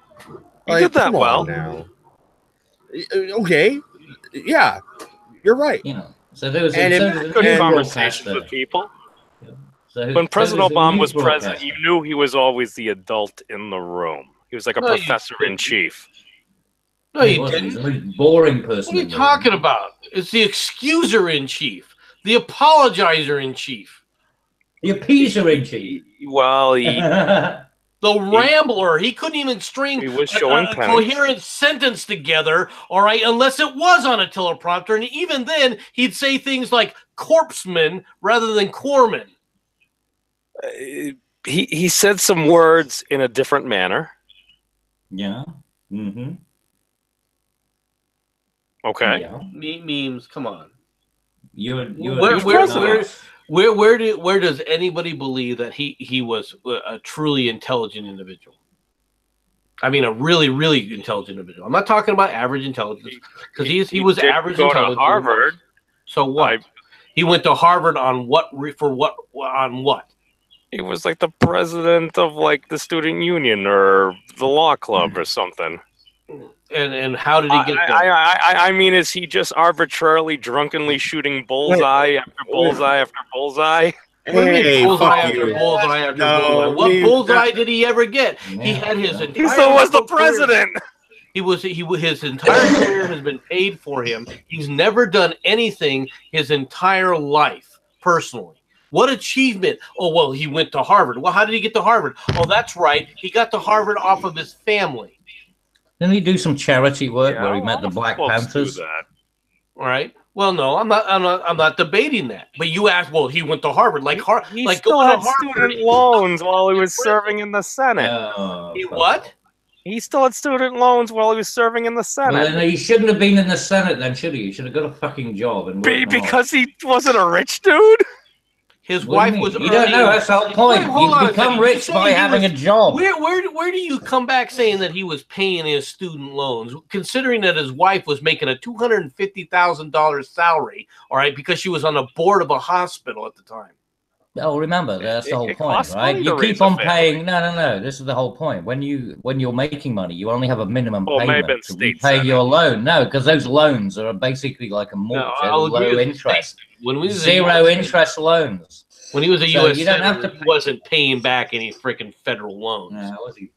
You did that well. Now. Okay. Yeah. You're right. You know, so there was good conversations with people. So when President Obama was president, you knew he was always the adult in the room. He was like a professor in chief. No, you didn't. He's the most boring person. What are you talking about? It's the excuser in chief, the apologizer in chief, the appeaser in chief. Well, the rambler. He couldn't even string a coherent sentence together, all right, unless it was on a teleprompter. And even then, he'd say things like corpseman rather than corpsman. He said some words in a different manner. Yeah. Mm-hmm. Okay. Yeah. Memes, come on. Where does anybody believe that he was a truly intelligent individual? I mean, a really, really intelligent individual. I'm not talking about average intelligence, because he was average intelligence. To Harvard. So what? He went to Harvard on what? On what? He was like the president of like the student union or the law club or something. And how did he get there? I mean, is he just arbitrarily, drunkenly shooting bullseye after bullseye after bullseye? Hey, bullseye after bullseye after bullseye. What bullseye did he ever get? He had his entire. He still was the president. His entire career has been paid for him. He's never done anything his entire life personally. What achievement? Oh, well, he went to Harvard. Well, how did he get to Harvard? Oh, that's right. He got to Harvard off of his family. Didn't he do some charity work where he met the Black Panthers? All right. Well, no, I'm not debating that. But you asked, well, he went to Harvard. He still had student loans while he was serving in the Senate. What? He still had student loans while he was serving in the Senate. Well, he shouldn't have been in the Senate then, should he? He should have got a fucking job. And because he wasn't a rich dude? His wife was. You don't know. That's the whole point. You become rich by having a job. Where do you come back saying that he was paying his student loans, considering that his wife was making a $250,000 salary? All right, because she was on the board of a hospital at the time. Oh, remember, that's the whole point, right? You keep on paying. No. This is the whole point. When you're making money, you only have a minimum payment to repay your loan. No, because those loans are basically like a mortgage, low interest. Zero interest loans. When he was a U.S. senator, he wasn't paying back any freaking federal loans. No, was he?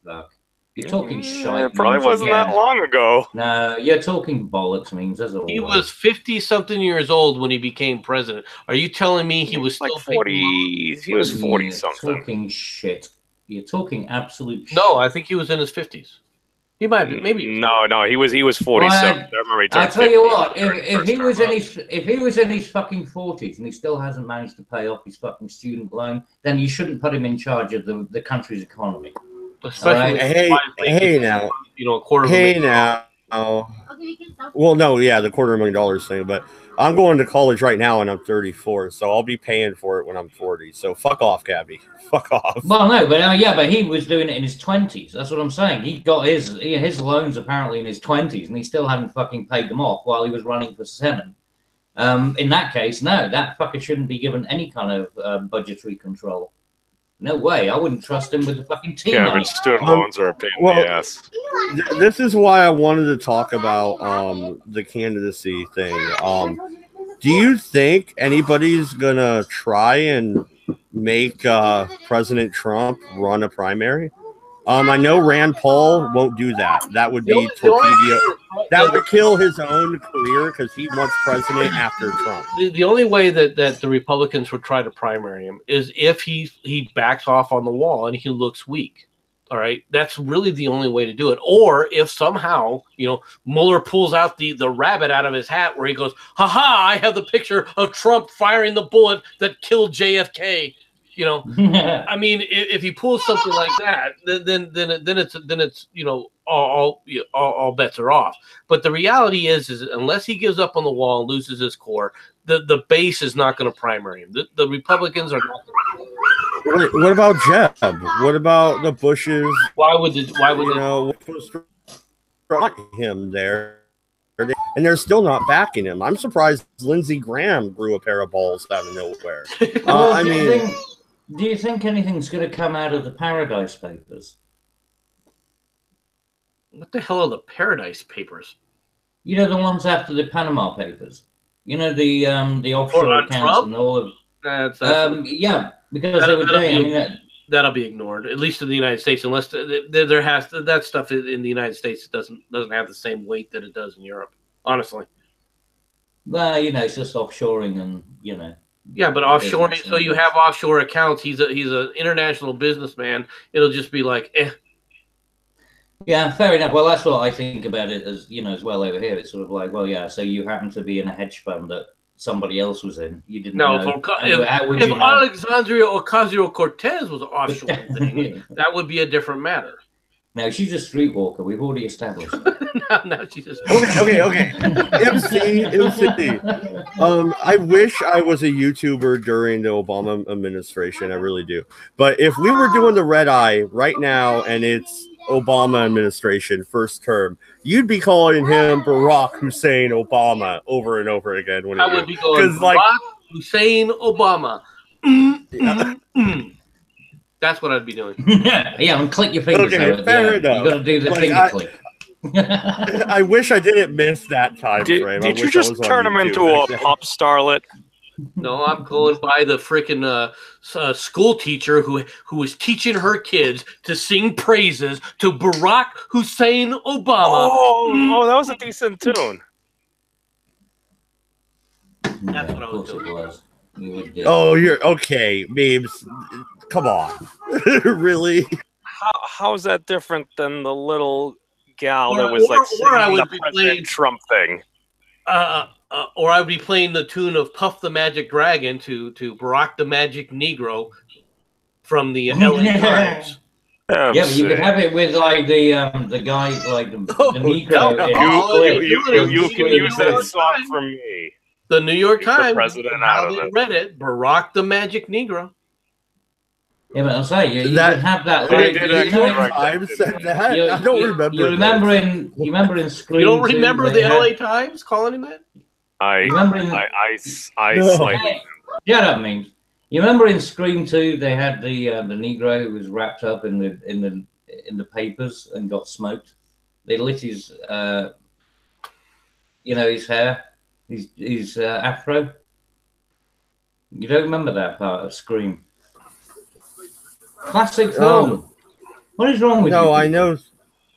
You're talking shit. It probably wasn't that long ago. No, you're talking bollocks means. He was 50-something years old when he became president. Are you telling me he was still like 40? He was 40-something. Talking shit. You're talking absolute shit. No, I think he was in his 50s. He might be, maybe. No, he was 47. I tell you what, if he was in his fucking 40s and he still hasn't managed to pay off his fucking student loan, then you shouldn't put him in charge of the country's economy. Especially hey now, a quarter. Hey now. Well, no, yeah, the $250,000 thing, but I'm going to college right now and I'm 34, so I'll be paying for it when I'm 40. So fuck off, Gabby. Fuck off. Well, no, but he was doing it in his 20s. That's what I'm saying. He got his loans apparently in his 20s, and he still hadn't fucking paid them off while he was running for Senate. In that case, no, that fucker shouldn't be given any kind of budgetary control. No way. I wouldn't trust him with the fucking team. Yeah, but student loans are a pain in the ass. this is why I wanted to talk about the candidacy thing. Do you think anybody's gonna try and make President Trump run a primary? I know Rand Paul won't do that. That would be torpedo. That would kill his own career because he wants president after Trump. The only way that the Republicans would try to primary him is if he backs off on the wall and he looks weak. All right, that's really the only way to do it. Or if somehow, Mueller pulls out the rabbit out of his hat where he goes, "Ha-ha, I have the picture of Trump firing the bullet that killed JFK." I mean, if he pulls something like that, then it's all bets are off. But the reality is unless he gives up on the wall and loses his core, the base is not going to primary him. The Republicans are not. What about Jeb? What about the Bushes? Why would him there? And they're still not backing him. I'm surprised Lindsey Graham grew a pair of balls out of nowhere. Do you think anything's going to come out of the Paradise Papers? What the hell are the Paradise Papers? The ones after the Panama Papers. The offshore accounts Trump? And all of. Yeah, because they were saying. That'll be ignored, at least in the United States, unless there has to, that stuff in the United States doesn't have the same weight that it does in Europe. Honestly. Well, it's just offshoring and Yeah, but offshoring. So you have offshore accounts. He's an international businessman. It'll just be like, eh. Yeah, fair enough. Well, that's what I think about it as well over here. It's sort of like, well, yeah. So you happen to be in a hedge fund that somebody else was in. You didn't know. If Alexandria Ocasio-Cortez was offshore thing, that would be a different matter. No, she's a streetwalker. We've already established. no, she's just okay. MC. I wish I was a YouTuber during the Obama administration. I really do. But if we were doing the Redeye right now and it's Obama administration first term, you'd be calling him Barack Hussein Obama over and over again. I would be going Barack Hussein Obama. That's what I'd be doing. Yeah, and click your fingers. Okay, fair enough. You got to do the finger click. I wish I didn't miss that time frame. Did you just turn him into a pop starlet? No, I'm going by the freaking school teacher who was teaching her kids to sing praises to Barack Hussein Obama. Oh, that was a decent tune. That's what I was doing. Oh, you're okay, memes. Come on, really? How's that different than the little gal that was like singing the President Trump thing? Or I would be playing the tune of Puff the Magic Dragon to Barack the Magic Negro from the LA Times. Yeah, but you could have it with like the guy like the Negro. You can use that song for me. The New York Times. The president out of it. Read it. Barack the Magic Negro. Yeah, but I'll say you can have that. Like, I've said that. I don't remember. You remember in Scream? You don't remember the LA Times calling him that? I slightly. Yeah, that means. You remember in Scream 2 they had the Negro who was wrapped up in the papers and got smoked. They lit his his hair, his afro. You don't remember that part of Scream? Classic film. What is wrong with you? No, I know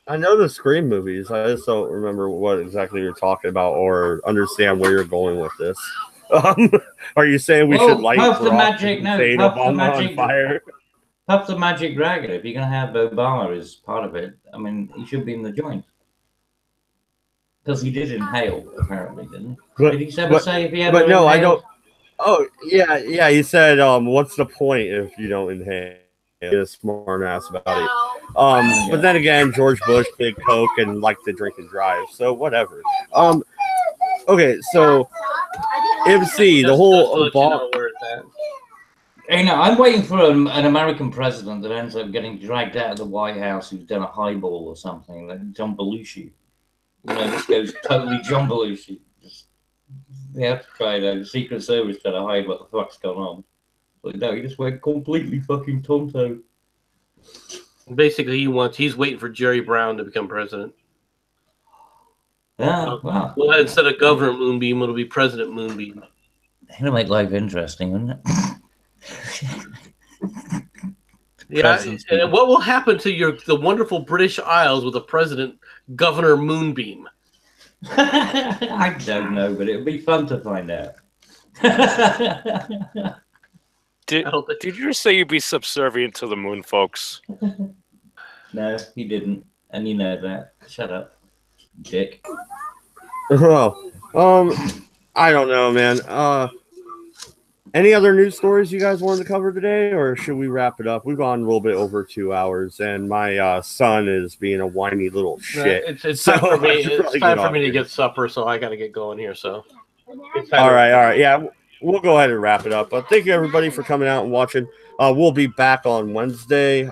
the Scream movies. I just don't remember what exactly you're talking about or understand where you're going with this. Are you saying we should light Puff the Magic? No, Puff the Magic on fire? Puff the Magic Dragon. If you're gonna have Obama as part of it, I mean, he should be in the joint because he did inhale, apparently, didn't he? Did he ever say if he ever? But no, inhaled? I don't. Oh yeah. He said, "What's the point if you don't inhale?" Get a smart ass about it. But then again, George Bush did coke and liked to drink and drive, so whatever. Okay, so MC, the whole Hey, no, I'm waiting for an American president that ends up getting dragged out of the White House who's done a highball or something, like John Belushi. This goes totally John Belushi. They have to try it out. The Secret Service got to hide what the fuck's going on. But no, he just went completely fucking tonto. Basically, he's waiting for Jerry Brown to become president. Yeah, wow. Well, instead of Governor Moonbeam, it'll be President Moonbeam. It'll make life interesting, wouldn't it? Yeah, and what will happen to the wonderful British Isles with a president, Governor Moonbeam? I don't know, but it would be fun to find out. Did you just say you'd be subservient to the moon folks? No, he didn't, and you know that. Shut up, dick. Oh, I don't know, man. Any other news stories you guys wanted to cover today, or should we wrap it up? We've gone a little bit over 2 hours, and my son is being a whiny little shit. It's time for me. It's time for me to get supper, so I got to get going here. So, all right, yeah, we'll go ahead and wrap it up. But thank you everybody for coming out and watching. We'll be back on Wednesday.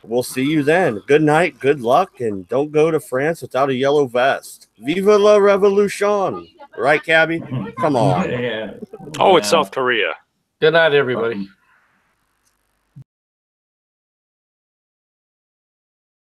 We'll see you then. Good night, good luck, and don't go to France without a yellow vest. Viva la revolution! Right, Cabby? Come on. Yeah. Oh, it's South Korea. Good night, everybody.